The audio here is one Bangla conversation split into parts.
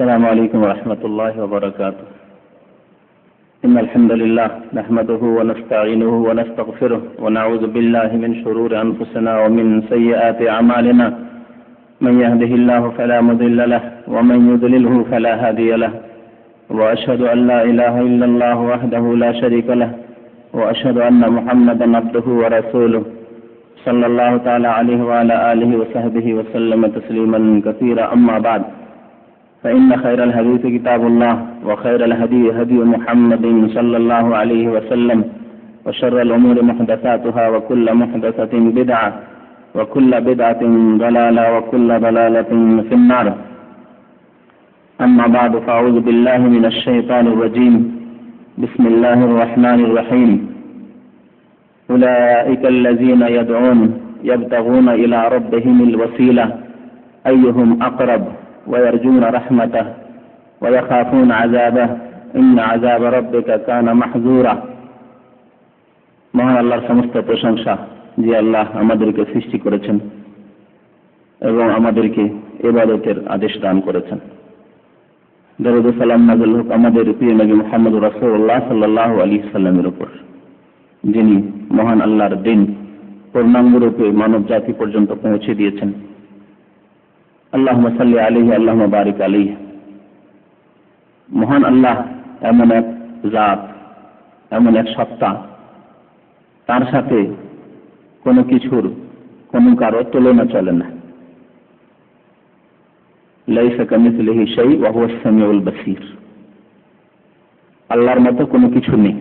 السلام عليكم ورحمة الله وبركاته. إن الحمد لله نحمده ونستعينه ونستغفره ونعوذ بالله من شرور أنفسنا ومن سيئات أعمالنا. من يهده الله فلا مضل له ومن يضلله فلا هادي له. وأشهد أن لا إله إلا الله وحده لا شريك له وأشهد أن محمدا عبده ورسوله صلى الله تعالى عليه وعلى آله وصحبه وسلم تسليما كثيرا. أما بعد، فإن خير الحديث كتاب الله وخير الهدي هدي محمد صلى الله عليه وسلم وشر الأمور محدثاتها وكل محدثة بدعة وكل بدعة ضلالة وكل ضلالة في النار. أما بعد، فأعوذ بالله من الشيطان الرجيم. بسم الله الرحمن الرحيم. أولئك الذين يدعون يبتغون إلى ربهم الوسيلة أيهم أقرب ويرجون رحمته ويخافون عذابه إن عذاب ربك كان محذورا. মহান আল্লাহর সমস্ত প্রশংসা, যে আল্লাহ আমাদেরকে সৃষ্টি করেছেন এবং আমাদেরকে ইবাদতের আদেশ দান করেছেন। দরুদ ও সালাম নাযিল হোক আমাদের প্রিয় নবী মুহাম্মদ রাসূলুল্লাহ সাল্লাল্লাহু আলাইহি সাল্লামের উপর, যিনি মহান আল্লাহর দিন পূর্ণাঙ্গরূপে মানব জাতি পর্যন্ত পৌঁছে দিয়েছেন। আল্লাহুম্মা সাল্লি আলাইহি আল্লাহুম্মা বারিক আলাইহি। মহান আল্লাহ এমন এক জাত, এমন এক সত্তা, তার সাথে কোনো কিছুর কোনো কারো তুলনা চলে না। লাইসা কামিসলিহি শাই ওয়া হুয়াস সামিউল বাসীর। আল্লাহর মতো কোনো কিছু নেই,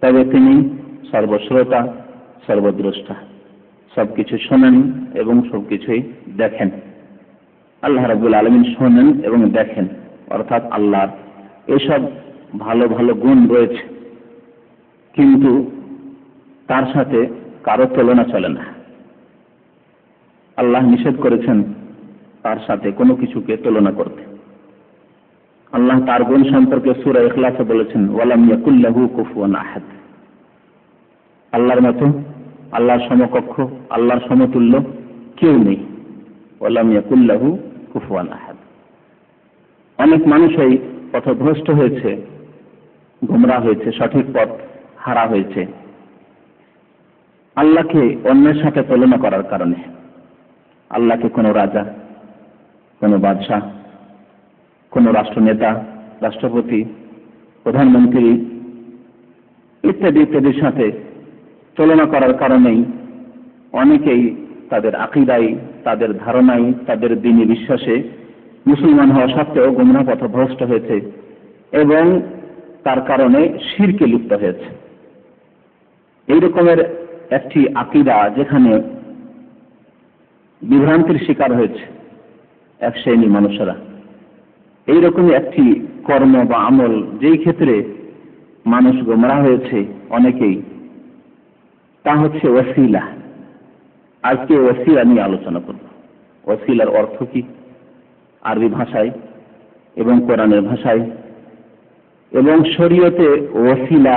তবে তিনি সর্বশ্রোতা, সর্বদ্রষ্টা, সবকিছু শোনেন এবং সবকিছুই দেখেন। আল্লাহ রাব্বুল আলামিন শোনেন এবং দেখেন, অর্থাৎ আল্লাহর এসব ভালো ভালো গুণ রয়েছে, কিন্তু তার সাথে কারো তুলনা চলে না। আল্লাহ নিষেধ করেছেন তার সাথে কোনো কিছুকে তুলনা করতে। আল্লাহ তার গুণ সম্পর্কে সূরা ইখলাসে বলেছেন, ওয়ালাম ইয়াকুল লাহু কুফুয়ান আহাদ। আল্লাহর মতো, আল্লাহর সমকক্ষ, আল্লাহর সমতুল্য কেউ নেই। ওয়ালাম ইয়াকুল লাহু কুফুয়ান আহাদ। অনেক মানুষই পথভ্রষ্ট হয়েছে, গোমরা হয়েছে, সঠিক পথ হারা হয়েছে আল্লাহকে অন্যের সাথে তুলনা করার কারণে। আল্লাহকে কোনো রাজা, কোনো বাদশাহ, কোনো রাষ্ট্রনেতা, রাষ্ট্রপতি, প্রধানমন্ত্রী ইত্যাদি ইত্যাদির সাথে তুলনা করার কারণেই অনেকেই তাদের আকীদায়, তাদের ধারণায়, তাদের দ্বীনি বিশ্বাসে মুসলমান হওয়া সত্ত্বেও গোমরাহ পথভ্রষ্ট হয়েছে এবং তার কারণে শিরকে লিপ্ত হয়েছে। এই রকমের একটি আকীদা যেখানে বিভ্রান্তির শিকার হয়েছে এক শ্রেণী মানুষেরা, এইরকমই একটি কর্ম বা আমল যেই ক্ষেত্রে মানুষ গোমরাহ হয়েছে অনেকেই, তা হচ্ছে ওয়াসিলা। আজকে ওয়াসিলা নিয়ে আলোচনা করব। ওয়াসিলার অর্থ কি আরবি ভাষায় এবং কোরআনের ভাষায়, এবং শরীয়তে ওয়াসিলা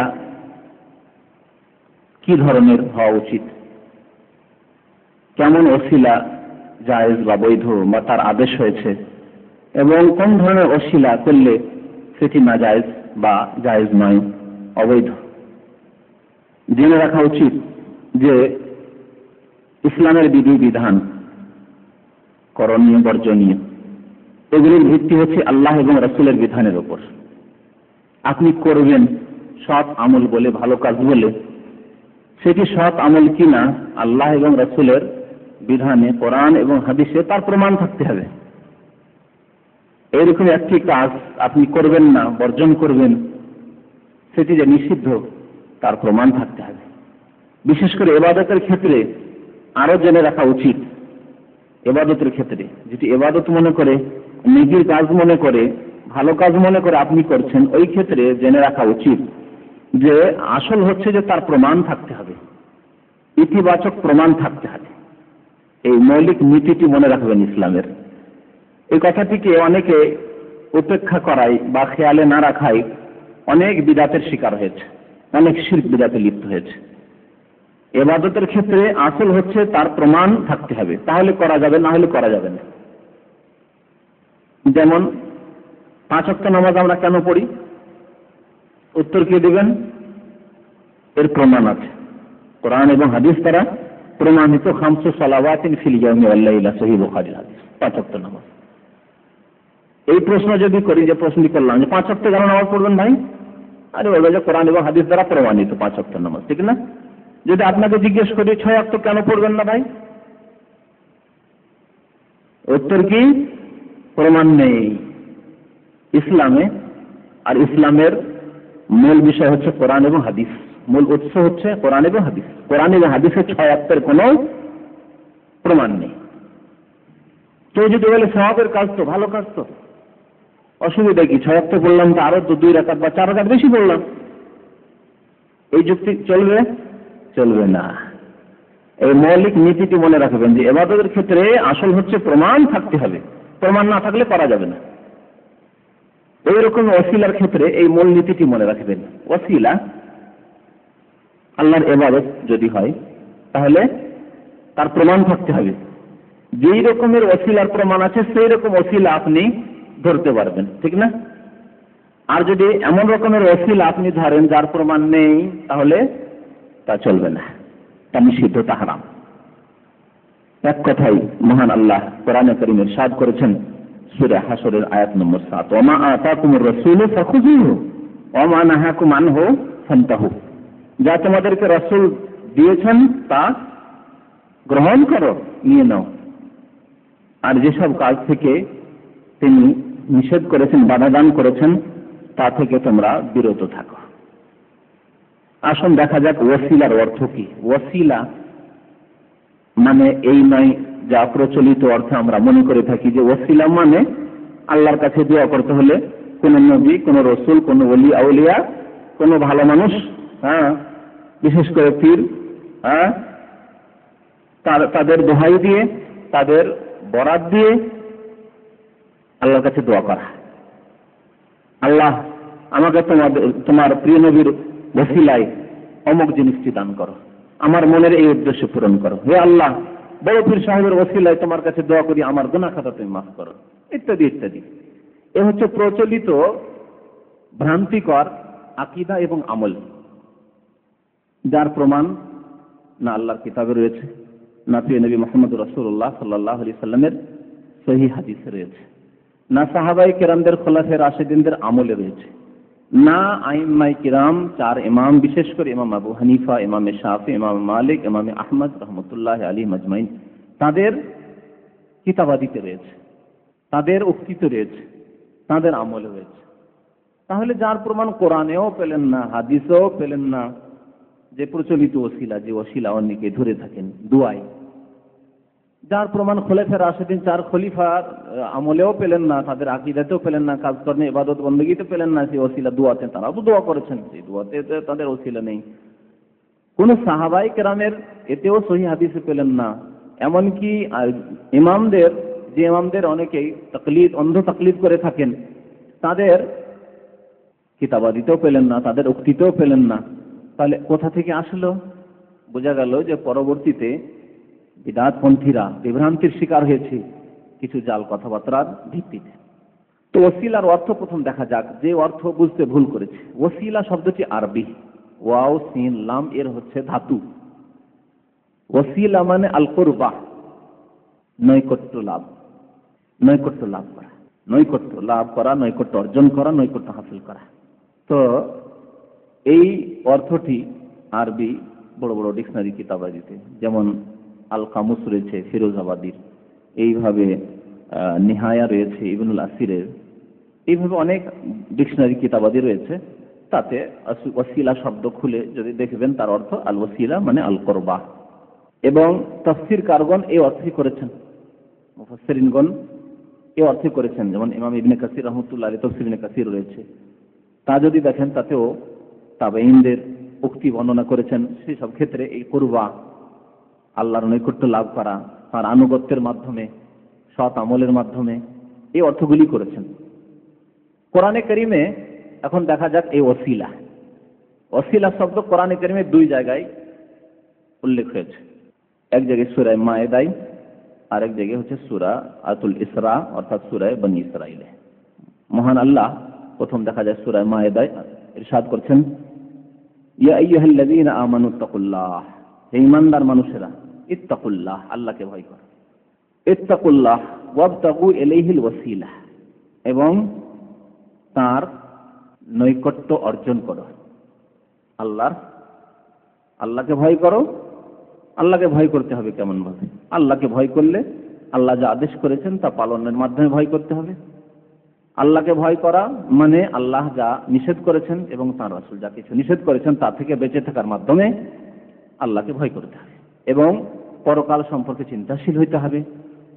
কি ধরনের হওয়া উচিত, কেমন ওয়াসিলা জায়েজ বা বৈধ বা তার আদেশ হয়েছে, এবং কোন ধরনের ওয়াসিলা করলে সেটি নাজায়েজ বা জায়েজ নয়, অবৈধ। জেনে রাখা উচিত যে ইসলামের বিধিবিধান, করণীয় বর্জনীয়, এগুলির ভিত্তি হচ্ছে আল্লাহ এবং রাসূলের বিধানের উপর। আপনি করবেন সৎ আমল বলে, ভালো কাজ বলে, সেটি সৎ আমল কিনা আল্লাহ এবং রাসূলের বিধানে, কোরআন এবং হাদিসে তার প্রমাণ থাকতে হবে। এইরকম একটি কাজ আপনি করবেন না, বর্জন করবেন, সেটি যে নিষিদ্ধ তার প্রমাণ থাকতে হবে। বিশেষ করে ইবাদতের ক্ষেত্রে আরো জেনে রাখা উচিত। ইবাদতের ক্ষেত্রে যেটি ইবাদত মনে করে, নেকির কাজ মনে করে, ভালো কাজ মনে করে আপনি করছেন, ওই ক্ষেত্রে জেনে রাখা উচিত যে আসল হচ্ছে যে তার প্রমাণ থাকতে হবে, ইতিবাচক প্রমাণ থাকতে হবে। এই মৌলিক নীতিটি মনে রাখবেন ইসলামের। এই কথাটিকে অনেকে উপেক্ষা করায় বা খেয়ালে না রাখায় অনেক বিদআতের শিকার হয়েছে, অনেক শিরক বিদআতে লিপ্ত হয়েছে। ইবাদতের ক্ষেত্রে আসল হচ্ছে তার প্রমাণ থাকতে হবে, তাহলে করা যাবে, না হলে করা যাবে না। যেমন 5 ওয়াক্ত নামাজ আমরা কেন পড়ি? উত্তর কি দিবেন? এর প্রমাণ আছে, কোরআন এবং হাদিস দ্বারা প্রমাণিত। খামসু সালাওয়াতিন ফিল ইয়াউমি ওয়াল লাইলা, সহিহ বুখারীর হাদিস। 5 ওয়াক্ত নামাজ। এই প্রশ্ন যদি করি, যে প্রশ্নটি করলাম যে 5 ওয়াক্ত কেন নামাজ পড়বেন ভাই, আরে বলবে যে কোরআন এবং হাদিস দ্বারা প্রমাণিত 5 ওয়াক্ত নামাজ, ঠিক না? যদি আপনাকে জিজ্ঞেস করি 6 ওয়াক্ত কেন পড়বেন না ভাই, উত্তর কি? প্রমাণ নেই ইসলামে। আর ইসলামের মূল বিষয় হচ্ছে কোরআন এবং হাদিস, মূল উৎস হচ্ছে কোরআন এবং হাদিস। কোরআন এবং হাদিসের 6 ওয়াক্তের কোনো প্রমাণ নেই। কেউ যদি বলে সওয়াবের কাজ তো, ভালো কাজ তো, অসুবিধা কি? 6 ওয়াক্ত পড়লাম তো আরো তো 2 রাকাত বা 4 রাকাত বেশি পড়লাম, এই যুক্তি চলবে? চলবে না। এই মৌলিক নীতিটি মনে রাখবেন যে ইবাদতের ক্ষেত্রে আসল হচ্ছে প্রমাণ থাকতে হবে, প্রমাণ না থাকলে করা যাবে না। এইরকম ওসিলার ক্ষেত্রে এই মূল নীতিটি মনে রাখবেন। ওসিলা আল্লাহর ইবাদত যদি হয় তাহলে তার প্রমাণ থাকতে হবে। যেই রকমের ওসিলার প্রমাণ আছে সেই রকম ওসিলা আপনি ধরতে পারবেন, ঠিক না? আর যদি এমন রকমের ওসিলা আপনি ধরেন যার প্রমাণ নেই, তাহলে তা চলবে না, তা নিষিদ্ধ, তা হারাম। এক কথাই মহান আল্লাহ কোরআনে কারীমে ইরশাদ করেছেন সূরা হাশরের আয়াত নম্বর 7, ওমা আতাকুমুর রাসূলু ফাখুযুহু ওমা নাহাকুম আনহু ফান্তাহু। যা তোমাদেরকে রাসূল দিয়েছেন তা গ্রহণ করো, নিয়ে নাও, আর যেসব কাজ থেকে তিনি নিষেধ করেছেন, বাধা দান করেছেন, তা থেকে তোমরা বিরত থাকো। আসুন দেখা যাক ওসিলার অর্থ কি। ওসিলা মানে এই নয় যা প্রচলিত অর্থে আমরা মনে করে থাকি যে ওসিলা মানে আল্লাহর কাছে দোয়া করতে হলে কোন নবী, কোন রসুল, কোন ওলি আউলিয়া, কোন ভালো মানুষ, বিশেষ করে পীর, তাদের দোহাই দিয়ে, তাদের বরাত দিয়ে আল্লাহর কাছে দোয়া করা। আল্লাহ আমাকে তোমার প্রিয় নবীর ওসিলায় অমুক জিনিসটি দান করো, আমার মনের এই উদ্দেশ্য পূরণ করো, হে আল্লাহ বড় পীর সাহেবের ওসিলায় তোমার কাছে দোয়া করি আমার গুনাহ খাতা তুমি মাফ করো, ইত্যাদি ইত্যাদি। এ হচ্ছে প্রচলিত ভ্রান্তিকর আকীদা এবং আমল, যার প্রমাণ না আল্লাহর কিতাবে রয়েছে, না প্রিয় নবী মুহাম্মদ রাসূলুল্লাহ সাল্লাল্লাহু আলাইহি সাল্লামের সহিহ হাদিসে রয়েছে, না সাহাবায়ে কেরামদের খোলাফায়ে রাশিদিনদের আমলে রয়েছে, না আইম্মায়ে কিরাম 4 ইমাম, বিশেষ করে ইমাম আবু হানিফা, ইমাম শাফি, ইমাম মালিক, ইমাম আহমদ রাহমাতুল্লাহি আলাইহিম আজমাইন তাদের কিতাবাদিতে রয়েছে, তাদের উক্তিতে রয়েছে, তাদের আমলে রয়েছে। তাহলে যার প্রমাণ কোরআনেও পেলেন না, হাদিসেও পেলেন না, যে প্রচলিত ওসিলা, যে ওসিলা অনেকে ধরে থাকেন দুআই, যার প্রমাণ খোলাফায়ে রাশিদিন 4 খলিফার আমলেও পেলেন না, তাদের আকীদাতেও পেলেন না, কাজকর্মে ইবাদত বন্দেগীতে পেলেন না, সেই ওসিলা দুআতে তারাও তো দোয়া করেছেন, সেই দুআতে তাদের ওসিলা নেই। কোন সাহাবায়ে কেরামের এতেও সহিহ হাদিসে পেলেন না। এমনকি ইমামদের, যে ইমামদের অনেকেই তাকলিদ, অন্ধ তাকলিদ করে থাকেন, তাদের কিতাবাদিতেও পেলেন না, তাদের উক্তিতেও পেলেন না। তাহলে কোথা থেকে আসলো? বোঝা গেল যে পরবর্তীতে বিদআতপন্থীরা বিভ্রান্তির শিকার হয়েছে কিছু জাল কথাবার্তার ভিত্তিতে। তো ওসিলার অর্থ প্রথম দেখা যাক, যে অর্থ বুঝতে ভুল করেছে। ওসিলা শব্দটি আরবি, ওয়াও সিন লাম এর হচ্ছে ধাতু। ওসিলা মানে আল কুরবা, নৈকট্য লাভ, নৈকট্য লাভ করা, নৈকট্য লাভ করা, নৈকট্য অর্জন করা, নৈকট্য হাসিল করা। তো এই অর্থটি আরবি বড় বড় ডিকশনারি কিতাবাদিতে, যেমন আল কামুস রয়েছে ফিরোজাবাদীর, এইভাবে নিহায়া রয়েছে ইবনুল আসিরের, এইভাবে অনেক ডিকশনারি কিতাবাদি রয়েছে। তাতে ওসিলা শব্দ খুলে যদি দেখবেন তার অর্থ আল ওসিলা মানে আল কুরবা। এবং তাফসীর কারগণ এই অর্থই করেছেন, মুফাসসিরিনগণ এই অর্থই করেছেন। যেমন ইমাম ইবনে কাসির রাহমাতুল্লাহ আলাইহি তাফসীর ইবনে কাসির রয়েছে, তা যদি দেখেন তাতেও তাবেঈনদের উক্তি বর্ণনা করেছেন। সেই সব ক্ষেত্রে এই কুরবা, আল্লাহর নৈকট্য লাভ করা, তার আনুগত্যের মাধ্যমে, সৎ আমলের মাধ্যমে, এই অর্থগুলি করেছেন। কোরআনে কারীমে এখন দেখা যাক এই ওসিলা। ওসিলা শব্দ কোরআনে কারীমে 2 জায়গায় উল্লেখ হয়েছে। এক জায়গায় সূরা মায়েদায় আরেক জায়গায় হচ্ছে সূরা আতুল ইসরা অর্থাৎ সূরা বনী ইসরাঈলে। মহান আল্লাহ প্রথম দেখা যায় সূরা মায়েদায় ইরশাদ করছেন, ইয়া আইয়ুহাল্লাযীনা আমানু তাকুল্লাহ, হে ঈমানদার মানুষেরা, ইত্তাকুল্লাহ, আল্লাহকে ভয় করো, ইত্তাকুল্লাহ ওয়াবতাগু ইলাইহিল ওয়াসিলা, এবং তার নৈকট্য অর্জন করো। আল্লাহকে ভয় করো। আল্লাহকে ভয় করতে হবে কেমন ভাবে? আল্লাহকে ভয় করলে আল্লাহ যা আদেশ করেছেন তা পালনের মাধ্যমে ভয় করতে হবে। আল্লাহকে ভয় করা মানে আল্লাহ যা নিষেধ করেছেন এবং তাঁর রাসূল যা কিছু নিষেধ করেছেন তা থেকে বেঁচে থাকার মাধ্যমে আল্লাহকে ভয় করতে হবে। এবং পরকাল সম্পর্কে চিন্তাশীল হইতে হবে।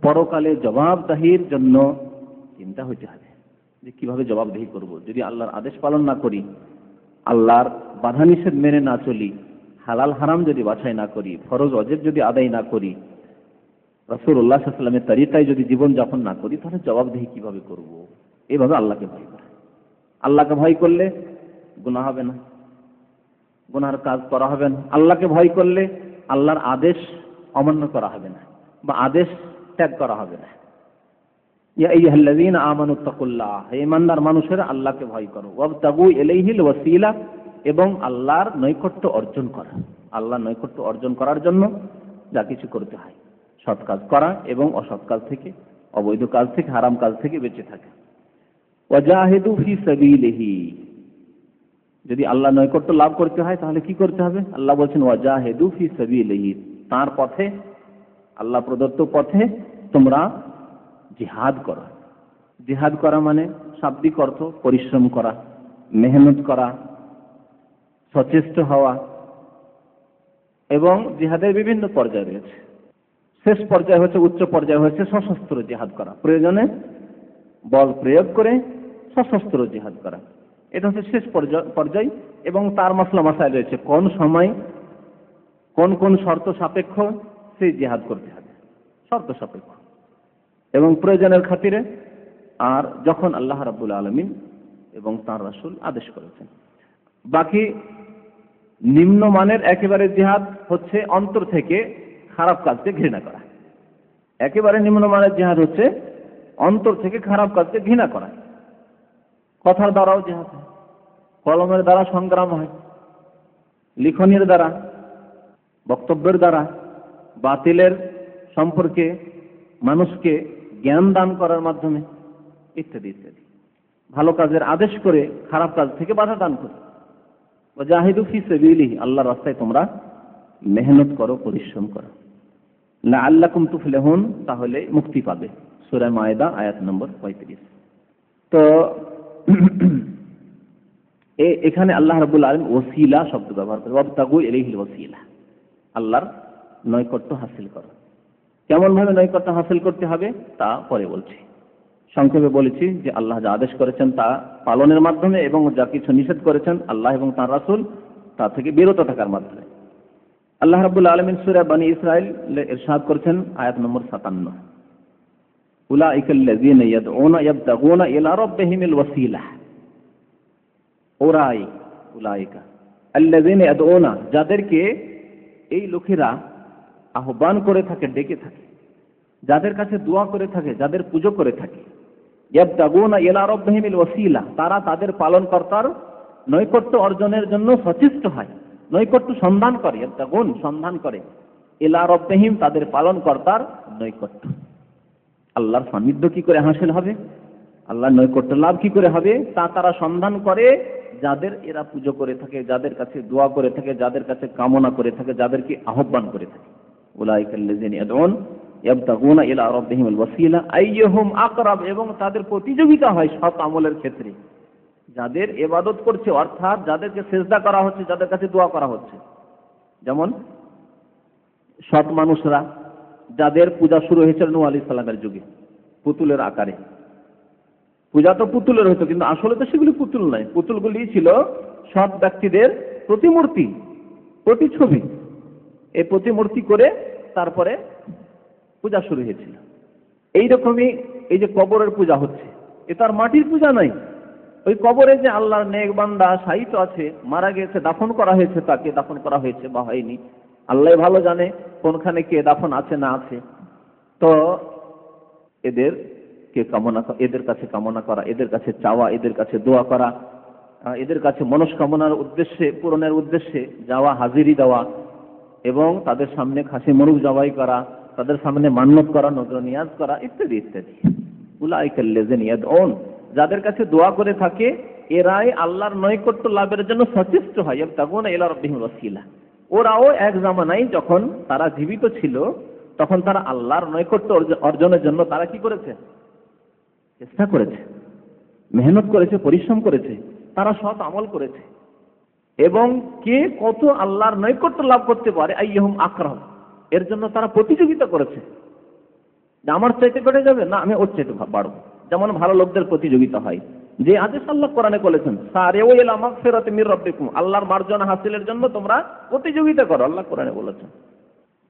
পরকালে জবাবদিহির জন্য চিন্তা হইতে হবে যে কিভাবে জবাবদিহি করব। যদি আল্লাহর আদেশ পালন না করি, আল্লাহর বাধা নিষেধ মেনে না চলি, হালাল হারাম যদি বাছাই না করি, ফরজ ওয়াজিব যদি আদায় না করি, রাসূলুল্লাহ সাল্লাল্লাহু আলাইহি ওয়াসাল্লামের তরিকায় যদি জীবন যাপন না করি, তাহলে জবাবদিহি কিভাবে করব? এইভাবে আল্লাহকে ভয় করা। আল্লাহকে ভয় করলে গুনাহ হবে না, গুনাহর কাজ করা হবে না। আল্লাহকে ভয় করলে আল্লাহর আদেশ অমান্য করা হবে না বা আদেশ ত্যাগ করা হবে না। ইয়া আইয়ুহাল্লাযীনা আমানু তাকুল্লাহ, হে ঈমানদার মানুষেরা আল্লাহকে ভয় করো, ওয়াবতাগু ইলাইহিল ওয়াসিলা, এবং আল্লাহর নৈকট্য অর্জন করা। আল্লাহর নৈকট্য অর্জন করার জন্য যা কিছু করতে হয়, সৎ কাজ করা এবং অসৎ কাজ থেকে, অবৈধ কাজ থেকে, হারাম কাজ থেকে বেঁচে থাকা। ওয়াজাহিদু ফি সাবিলিহি, যদি আল্লাহ নৈকট্য লাভ করতে হয় তাহলে কি করতে হবে? আল্লাহ বলছেন ওয়াজাহিদু ফি সাবিলিহি, তার পথে, আল্লাহ প্রদত্ত পথে তোমরা জিহাদ করো। জিহাদ করা মানে শাব্দিক অর্থ পরিশ্রম করা, মেহনত করা, সচেষ্ট হওয়া। এবং জিহাদের বিভিন্ন পর্যায় রয়েছে। শেষ পর্যায়ে হচ্ছে, উচ্চ পর্যায়ে হচ্ছে সশস্ত্র জিহাদ করা, প্রয়োজনে বল প্রয়োগ করে সশস্ত্র জিহাদ করা। এটা হচ্ছে শেষ পর্যায়। এবং তার মাসলা মাসাইল রয়েছে, কোন সময় কোন কোন শর্ত সাপেক্ষ সেই জিহাদ করতে হবে, শর্ত সাপেক্ষ এবং প্রয়োজনের খাতিরে, আর যখন আল্লাহ রাব্বুল আলামিন এবং তার রাসূল আদেশ করেছেন। বাকি নিম্নমানের একেবারে জিহাদ হচ্ছে অন্তর থেকে খারাপ কাজকে ঘৃণা করা। একেবারে নিম্নমানের জিহাদ হচ্ছে অন্তর থেকে খারাপ কাজকে ঘৃণা করা। কথার দ্বারাও জিহাদ হয়, কলমের দ্বারা সংগ্রাম হয়, লিখনের দ্বারা, বক্তব্যের দ্বারা, বাতিলের সম্পর্কে মানুষকে জ্ঞান দান করার মাধ্যমে, ইত্যাদি ইত্যাদি। ভালো কাজের আদেশ করে খারাপ কাজ থেকে বাধা দান করে। ওয়াজাহিদু ফি সাবিলিহি, আল্লাহর রাস্তায় তোমরা মেহনত করো, পরিশ্রম করো। লাআল্লাকুম তুফলিহুন, তাহলে মুক্তি পাবে। সূরা মায়েদা আয়াত নম্বর 35। তো এখানে আল্লাহ রাব্বুল আলামিন ওসিলা শব্দ ব্যবহার করে, ওয়াবতাগু ইলাইহিল ওয়াসিলা, আল্লাহর নৈকট্য হাসিল করো। কেমন ভাবে নৈকট্য হাসিল করতে হবে তা পরে বলছি। সংক্ষেপে বলেছি যে আল্লাহ যা আদেশ করেছেন তা পালনের মাধ্যমে এবং যা কিছু নিষেধ করেছেন আল্লাহ এবং তার রাসূল তা থেকে বিরত থাকার মাধ্যমে। আল্লাহ রাব্বুল আলামিন সূরা বনী ইসরাঈল ইরশাদ করেছেন আয়াত নম্বর 57, উলাইকাল্লাযীনা ইয়াদউনা ইয়াবতাগুনা ইলা রাব্বিহিমিল ওয়াসিলা, উলাইকা আল্লাযীনা ইয়াদউনা, যাদেরকে এই লোকেরা আহ্বান করে থাকে, ডেকে থাকে, যাদের কাছে দোয়া করে থাকে, যাদের পুজো করে থাকে, ইয়াবতাগুনা ইলা রাব্বিহিমিল ওয়াসিলা, তারা তাদের পালনকর্তার নৈকট্য অর্জনের জন্য সচেষ্ট হয়, নৈকট্য সন্ধান করে, ইয়াবতাগুন সন্ধান করে, ইলা রাব্বিহিম তাদের পালনকর্তার নৈকট্য। আল্লাহর সান্নিধ্য কি করে হাসিল হবে, আল্লাহর নৈকট্য লাভ কি করে হবে, তা তারা সন্ধান করে যাদের এরা পুজো করে থাকে, যাদের কাছে দোয়া করে থাকে, যাদের কাছে কামনা করে থাকে, যাদেরকে আহ্বান করে থাকে। উলাইকাল্লাযীনা ইয়াদউন ইয়াবতাগুনা ইলা রাব্বিহিমিল ওয়াসিলা আইয়ুহুম আকরাব, এবং তাদের প্রতিযোগিতা হয় সৎ আমলের ক্ষেত্রে। যাদের ইবাদত করছে, অর্থাৎ যাদেরকে সিজদা করা হচ্ছে, যাদের কাছে দোয়া করা হচ্ছে, যেমন সৎ মানুষরা যাদের পূজা শুরু হয়েছিল নূহ আলাইহিস সালামের যুগে, পুতুলের আকারে। পূজা তো পুতুলের হতো, কিন্তু আসলে তো সেগুলি পুতুল নয়, পুতুলগুলি ছিল সৎ ব্যক্তিদের প্রতিমূর্তি, প্রতিছবি। এই প্রতিমূর্তি করে তারপরে পূজা শুরু হয়েছিল। এইরকমই এই যে কবরের পূজা হচ্ছে, এ তার মাটির পূজা নয়। ওই কবরে যে আল্লাহর নেক বান্দা শায়িত আছে, মারা গেছে, দাফন করা হয়েছে, তাকে দাফন করা হয়েছে বা হয়নি, আল্লাহ ভালো জানে কোনখানে কে দাফন আছে না আছে। তো এদের কাছে কামনা করা, এদের কাছে চাওয়া, এদের কাছে দোয়া করা, এদের কাছে মনস্কামনার উদ্দেশ্যে পূরণের উদ্দেশ্যে যাওয়া, হাজিরি দেওয়া এবং তাদের সামনে খাসি মোরগ জবাই করা, তাদের সামনে মান্নত করা, নজর নিয়াজ করা ইত্যাদি ইত্যাদি। উলাইকাল্লাযিনা ইয়াদউন, যাদের কাছে দোয়া করে থাকে এরাই আল্লাহর নৈকট্য লাভের জন্য সচেষ্ট হয়। ইয়াবতাগুনা ইলা রাব্বিহিম ওয়াসিলা, ওরাও এক জামানায় যখন তারা জীবিত ছিল তখন তারা আল্লাহর নৈকট্য অর্জনের জন্য তারা কি করেছে? চেষ্টা করেছে, মেহনত করেছে, পরিশ্রম করেছে, তারা সৎ আমল করেছে। এবং কে কত আল্লাহর নৈকট্য লাভ করতে পারে আইয়াহুম আকরাম, এর জন্য তারা প্রতিযোগিতা করেছে। আমার চাইতে বেড়ে যাবে না, আমি ওর চাইতে বাড়বো। যেমন ভালো লোকদের প্রতিযোগিতা হয়, যে আদেশ আল্লাহ কোরআনে বলেছেন সারিউ ইলা মাগফিরাতিম মির রাব্বিকুম, আল্লাহর মার্জনা হাসিলের জন্য তোমরা প্রতিযোগিতা করো, আল্লাহ কোরআনে বলেছেন।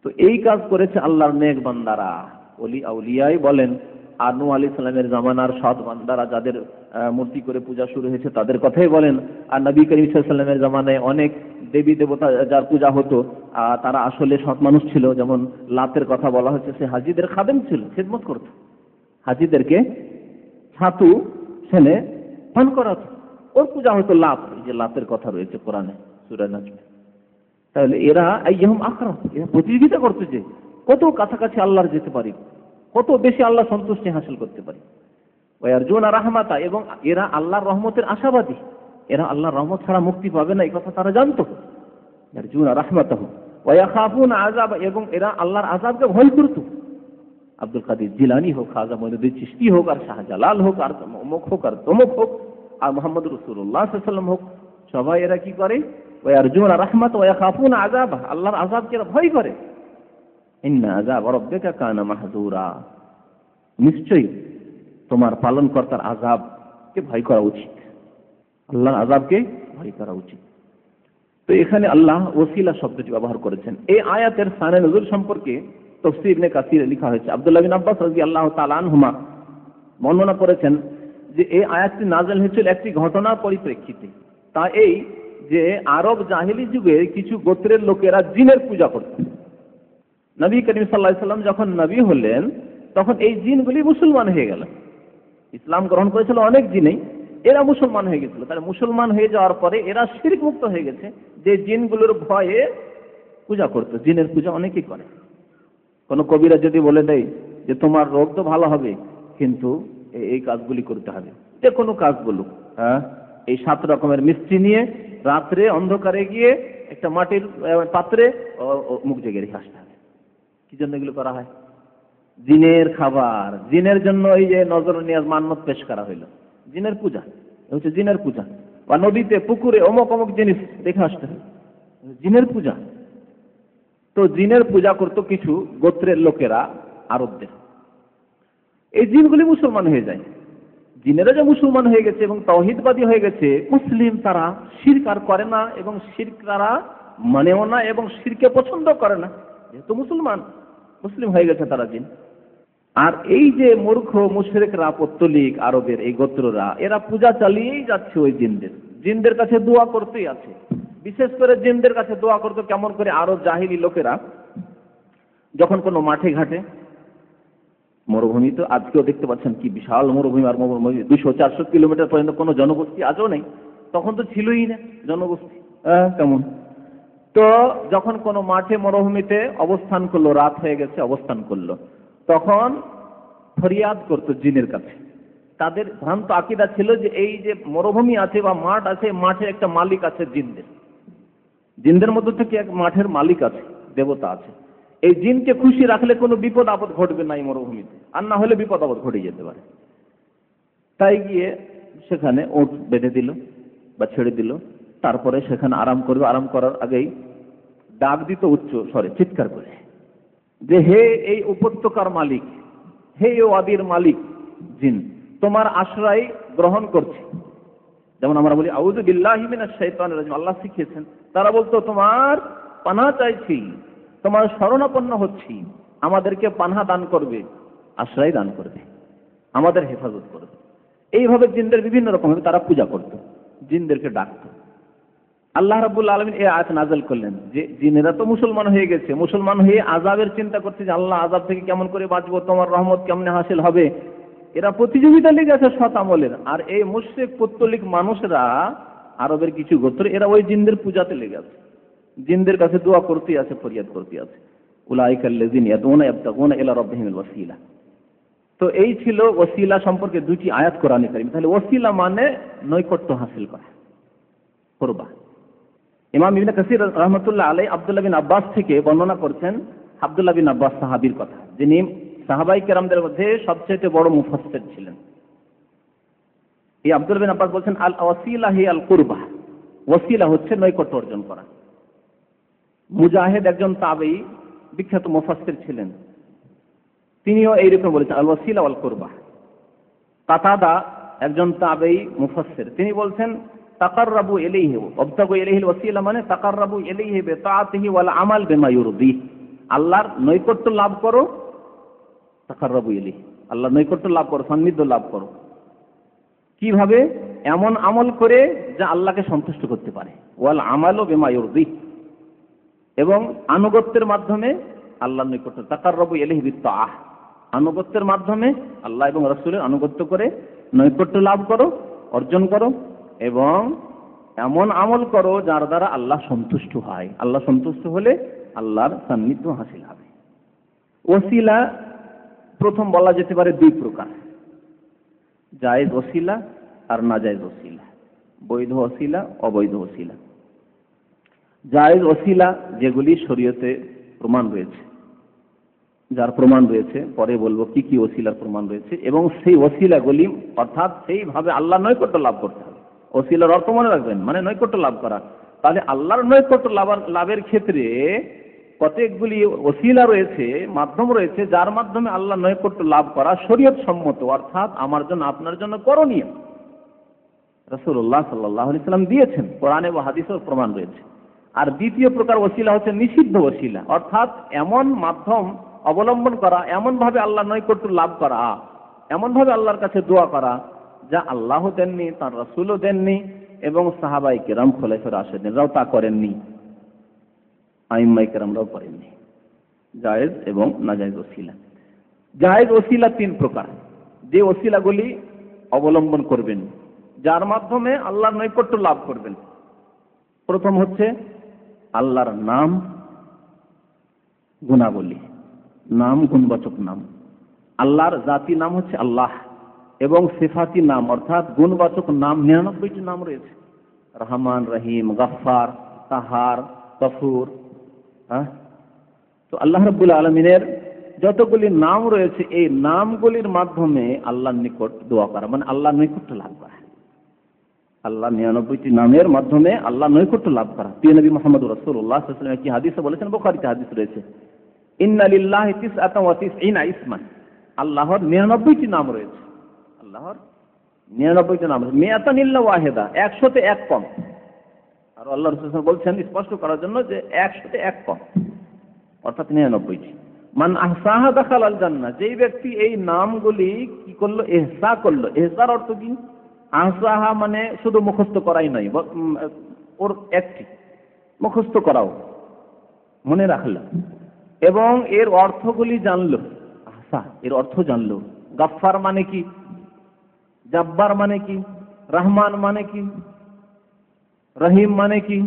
তো এই কাজ করেছে আল্লাহর নেক বান্দারা, ওলি আউলিয়াই বলেন, আর নূহ আলাইহিস সালামের জামানার সৎ বান্দারা যাদের মূর্তি করে পূজা শুরু হয়েছে তাদের কথাই বলেন। আর নবী করিম সাল্লাল্লাহু আলাইহি ওয়াসাল্লামের জামানায় অনেক দেবী দেবতা যার পূজা হতো তারা আসলে সৎ মানুষ ছিল। যেমন লাতের কথা বলা হচ্ছে, সে হাজিদের খাদেম ছিল, খিদমত করত, হাজিদেরকে ছাতু সেনে পান করাতো, ওর পূজা হতো লাত। এই যে লাতের কথা রয়েছে কোরআনে সূরা নাজমে। তাহলে এরা আইয়াহুম আকরাম, এরা প্রতিযোগিতা করতে যে কত কাছাকাছি আল্লাহর যেতে পারি, কত বেশি আল্লাহ সন্তুষ্টি হাসিল করতে পারি। ওয়ারজুনা রাহমাতা, এবং এরা আল্লাহর রহমতের আশাবাদী, এরা আল্লাহর রহমত ছাড়া মুক্তি পাবে না এই কথা তারা জানতো। ইয়ারজুনা রাহমাতাহু ওয়া ইয়াখাফুনা আযাব, এবং এরা আল্লাহর আযাবকে ভয় করত। আব্দুল কাদের জিলানী হোক, খাজা মঈনুদ্দিন চিশতি হোক, আর শাহজালাল হোক, আর অমুক হোক, আর তমুক হোক, আর মুহাম্মদ রাসূলুল্লাহ সাল্লাল্লাহু আলাইহি ওয়াসাল্লাম হোক, সবাই এরা কি করে? ওয়ারজুনা রাহমাত ওয়া ইয়াখাফুনা আযাব, আল্লাহর আযাবকে এরা ভয় করে। ইন্না আযাব রাব্বিকা কানা মাহযুরা, নিশ্চয়ই তোমার পালনকর্তার আযাবকে ভয় করা উচিত, আল্লাহর আযাবকে ভয় করা উচিত। তো এখানে আল্লাহ ওসিলা শব্দটি ব্যবহার করেছেন। এই আয়াতের শানে নুজুল সম্পর্কে তাফসীর ইবনে কাসিরে লেখা হয়েছে। আব্দুল্লাহ বিন আব্বাস রাদিয়াল্লাহু তাআলা আনহুমা বর্ণনা করেছেন যে এই আয়াতটি নাযিল হয়েছিল একটি ঘটনার পরিপ্রেক্ষিতে। তা এই যে আরব জাহেলি যুগে কিছু গোত্রের লোকেরা জিনের পূজা করত। নবী করিম সাল্লাল্লাহু আলাইহি সাল্লাম যখন নবী হলেন তখন এই জিনগুলি মুসলমান হয়ে গেল, ইসলাম গ্রহণ করেছিল অনেক জিনেই, এরা মুসলমান হয়ে গেছিল। তাহলে মুসলমান হয়ে যাওয়ার পরে এরা শিরক মুক্ত হয়ে গেছে, যে জিনগুলোর ভয়ে পূজা করতো। জিনের পূজা অনেকেই করে। কোন কবিরা যদি বলে দেয় যে তোমার রোগ তো ভালো হবে, কিন্তু এই কাজগুলি করতে হবে, যে কোনো কাজগুলো, এই 7 রকমের মিষ্টি নিয়ে রাত্রে অন্ধকারে গিয়ে একটা মাটির পাত্রে মুখ জেগে রেখে আসতে হবে। কি জন্য এগুলো করা হয়? জিনের খাবার, জিনের জন্য এই যে নজর নিয়াজ মান্নত পেশ করা হইল, জিনের পূজা, হচ্ছে জিনের পূজা। বা নদীতে পুকুরে অমুক অমুক জিনিস দেখে আসতে হয়, জিনের পূজা। তো জিনের পূজা করত কিছু গোত্রের লোকেরা আরবদের। এই জিনগুলি মুসলমান হয়ে যায়। জিনেরা যে মুসলমান হয়ে গেছে এবং তাওহীদবাদী হয়ে গেছে, মুসলিম, তারা শিরক আর করে না এবং শিরক তারা মানেও না এবং শিরকে পছন্দ করে না, যেহেতু মুসলিম হয়ে গেছে তারা জিন। আর এই যে মূর্খ মুশরিকরা পত্তলিক আরবের এই গোত্ররা, এরা পূজা চালিয়েই যাচ্ছে ওই জিনদের কাছে দোয়া করতেই আছে। বিশেষ করে জিনদের কাছে দোয়া করতে কেমন করে? আরব জাহিলি লোকেরা যখন কোনো মাঠে ঘাটে, মরুভূমি তো আজকেও দেখতে পাচ্ছেন কি বিশাল মরুভূমি, আর মরুভূমি 200-400 কিলোমিটার পর্যন্ত কোনো জনবসতি আজও নেই, তখন তো ছিলই না জনবসতি, কেমন। তো যখন কোনো মাঠে মরুভূমিতে অবস্থান করলো, রাত হয়ে গেছে, অবস্থান করলো, তখন ফরিয়াদ করতো জিনের কাছে। তাদের ভ্রান্ত আকীদা ছিল যে এই যে মরুভূমি আছে বা মাঠ আছে, মাঠে একটা মালিক আছে, জিনদের মধ্যে থেকে এক মাঠের মালিক আছে, দেবতা আছে। এই জিনকে খুশি রাখলে কোনো বিপদ আপদ ঘটবে না এই মরুভূমিতে, আর না হলে বিপদ আপদ ঘটে যেতে পারে। তাই গিয়ে সেখানে ওট বেঁধে দিল বা ছেড়ে দিল, তারপরে সেখানে আরাম করবে। আরাম করার আগেই ডাক দিত উচ্চ স্বরে, চিৎকার করে, যে হে এই উপত্যকার মালিক, হে এই ওয়াদির মালিক জিন, তোমার আশ্রয় গ্রহণ করছি। যেমন আমরা বলি আউযু বিল্লাহি মিনাশ শাইতানির রাজিম, আল্লাহ শিখিয়েছেন। তারা বলতো তোমার পানাহ চাইছি, তোমার শরণাপন্ন হচ্ছি, আমাদেরকে পানাহ দান করবে, আশ্রয় দান করবে, আমাদের হেফাজত করবে। এইভাবে জিনদের বিভিন্ন রকম তারা পূজা করত, জিনদেরকে ডাকত। আল্লাহ রাব্বুল আলামিন এই আয়াত নাযিল করলেন যে জিনেরা তো মুসলমান হয়ে গেছে, মুসলমান হয়ে আযাবের চিন্তা করছে যে আল্লাহ আযাব থেকে কেমন করে বাঁচবো, তোমার রহমত কেমনে হাসিল হবে, এরা প্রতিযোগিতা লেগে আছে সৎ আমলের। আর এই মুশরিক পৌত্তলিক মানুষরা, আরবের কিছু গোত্র, এরা ওই জিনদের পূজাতে লেগে আছে, জিনদের কাছে দোয়া করতে আছে, ফরিয়াদ করতে আছে। উলাইকাল্লাযিনা ইয়াদউনা ইয়াবতাগুনা ইলা রাব্বিহিমুল ওয়াসিলা। তো এই ছিল ওসিলা সম্পর্কে দুটি আয়াত কোরআনে কারীম। তাহলে ওসিলা মানে নৈকট্য হাসিল করা, কুরবা। ইমাম ইবনে কাসির রাহমাতুল্লাহ আলাইহি আব্দুল্লাহ বিন আব্বাস থেকে বর্ণনা করছেন, আব্দুল্লাহ বিন আব্বাস সাহাবীর কথা, যিনি সাহাবায়ে কেরামদের মধ্যে সবচেয়ে বড় মুফাসসির ছিলেন। এই আব্দুল্লাহ বিন আব্বাস বলেন, আল ওয়াসিলা হি আল কুরবা, ওসিলা হচ্ছে নৈকট্য অর্জন করা। মুজাহিদ একজন তাবেঈ, বিখ্যাত মুফাসসির ছিলেন, তিনিও এইরকম বলেছেন, আল ওয়াসিলা ওয়াল কুরবা। কাতাদা একজন তাবেঈ মুফাসসির, তিনি বলছেন তাকাররাবু ইলাইহি ওয়াবতাগু ইলাইহিল ওয়াসিলা, মানে তাকাররাবু ইলাইহি বিতাআতিহি ওয়াল আমাল বিমা ইউরদি। আল্লাহর নৈকট্য লাভ করো, তাকাররাবু ইলাইহি, আল্লাহর নৈকট্য লাভ করো, সান্নিধ্য লাভ করো। কিভাবে? এমন আমল করে যা আল্লাহকে সন্তুষ্ট করতে পারে, ওয়াল আমালু বিমা ইউরদি, এবং আনুগত্যের মাধ্যমে আল্লাহর নৈকট্য, তাকাররাবু ইলাইহি বিতাআহ, আনুগত্যের মাধ্যমে আল্লাহ এবং রাসূলের আনুগত্য করে নৈকট্য লাভ করো, অর্জন করো, এবং এমন আমল করো যার দ্বারা আল্লাহ সন্তুষ্ট হয়। আল্লাহ সন্তুষ্ট হলে আল্লাহর সান্নিধ্য হাসিল হবে। ওসিলা প্রথম বলা যেতে পারে দুই প্রকার, জায়েজ ওসিলা আর নাজায়েজ ওসিলা, বৈধ ওসিলা, অবৈধ ওসিলা। জায়েজ ওসিলা যেগুলি শরীয়তে প্রমাণ রয়েছে, যার প্রমাণ রয়েছে, পরে বলবো কি কি ওসিলার প্রমাণ রয়েছে, এবং সেই ওসিলাগুলি অর্থাৎ সেইভাবে আল্লাহ নৈকট্য লাভ করতে হবে। ওসিলার অর্থ মনে রাখবেন, মানে নৈকট্য লাভ করা। তাহলে আল্লাহর নৈকট্য লাভের ক্ষেত্রে কতগুলি ওসিলা রয়েছে, মাধ্যম রয়েছে, যার মাধ্যমে আল্লাহ নৈকট্য লাভ করা শরীয়ত সম্মত, অর্থাৎ আমার জন্য আপনার জন্য করণীয়। রাসূলুল্লাহ সাল্লাল্লাহু আলাইহি সাল্লাম দিয়েছেন, কোরআনে ও হাদিসেও প্রমাণ রয়েছে। আর দ্বিতীয় প্রকার ওসিলা হচ্ছে নিষিদ্ধ ওসিলা, অর্থাৎ এমন মাধ্যম অবলম্বন করা, এমন ভাবে আল্লাহ নৈকট্য লাভ করা, এমন ভাবে আল্লাহর কাছে দোয়া করা যা আল্লাহ দেননি, তার রাসূলও দেননি, এবং সাহাবায়ে কেরাম খোলাফায়ে রাশিদিনরাও তা করেননি, আইম্মায়ে কেরামরাও করেননি। জায়েজ এবং নাজায়েজ ওসিলা। জায়েজ ওসিলা তিন প্রকার, যে ওসিলাগুলি অবলম্বন করবেন, যার মাধ্যমে আল্লাহর নৈকট্য লাভ করবেন। প্রথম হচ্ছে আল্লাহর নাম, গুণাবলী, নাম গুণবাচক নাম। আল্লাহর জাতি নাম হচ্ছে আল্লাহ, এবং সিফাতি নাম অর্থাৎ গুণবাচক নাম 99টি নাম রয়েছে, রহমান, রহিম, গফফার, কাহার, গফুর। তো আল্লাহ রাব্বুল আলামিনের যতগুলি নাম রয়েছে, এই নামগুলির মাধ্যমে আল্লাহর নিকট দোয়া করা, মানে আল্লাহর নৈকট্য লাভ করা। আল্লাহ 99টি নামের মাধ্যমে আল্লাহ নৈকট্য লাভ করা। প্রিয় নবী মুহাম্মদ রাসূলুল্লাহ সাল্লাল্লাহু আলাইহি ওয়াসাল্লাম কি হাদিসে বলেছেন, বুখারীতে হাদিস রয়েছে, ইন্না লিল্লাহি 99 ইসমান, আল্লাহর 99টি নাম রয়েছে, আল্লাহর 99টি নাম রয়েছে, মিয়াতান ইল্লা ওয়াহিদা, 100তে এক কম। আর আল্লাহ রাসূল বলছেন স্পষ্ট করার জন্য যে 100তে এক কম, অর্থাৎ 99টি। মান আহসাহা দাখালাল জান্নাহ, যেই ব্যক্তি এই নামগুলি কি করলো, ইহসা করলো। ইহসার অর্থ কি? আহসাহা মানে শুধু মুখস্থ করাই নয়, ওর একটি মুখস্থ করাও, মনে রাখলো, এবং এর অর্থগুলি জানলো। আহসা, এর অর্থ জানলো। গাফফার মানে কি, জাব্বার মানে কি, রহমান মানে কি, রহিম মানে কি,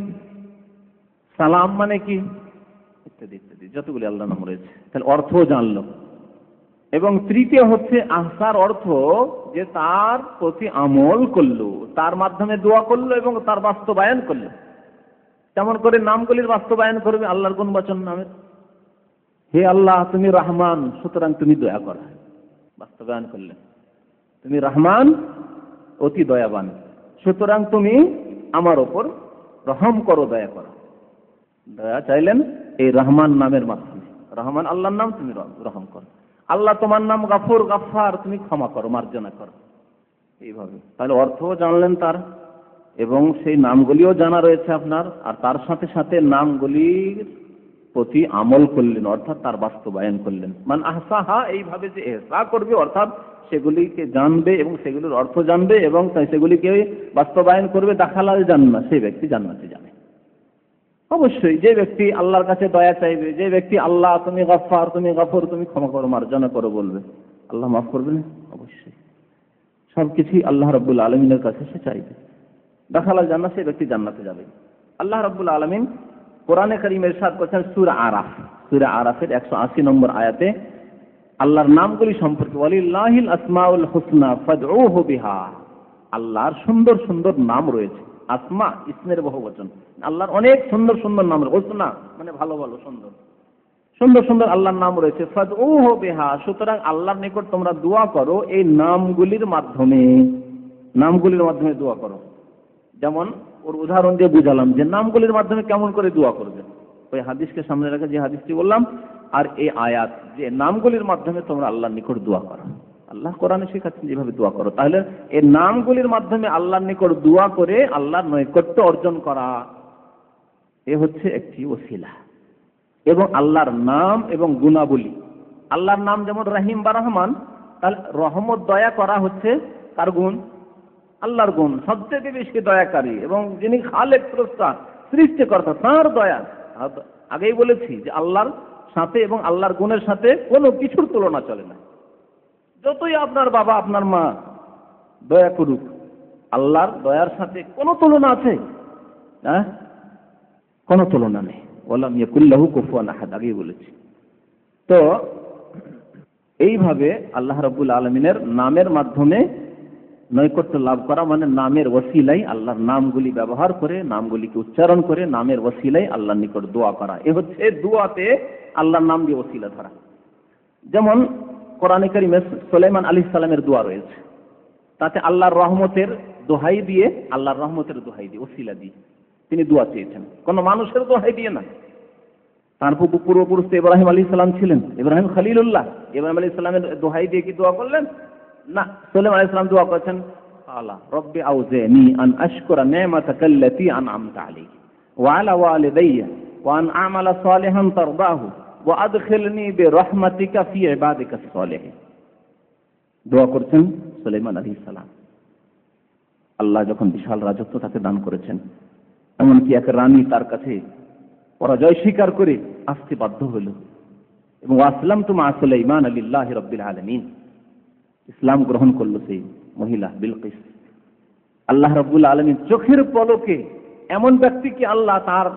সালাম মানে কি, ইত্যাদি ইত্যাদি যতগুলি আল্লাহর নাম রয়েছে, তাহলে অর্থ জানলো। এবং তৃতীয় হচ্ছে আহসার অর্থ যে তার প্রতি আমল করলো, তার মাধ্যমে দোয়া করলো এবং তার বাস্তবায়ন করলো। তেমন করে নামগুলির বাস্তবায়ন করবে আল্লাহর গুণবাচন নামের। হে আল্লাহ তুমি রহমান, সুতরাং তুমি দয়া করো, বাস্তবায়ন করলেন। তুমি রহমান, অতি দয়াবান, সুতরাং তুমি আমার ওপর রহম করো, দয়া করো। দয়া চাইলেন এই রহমান নামের মাধ্যমে। রহমান আল্লাহর নাম, তুমি রহম করো। আল্লাহ তোমার নাম গাফুর, গাফফার, তুমি ক্ষমা করো, মার্জনা করো। এইভাবে তাহলে অর্থও জানলেন তার, এবং সেই নামগুলিও জানা রয়েছে আপনার, আর তার সাথে সাথে নামগুলির প্রতি আমল করলেন, অর্থাৎ তার বাস্তবায়ন করলেন। মান আহসাহা, এইভাবে যে ইহসা করবে, অর্থাৎ সেগুলিকে জানবে এবং সেগুলির অর্থ জানবে এবং সেগুলিকে বাস্তবায়ন করবে, দাখালাল জান্নাহ, সেই ব্যক্তি জান্নাতে যাবে। অবশ্যই যে ব্যক্তি আল্লাহর কাছে দয়া চাইবে, যে ব্যক্তি আল্লাহ তুমি গফফার, তুমি গফুর, তুমি ক্ষমা করো, মার্জনা করো বলবে, আল্লাহ মাফ করবেন অবশ্যই। সবকিছুই আল্লাহ রাব্বুল আলামিনের কাছে সে চাইবে। দাখালাল জান্নাত, সে ব্যক্তি জান্নাতে যাবে। আল্লাহ রাব্বুল আলামিন কোরআনে কারীমে ইরশাদ করেছেন সূরা আরাফের 180 নম্বর আয়াতে আল্লাহর নামগুলি সম্পর্কে, ওয়ালিল্লাহিল আসমাউল হুসনা ফাদউহু বিহা। আল্লাহর সুন্দর সুন্দর নাম রয়েছে। আসমা ইসমের বহুবচন, আল্লাহর অনেক সুন্দর সুন্দর নাম রয়েছে। হুসনা মানে ভালো ভালো, সুন্দর সুন্দর সুন্দর আল্লাহর নাম রয়েছে। ফাদউহু বিহা, সুতরাং আল্লাহর নিকট তোমরা দোয়া করো এই নামগুলির মাধ্যমে, নামগুলির মাধ্যমে দোয়া করো। যেমন ওর উদাহরণ দিয়ে বুঝালাম যে নামগুলির মাধ্যমে কেমন করে দোয়া করবে, ওই হাদিসকে সামনে রেখে যে হাদিসটি বললাম আর এই আয়াত, যে নামগুলির মাধ্যমে তোমরা আল্লাহর নিকট দোয়া করো। আল্লাহ কোরআনে শেখাচ্ছেন যেভাবে দোয়া করো। তাহলে এই নামগুলির মাধ্যমে আল্লাহর নিকট দোয়া করে আল্লাহর নৈকট্য অর্জন করা, এ হচ্ছে একটি ওসিলা। এবং আল্লাহর নাম এবং গুণাবলী, আল্লাহর নাম যেমন রহিম বা রহমান, তাহলে রহমত দয়া করা হচ্ছে কার গুণ? আল্লাহর গুণ। সবচেয়ে বেশি দয়াকারী এবং যিনি খালেক স্রষ্টা সৃষ্টিকর্তা, তাঁর দয়া। আগেই বলেছি যে আল্লাহর সাথে এবং আল্লাহর গুণের সাথে কোনো কিছুর তুলনা চলে না। যতই আপনার বাবা আপনার মা দয়া করুক, আল্লাহর দয়ার সাথে কোনো তুলনা আছে? হ্যাঁ, কোনো তুলনা নেই। ওয়ালাম ইয়াকুল লাহু কুফুয়ান আহাদ, আগেই বলেছি। তো এইভাবে আল্লাহ রাব্বুল আলামিনের নামের মাধ্যমে নৈকট্য লাভ করা, মানে নামের ওসিলাই, আল্লাহর নামগুলি ব্যবহার করে, নামগুলিকে উচ্চারণ করে, নামের ওসিলাই আল্লাহর নিকট দোয়া করা। এ হচ্ছে দোয়াতে আল্লাহর নাম দিয়ে ওসিলা ধরা। যেমন কোরআনে কারিমে সুলাইমান আলাইহিস সালামের দোয়া রয়েছে, তাতে আল্লাহর রহমতের দোহাই দিয়ে, আল্লাহর রহমতের দোহাই দিয়ে, ওসিলা দিয়ে তিনি দোয়া চেয়েছেন, কোনো মানুষের দোহাই দিয়ে না। তার পূর্বপুরুষ তো ইব্রাহিম আলাইহিস সালাম ছিলেন, ইব্রাহিম খলিলুল্লাহ, ইব্রাহিম আলাইহিস সালামের দোহাই দিয়ে কি দোয়া করলেন? না, সুলাইমান আলাইহিস সালাম দোয়া করেছেন, আল্লাহ রব্বি আউজিনি আন আশকুরা নি'মাতাকাল্লাতী আন'আমতা আলাইহি ওয়া আলা ওয়ালিদাইয়া ওয়া আন আ'মালা সালিহান তারদাহু ওয়া আদখিলনি বিরহমাতিকা ফি ইবাদিকাস সালিহিন। দোয়া করছেন সুলাইমান আলাইহিস সালাম। আল্লাহ যখন বিশাল রাজত্ব তাকে দান করেছেন, এমনকি এক রানী তার কাছে পরাজয় স্বীকার করে আসতে বাধ্য হলো, এবং আসলামতু মা সুলাইমান লিল্লাহি রাব্বিল আলামিন, ইসলাম গ্রহণ করলো সেই মহিলা বিলকিস। আল্লাহ রাব্বুল আলামিন চোখের পলকে এমন ব্যক্তিকে আল্লাহ তার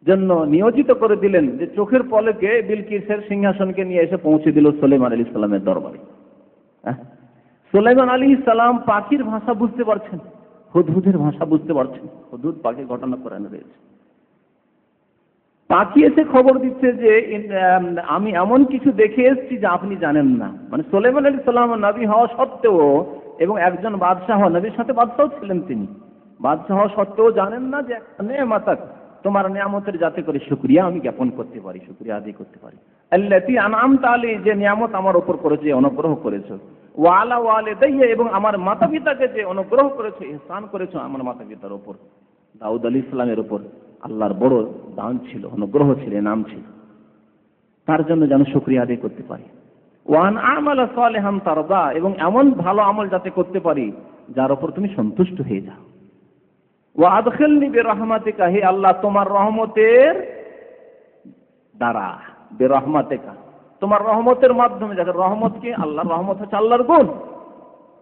জন্য নিয়োজিত করে দিলেন যে চোখের পলকে বিলকিসের সিংহাসনকে নিয়ে এসে পৌঁছে দিল সুলাইমান আলাইহিস সালামের দরবারে। সুলাইমান আলাইহিস সালাম পাখির ভাষা বুঝতে পারছেন, হুদহুদের ভাষা বুঝতে পারছেন। হুদহুদ পাখির ঘটনা কোরআনে রয়েছে। পাখি এসে খবর দিচ্ছে যে আমি এমন কিছু দেখে এসেছি যা আপনি জানেন না। মানে সুলাইমান আলাইহিস সালাম নবী হওয়া সত্ত্বেও, এবং একজন বাদশাহ, নবীর সাথে বাদশাহ ছিলেন তিনি, বাদশাহ হওয়া সত্ত্বেও জানেন না যে নেয়ামতাক, তোমার নিয়ামতের যাতে করে শুকরিয়া আমি জ্ঞাপন করতে পারি, শুকরিয়া আদায় করতে পারি। আল্লাতী আনআমতা আলী, যে নিয়ামত আমার উপর করেছে, অনুগ্রহ করেছো। ওয়া আলা ওয়ালিদাইয়া, এবং আমার মাতা পিতাকে যে অনুগ্রহ করেছো, ইহসান করেছো আমার মাতা পিতার উপর। দাউদ আলাইহিস সালামের উপর আল্লাহর বড় দান ছিল, অনুগ্রহ ছিল, নাম ছিল, তার জন্য যেন শুকরিয়া আদায় করতে পারি। ওয়ান আমালা সালিহান তারদা, এবং এমন ভালো আমল যাতে করতে পারি যার উপর তুমি সন্তুষ্ট হয়ে যাও। ওয়া আদখিলনি বিরহমাতিকা, হে আল্লাহ তোমার রহমতের দ্বারা, বিরহমাতিকা তোমার রহমতের মাধ্যমে, যাতে রহমতকে, আল্লাহর রহমত হচ্ছে আল্লাহর গুণ,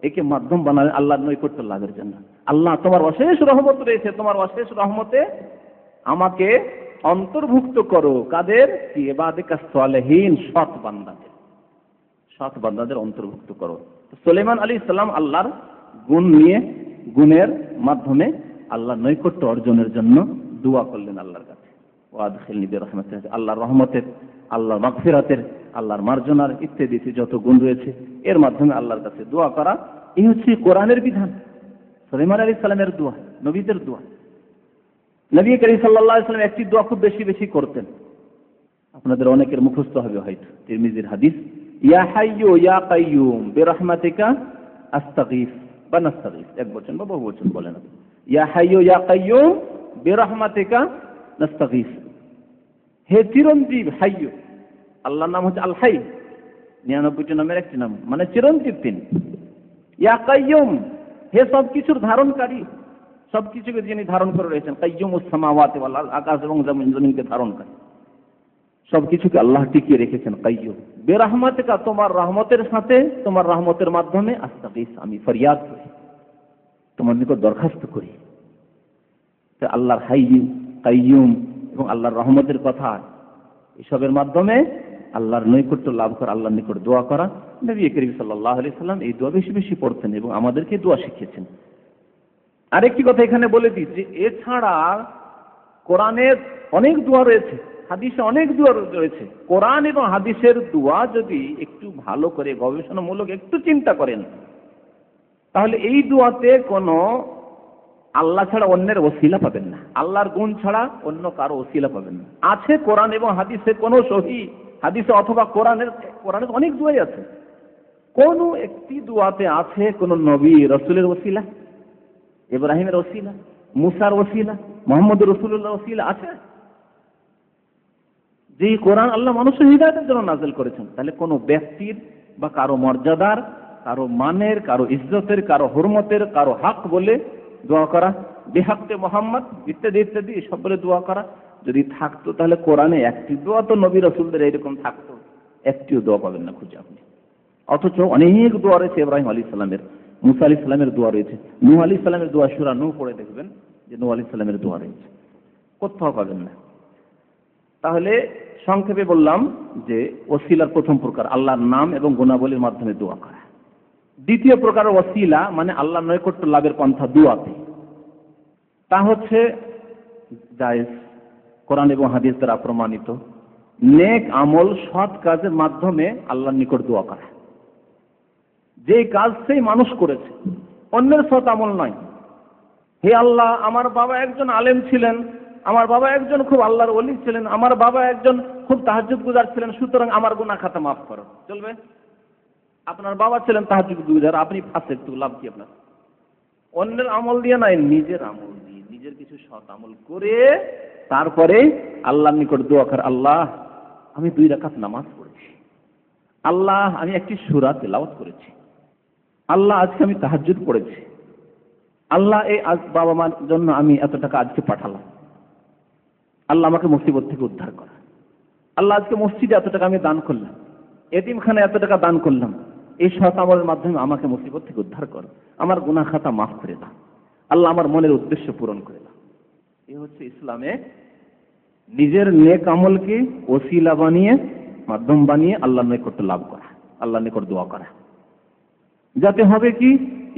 একে মাধ্যম বানালে আল্লাহর নৈকট্য লাভের জন্য। আল্লাহ তোমার অশেষ রহমত রয়েছে, তোমার অশেষ রহমতে আমাকে অন্তর্ভুক্ত করো। কাদের? ফি ইবাদিকাস সালিহিন, সৎ বান্দাদের, সৎ বান্দাদের অন্তর্ভুক্ত করো। সুলাইমান আলাইহিস সালাম আল্লাহর গুণ নিয়ে, গুণের মাধ্যমে আল্লাহর নৈকট্য অর্জনের জন্য দোয়া করলেন আল্লাহর কাছে। ওয়া আদখিলনি বিরহমাতিকা, আল্লাহর রহমতের, আল্লাহর মাগফিরাতের, আল্লাহর মার্জনার ইত্যাদি যত গুণ রয়েছে এর মাধ্যমে আল্লাহর কাছে দোয়া করা, এই হচ্ছে কোরআনের বিধান। সুলাইমান আলাইহিস সালামের দোয়া, নবীদের দোয়া। নবী করিম সাল্লাল্লাহু আলাইহি ওয়াসাল্লাম একটি দোয়া খুব বেশি বেশি করতেন, আপনাদের অনেকের মুখস্থ হবে হয়তো, তিরমিজির হাদিস, ইয়া হাইয়্যু ইয়া কাইয়্যুম বিরহমাতিকা আস্তাগীস বা নাস্তাগীস, এক বচন বা বহু বচন বলেন। ইয়া হাইয়্যু ইয়া কাইয়্যুম বিরহমাতিকা নাস্তাগীস, হে চিরঞ্জীব হাইয়্যু, আল্লাহর নাম হচ্ছে আল হাই, 99টি নামের একটি নাম, মানে চিরঞ্জীব তিনি। ইয়া কাইয়্যুম, হে সব কিছুর ধারণকারী, সবকিছুকে যিনি ধারণ করে রয়েছেন, কাইয়ুমুস সামাওয়াতি ওয়াল আরদ, আকাশ এবং জমিনকে ধারণ করে, সবকিছুকে আল্লাহ টিকিয়ে রেখেছেন। কাইয়ুম, বেরহমাতিকা, তোমার রহমতের সাথে, তোমার রহমতের মাধ্যমে আস্তাগীস, আমি ফরিয়াদ করি, তোমার নিকট দরখাস্ত করি। আল্লাহর হাইয়্যু কাইয়ুম এবং আল্লাহর রহমতের কথা, এসবের মাধ্যমে আল্লাহর নৈকট্য লাভ করা, আল্লাহর নিকট দোয়া করা। নবী করিম সাল্লাল্লাহু আলাইহি সাল্লাম এই দোয়া বেশি বেশি পড়তেন এবং আমাদেরকে দোয়া শিখিয়েছেন। আরেকটি কথা এখানে বলে দিই যে এছাড়া কোরআনের অনেক দোয়া রয়েছে, হাদিসে অনেক দোয়া রয়েছে। কোরআন এবং হাদিসের দোয়া যদি একটু ভালো করে গবেষণামূলক একটু চিন্তা করেন, তাহলে এই দোয়াতে কোনো আল্লাহ ছাড়া অন্যের ওসিলা পাবেন না, আল্লাহর গুণ ছাড়া অন্য কারো ওসিলা পাবেন না। আছে কোরআন এবং হাদিসে কোনো সহি হাদিসে অথবা কোরআনের অনেক দোয়াই আছে, কোন একটি দোয়াতে আছে কোন নবী রাসূলের ওসিলা, ইব্রাহিমের ওসিলা, মুসার ওসিলা, মুহাম্মদ রাসূলুল্লাহর ওসিলা আছে? যে কোরআন আল্লাহ মানুষের হিদায়াতের জন্য নাযিল করেছেন, তাহলে কোনো ব্যক্তির বা কারো মর্যাদার, কারো মানের, কারো ইজ্জতের, কারো হুরমতের, কারো হক বলে দোয়া করা, বিহাক্কে মোহাম্মদ ইত্যাদি ইত্যাদি সব বলে দোয়া করা যদি থাকতো, তাহলে কোরআনে একটি দোয়া তো নবী রাসূলদের এইরকম থাকতো, একটিও দোয়া পাবেন না খুঁজে আপনি। অথচ অনেক দোয়া রয়েছে ইব্রাহিম আলাইহিস সালামের, মুসা আলাইহিস সালামের দোয়া রয়েছে, নূহ আলাইহিস সালামের দোয়া, সূরা নূহ পড়ে দেখবেন যে নূহ আলাইহিস সালামের দোয়া রয়েছে, কোথাও পাবেন না। তাহলে সংক্ষেপে বললাম যে ওসিলার প্রথম প্রকার আল্লাহর নাম এবং গুণাবলীর মাধ্যমে দোয়া করা। দ্বিতীয় প্রকার ওসিলা মানে আল্লাহর নৈকট্য লাভের পন্থা দুআতে, তা হচ্ছে জায়েজ, কোরআন এবং হাদিস দ্বারা প্রমাণিত নেক আমল, সৎ কাজের মাধ্যমে আল্লাহর নিকট দোয়া করা। যে কাজ সেই মানুষ করেছে, অন্যের সৎ আমল নয়। হে আল্লাহ, আমার বাবা একজন আলেম ছিলেন, আমার বাবা একজন খুব আল্লাহর ওলি ছিলেন, আমার বাবা একজন খুব তাহাজ্জুদ গুজার ছিলেন, সুতরাং আমার গুনাহ খাতা মাফ করো, চলবে? আপনার বাবা ছিলেন তাহাজ্জুদ গুজার, আপনি ফাসিক, তো লাভ কি আপনার? অন্যের আমল দিয়ে নয়, নিজের আমল দিয়ে, নিজের কিছু সৎ আমল করে তারপরে আল্লাহর নিকট দোয়া কর, আল্লাহ আমি 2 রাকাত নামাজ পড়েছি, আল্লাহ আমি একটি সূরা তেলাওয়াত করেছি, আল্লাহ আজকে আমি তাহাজ্জুদ পড়েছি, আল্লাহ এই আজ বাবা মার জন্য আমি এত টাকা আজকে পাঠালাম, আল্লাহ আমাকে মুসিবত থেকে উদ্ধার করা, আল্লাহ আজকে মসজিদে এত টাকা আমি দান করলাম, এতিমখানায় এত টাকা দান করলাম, এই সৎ আমলের মাধ্যমে আমাকে মুসিবত থেকে উদ্ধার করো, আমার গুনাহ খাতা মাফ করে দাও, আল্লাহ আমার মনের উদ্দেশ্য পূরণ করে দাও। এই হচ্ছে ইসলামে নিজের নেক আমলকে ওসিলা বানিয়ে, মাধ্যম বানিয়ে আল্লাহর নিকট লাভ করা, আল্লাহর নিকট দোয়া করা। যাতে হবে কি,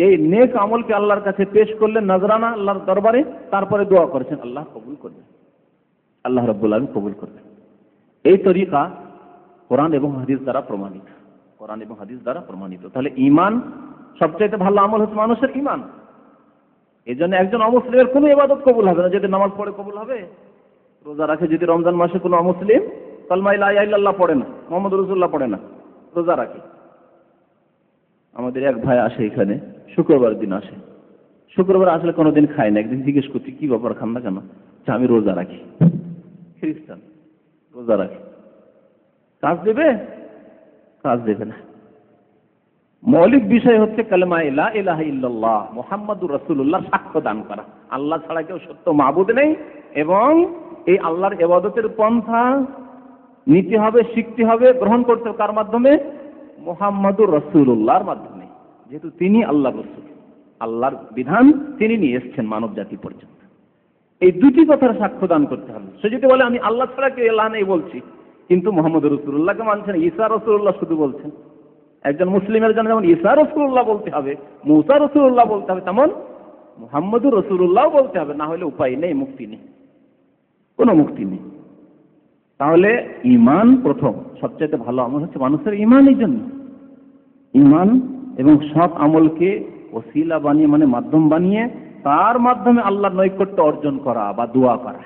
এই নেক আমলকে আল্লাহর কাছে পেশ করলেন নজরানা আল্লাহর দরবারে, তারপরে দোয়া করেছেন, আল্লাহ কবুল করবেন, আল্লাহ রাব্বুল আলামিন কবুল করবেন। এই তরিকা কোরআন এবং হাদিস দ্বারা প্রমাণিত, কোরআন এবং হাদিস দ্বারা প্রমাণিত। তাহলে ঈমান সবচেয়ে ভালো আমল হচ্ছে মানুষের ঈমান। এই জন্য একজন অমুসলিমের কোনো ইবাদত কবুল হবে না যদি নামাজ পড়ে কবুল হবে। রোজা রাখে যদি রমজান মাসে কোনো অমুসলিম কালমা লা ইলাহা ইল্লাল্লাহ পড়ে না, মুহাম্মদ রাসূলুল্লাহ পড়ে না, রোজা রাখে। আমাদের এক ভাই আসে এখানে, শুক্রবার দিন আসে, শুক্রবার আসলে কোনোদিন খায় না। একদিন জিজ্ঞেস করছি কি ব্যাপার, খান না কেন? আমি রোজা রাখি। খ্রিস্টান, রোজা রাখি, কাজ দেবে? কাজ দেবে না। মৌলিক বিষয় হচ্ছে কালেমা লা ইলাহা ইল্লাল্লাহ মুহাম্মাদুর রাসূলুল্লাহ সাক্ষ্য দান করা, আল্লাহ ছাড়া কেউ সত্য মাবুদ নেই, এবং এই আল্লাহর ইবাদতের পন্থা নিতে হবে, শিখতে হবে, গ্রহণ করতে হবে। কার মাধ্যমে? মুহাম্মাদুর রাসূলুল্লাহর মাধ্যমে, যেহেতু তিনি আল্লাহর রাসূল, আল্লাহর বিধান তিনি নিয়ে এসেছেন মানব জাতি পর্যন্ত। এই দুটি কথার সাক্ষ্য দান করতে হবে। সে যদি বলে আমি আল্লাহ ছাড়া কেউ ইলাহ নেই বলছি, কিন্তু মুহাম্মদ রাসূলুল্লাহকে মানছেন, ঈসা রাসূলুল্লাহ শুধু বলছেন। একজন মুসলিমের জন্য যেমন ঈসা রাসূলুল্লাহ বলতে হবে, মুসা রাসূলুল্লাহ বলতে হবে, তেমন মুহাম্মদুর রাসূলুল্লাহ বলতে হবে, না হলে উপায় নেই, মুক্তি নেই, কোনো মুক্তি নেই। তাহলে ঈমান প্রথম, সবচেয়ে ভালো আমল হচ্ছে মানুষের ঈমান। এই জন্য ঈমান এবং সৎ আমলকে ওসিলা বানিয়ে, মানে মাধ্যম বানিয়ে, তার মাধ্যমে আল্লাহর নৈকট্য অর্জন করা বা দোয়া করা,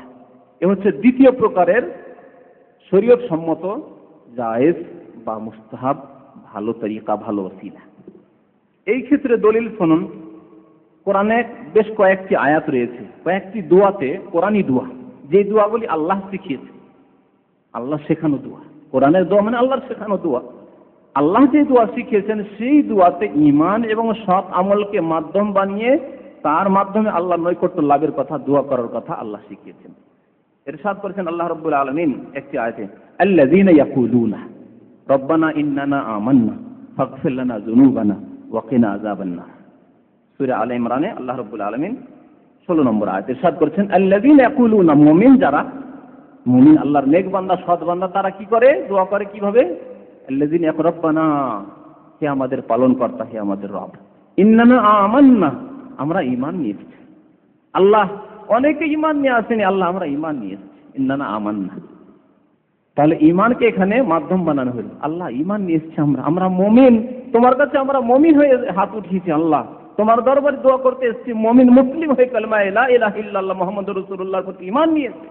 এ হচ্ছে দ্বিতীয় প্রকারের শরীয়ত সম্মত জায়েজ বা মুস্তাহাব ভালো তরিকা, ভালো ওসিলা। এই ক্ষেত্রে দলিল শুনুন, কোরআনে বেশ কয়েকটি আয়াত রয়েছে, কয়েকটি দোয়াতে, কোরআনী দোয়া, যে দোয়াগুলি আল্লাহ শিখিয়েছে, আল্লাহ শেখানো দোয়া। কোরআনের দোয়া মানে আল্লাহর শেখানো দোয়া। আল্লাহ যে দোয়া শিখিয়েছেন সেই দোয়াতে ঈমান এবং সৎ আমলকে মাধ্যম বানিয়ে তার মাধ্যমে আল্লাহ নৈকট্য লাভের কথা, দোয়া করার কথা আল্লাহ শিখিয়েছেন। ইরশাদ করেছেন আল্লাহ রাব্বুল আলামিন একটি আয়াতে, আল্লাযীনা ইয়াকুলুনা রব্বানা ইন্নানা আমান্না ফাগফির লানা যুনুবানা ওয়া কিনা আযাবান নার। সূরা আলে ইমরানে আল্লাহ রাব্বুল আলামিন 16 নম্বর আয়াতে ইরশাদ করেছেন, আল্লাযীনা ইয়াকুলুনা, মুমিন যারা, মুমিন আল্লাহর নেক বান্দা, সৎ বান্দা, তারা কি করে, দোয়া করে কিভাবে? আল্লাযীনা ইয়াকুলুনা রব্বানা, হে আমাদের পালনকর্তা, হে আমাদের রব, ইন্নানা আমান্না, আমরা ঈমান নিয়ে এসেছি। আল্লাহ, অনেকে ঈমান নিয়ে আসেনি, আল্লাহ আমরা ঈমান নিয়ে এসেছি, ইন্নানা আমান্না। তাহলে ঈমানকে এখানে মাধ্যম বানানো হলো। আল্লাহ ঈমান নিয়ে এসেছি, আমরা মুমিন, তোমার কাছে আমরা মুমিন হয়ে হাত উঠিয়েছি, আল্লাহ তোমার দরবারে দোয়া করতে এসেছি, মুমিন মুসলিম হয়ে কালেমা লা ইলাহা ইল্লাল্লাহ মুহাম্মাদুর রাসূলুল্লাহর প্রতি ঈমান নিয়ে এসেছি।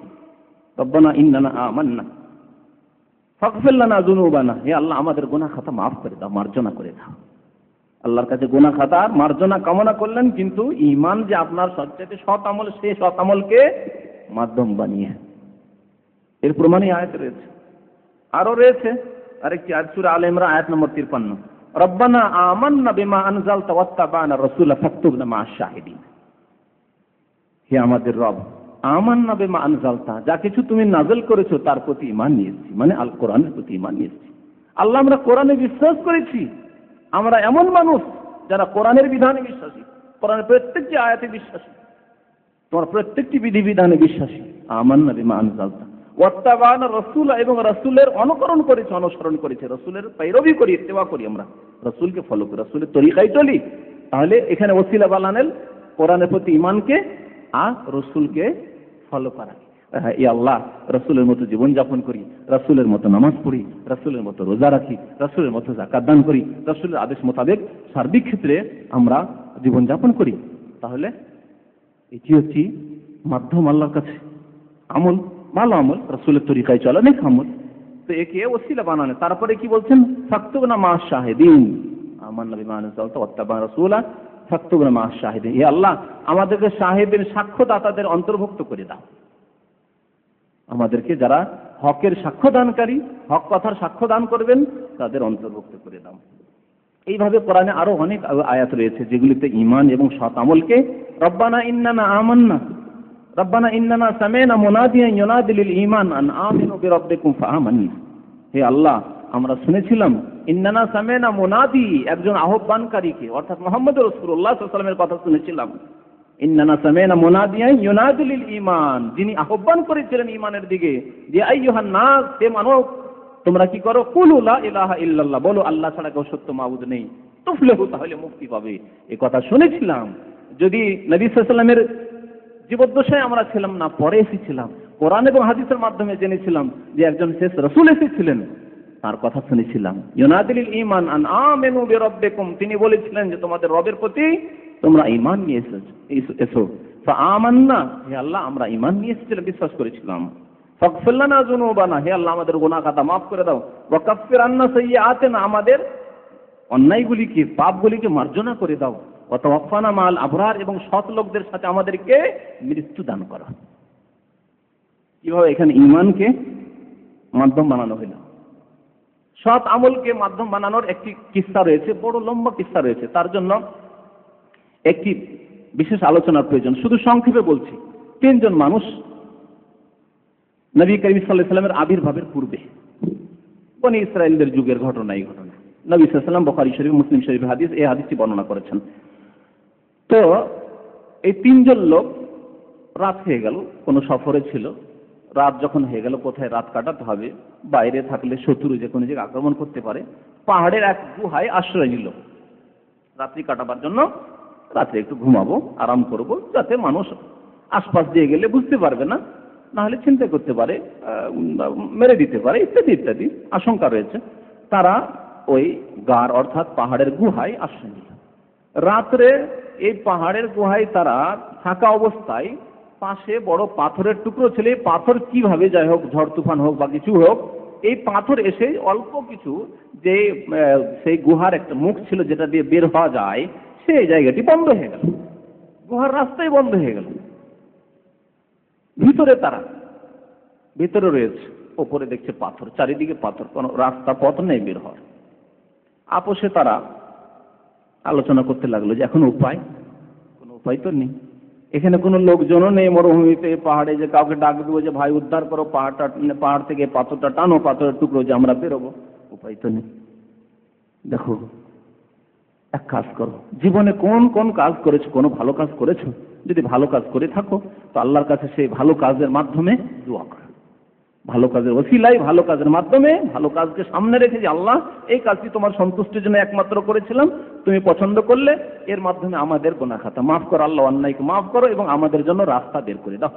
রব্বানা ইন্নানা আমান্না ফাগফির লানা যুনুবানা, হে আল্লাহ আমাদের গুনাহ খাতা মাফ করে দাও, মার্জনা করে দাও। আল্লাহর কাছে গুনাহ খাতার মার্জনা কামনা করলেন, কিন্তু ঈমান যে আপনার সবচেয়ে সৎ আমল, সেই সৎ আমলকে মাধ্যম বানিয়ে। এর প্রমাণই আয়াত রয়েছে, আরো রয়েছে আরেকটি আয়াত, সূরা আলে ইমরান আয়াত নম্বর 53, রব্বানা আমান্না বিমা আনজালতা ওয়াত্তাবা'না রাসূলা ফাকতুবনা মা'আশ শাহিদিন। হে আমাদের রব, আমান্না বিমা আনজালতা, যা কিছু তুমি নাযিল করেছো তার প্রতি ঈমান নিয়েছি, মানে আল কোরআনের প্রতি ঈমান নিয়েছি। আল্লাহ আমরা কোরআনে বিশ্বাস করেছি, আমরা এমন মানুষ যারা কোরআনের বিধানে বিশ্বাসী, কোরআনের প্রত্যেকটি আয়াতে বিশ্বাসী, তোমার প্রত্যেকটি বিধিবিধানে বিশ্বাসী। আমান্না বিমা আনজালতা ওয়াত্তাবা'না রাসূলা, এবং রাসূলের অনুকরণ করেছে, অনুসরণ করেছে, রাসূলের पैरवी করি, ইত্তেবা করি, আমরা রাসূলকে ফলো করি, রাসূলের তরিকায় চলি। তাহলে এখানে ওসিলা বানালেন কোরআনের প্রতি ঈমানকে আর রাসূলকে ফলো করা। এই আল্লাহ, রাসূলের মতো জীবন যাপন করি, রাসূলের মতো নামাজ পড়ি, রাসূলের মতো রোজা রাখি, রাসূলের মতো যাকাত দান করি, রাসূলের আদেশ মোতাবেক সার্বিক ক্ষেত্রে আমরা জীবন যাপন করি। তাহলে এটি হচ্ছে মাধ্যম আল্লাহর কাছে, আমল, ভালো আমল, রাসূলের তরিকায় চলা, নেক আমল। তো একে ওসিলা বানানো। তারপরে কি বলছেন, ফাকতুবনা মা'আশ শাহিদিন, আমান্না বিমা আনজালতা ওয়াত্তাবা'না রাসূলা ফাকতুবনা মা'আশ শাহিদিন। হে আল্লাহ, আমাদেরকে শাহিদের, সাক্ষ্যদাতাদের অন্তর্ভুক্ত করে দাও। আমাদেরকে যারা হকের সাক্ষ্যদানকারী, হক কথার সাক্ষ্য দান করবেন, তাদের অন্তর্ভুক্ত করে দাও। এইভাবে কোরআনে আরো অনেক আয়াত রয়েছে যেগুলিতে ঈমান এবং সৎ আমলকে, রব্বানা ইন্নানা আমান্না, রব্বানা ইন্নানা সামি'না মুনাদিয়ান ইউনাদি লিল ঈমান আন আমিনু বিরাব্বিকুম ফাআমান্না। হে আল্লাহ, আমরা শুনেছিলাম, ইন্নানা সামি'না মুনাদি, একজন আহ্বানকারীকে, অর্থাৎ মুহাম্মদুর রাসূলুল্লাহ সাল্লাল্লাহু আলাইহি ওয়াসাল্লামের কথা শুনেছিলাম। ইন্নানা সামি'না মুনাদিয়ান ইউনাদি লিল ঈমান, যিনি আহ্বান করেছিলেন ঈমানের দিকে, যে আইয়ুহান নাস, হে মানব, তোমরা কি করো, কুলু লা ইলাহা ইল্লাল্লাহ, বলো আল্লাহ ছাড়া কেউ সত্য মাবুদ নেই, তুফলিহু, তাহলে মুক্তি পাবে। এই কথা শুনেছিলাম। যদি নবী সাল্লাল্লাহু আলাইহি ওয়াসাল্লামের জীবদ্দশায় আমরা ছিলাম না, পরে এসেছিলাম, কোরআন এবং হাদিসের মাধ্যমে জেনেছিলাম যে একজন শেষ রাসূল এসেছিলেন, তার কথা শুনেছিলাম। ইউনাদিল ঈমান আন আমিনু বিরাব্বিকুম, তিনি বলেছিলেন যে তোমাদের রবের প্রতি তোমরা ঈমান নিয়ে এসো। ফাআমান্না, হে আল্লাহ আমরা ঈমান নিয়ে এসেছিলাম, বিশ্বাস করেছিলাম। ফাগফির লানা যুনুবানা, হে আল্লাহ আমাদের গুনাহ খাতা মাফ করে দাও। ওয়া কাফফির আন্না সাইয়্যাতিনা, আমাদের অন্যায়গুলিকে, পাপগুলিকে মার্জনা করে দাও। ওয়া তাওয়াফানা মা'আল আবরার, এবং সৎ লোকদের সাথে আমাদেরকে মৃত্যু দান করো। কিভাবে এখানে ঈমানকে মাধ্যম বানানো হলো, সৎ আমলকে মাধ্যম বানানোর একটি কিস্সা রয়েছে, বড় লম্বা কিস্সা রয়েছে। তার জন্য একটি বিশেষ আলোচনার প্রয়োজন, শুধু সংক্ষেপে বলছি। 3 জন মানুষ নবী করিম সাল্লাল্লাহু আলাইহি ওয়াসাল্লামের আবির্ভাবের পূর্বে, বনি ইসরায়েলদের যুগের ঘটনা, এই ঘটনা নবী সাল্লাল্লাহু আলাইহি ওয়াসাল্লাম বুখারী শরীফ, মুসলিম শরীফ হাদিস, এই হাদিসটি বর্ণনা করেছেন। তো এই 3 জন লোক, রাত হয়ে গেল, কোন সফরে ছিল, রাত যখন হয়ে গেল, কোথায় রাত কাটাতে হবে, বাইরে থাকলে শত্রু যে কোনো জায়গায় আক্রমণ করতে পারে, পাহাড়ের এক গুহায় আশ্রয় নিল রাত্রি কাটাবার জন্য। রাত্রে একটু ঘুমাবো, আরাম করব, যাতে মানুষ আশপাশ দিয়ে গেলে বুঝতে পারবে না, না হলে চিন্তা করতে পারে, মেরে দিতে পারে, ইত্যাদি ইত্যাদি আশঙ্কা রয়েছে। তারা ওই গার, অর্থাৎ পাহাড়ের গুহায় আশ্রয় নিল। রাত্রে এই পাহাড়ের গুহায় তারা থাকা অবস্থায় পাশে বড় পাথরের টুকরো ছিল। এই পাথর কিভাবে, যাই হোক, ঝড় তুফান হোক বা কিছু হোক, এই পাথর এসে অল্প কিছু, যে সেই গুহার একটা মুখ ছিল যেটা দিয়ে বের হওয়া যায়, সেই জায়গাটি বন্ধ হয়ে গেল, গুহার রাস্তাই বন্ধ হয়ে গেল। ভিতরে তারা, ভিতরে রয়েছে, ওপরে দেখছে পাথর, চারিদিকে পাথর, কোনো রাস্তা পথ নেই বের হওয়ার। আপোষে তারা আলোচনা করতে লাগলো যে এখন উপায়, কোনো উপায় তো নেই। এখানে কোনো লোকজনও নেই মরুভূমিতে, পাহাড়ে, যে কাউকে ডাক দেবো যে ভাই উদ্ধার করো, পাহাড় থেকে পাথরটা টানো, পাথরের টুকরো যে আমরা বেরোবো, উপায় তো নেই। দেখো, এক কাজ করো, জীবনে কোন কোন কাজ করেছো, কোনো ভালো কাজ করেছো? যদি ভালো কাজ করে থাকো তো আল্লাহর কাছে সেই ভালো কাজের মাধ্যমে দোয়া করো, ভালো কাজের ওসিলায়, ভালো কাজের মাধ্যমে, ভালো কাজকে সামনে রেখে যে আল্লাহ এই কাজটি তোমার সন্তুষ্টির জন্য একমাত্র করেছিলাম, তুমি পছন্দ করলে, এর মাধ্যমে আমাদের গুনাহ খাতা মাফ করো, আল্লাহ অন্যায়কে মাফ করো এবং আমাদের জন্য রাস্তা বের করে দাও।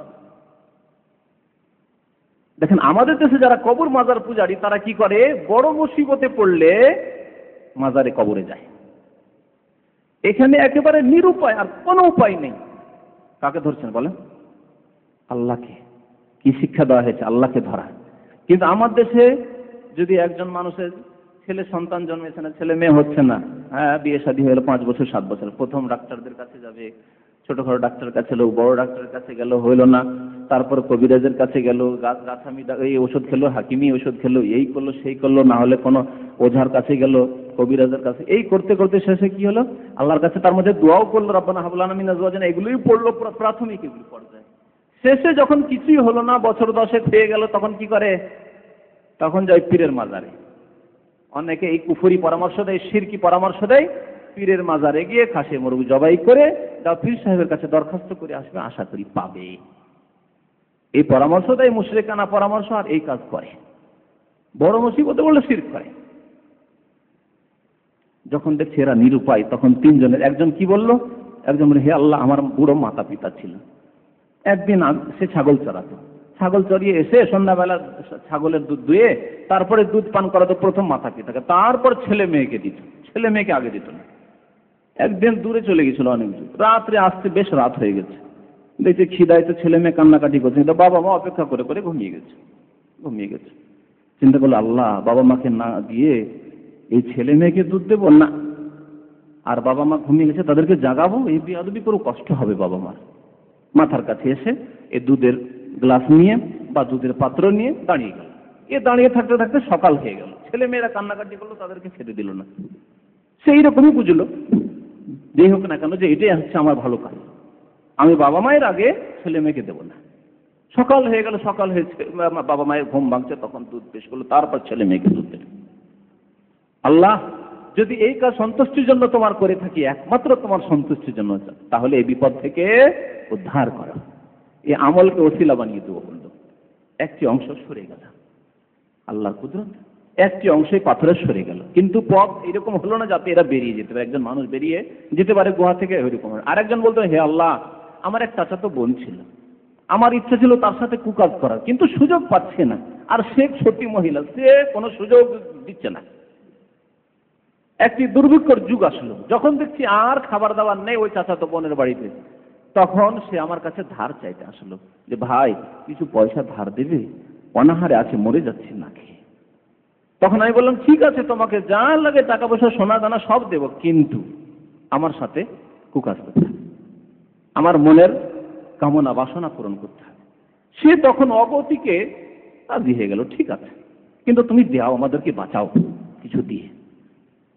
দেখেন, আমাদের দেশে যারা কবর মাজার পূজারী তারা কি করে, বড় মুসিবতে পড়লে মাজারে কবরে যায়। এখানে একেবারে নিরুপায়, আর কোনো উপায় নেই। কাকে ধরছেন বলেন? আল্লাহকে। কি শিক্ষা দেওয়া হয়েছে? আল্লাহকে ধরা। কিন্তু আমার দেশে যদি একজন মানুষের ছেলে সন্তান জন্মেছে না, ছেলে মেয়ে হচ্ছে না, হ্যাঁ বিয়ে শাদী হয়ে গেল 5 বছর 7 বছর, প্রথম ডাক্তারদের কাছে যাবে, ছোটখাটো ডাক্তারের কাছে গেল, বড় ডাক্তারের কাছে গেল, হইল না, তারপর কবিরাজের কাছে গেল, গাছামি এই ওষুধ খেলো, হাকিমি ওষুধ খেলো, এই করলো সেই করলো, না হলে কোনো ওঝার কাছে গেল, কবিরাজের কাছে, এই করতে করতে শেষে কি হলো, আল্লাহর কাছে তার মধ্যে দোয়াও করলো, রব্বানা হাব লানা মিন আজওয়াজিনা, এগুলোই পড়লো, প্রাথমিক এগুলি পর্যায়ে। শেষে যখন কিছুই হলো না, বছর 10 হয়ে গেল, তখন কি করে, তখন যায় পীরের মাজারে। অনেকে এই কুফরি পরামর্শ দেয়, শিরকি পরামর্শ দেয়, পীরের মাজারে গিয়ে খাসি মুরগি জবাই করে দাও, পীর সাহেবের কাছে দরখাস্ত করে আসবে, আশা করি পাবে। এই পরামর্শ দেয়, মুশরিকানা পরামর্শ, আর এই কাজ করে। বড় মুসিবতে বললে শিরক করে। যখন দেখছে এরা নিরুপায়, তখন 3 জনের একজন কি বলল, একজন বলে, হে আল্লাহ, আমার বুড়ো মাতা পিতা ছিল, একদিন সে ছাগল চড়াতো, ছাগল চড়িয়ে এসে সন্ধ্যাবেলা ছাগলের দুধ দুয়ে তারপরে দুধ পান করাতো প্রথম মাতা পিতাকে, তারপর ছেলে মেয়েকে দিত, ছেলে মেয়েকে আগে দিত না। একদিন দূরে চলে গেছিল অনেক দূর, রাত্রে আসতে বেশ রাত হয়ে গেছে, দেখছে খিদায় তো ছেলে মেয়ে কান্নাকাটি করছে, কিন্তু বাবা মা অপেক্ষা করে করে ঘুমিয়ে গেছে। চিন্তা করলো, আল্লাহ, বাবা মাকে না দিয়ে এই ছেলে মেয়েকে দুধ দেবো না, আর বাবা মা ঘুমিয়ে গেছে তাদেরকে জাগাবো, এই বেয়াদবি করে কষ্ট হবে বাবা মার। মাথার কাছে এসে এই দুধের গ্লাস নিয়ে বা দুধের পাত্র নিয়ে দাঁড়িয়ে গেল। দাঁড়িয়ে থাকতে থাকতে সকাল হয়ে গেল, ছেলে মেয়েরা কান্নাকাটি করলো, তাদেরকে খেতে দিল না। সেই রকমই বুঝলো, যেই হোক না কেন, যে এটাই হচ্ছে আমার ভালো কাজ, আমি বাবা মায়ের আগে ছেলে মেয়েকে দেবো না। সকাল হয়ে গেল, সকাল হয়েছে, বাবা মায়ের ঘুম ভাঙছে, তখন দুধ পেশ করলো, তারপর ছেলে মেয়েকে দুধ দিল। আল্লাহ, যদি এই কাজ সন্তুষ্টির জন্য তোমার করে থাকি, একমাত্র তোমার সন্তুষ্টির জন্য, তাহলে এই বিপদ থেকে উদ্ধার করো। এই আমলকে ওসিলা বানিয়ে দেবো বললো। একটি অংশ সরে গেল, আল্লাহর কুদরত, একটি অংশই পাথরের সরে গেল। কিন্তু পথ এরকম হলো না যাতে এরা বেরিয়ে যেতে পারে, একজন মানুষ বেরিয়ে যেতে পারে গুহা থেকে, ওইরকম। আরেকজন বলতো, হে আল্লাহ, আমার এক চাচাতো বোন ছিল, আমার ইচ্ছা ছিল তার সাথে কুকাজ করার, কিন্তু সুযোগ পাচ্ছে না, আর সে ছোটি মহিলা, সে কোনো সুযোগ দিচ্ছে না। একটি দুর্ভিক্ষর যুগ আসলো, যখন দেখছি আর খাবার দাবার নেই ওই চাচাতো বোনের বাড়িতে, তখন সে আমার কাছে ধার চাইতে আসলো, যে ভাই কিছু পয়সা ধার দেবে, অনাহারে আছে, মরে যাচ্ছি না খেয়ে। তখন আমি বললাম, ঠিক আছে, তোমাকে যা লাগে টাকা পয়সা সোনা দানা সব দেব, কিন্তু আমার সাথে কুকাজ করতে হবে, আমার মনের কামনা বাসনা পূরণ করতে হবে। সে তখন অগতিকে রাজি হয়ে গেল, ঠিক আছে, কিন্তু তুমি দাও, আমাদেরকে বাঁচাও কিছু দিয়ে।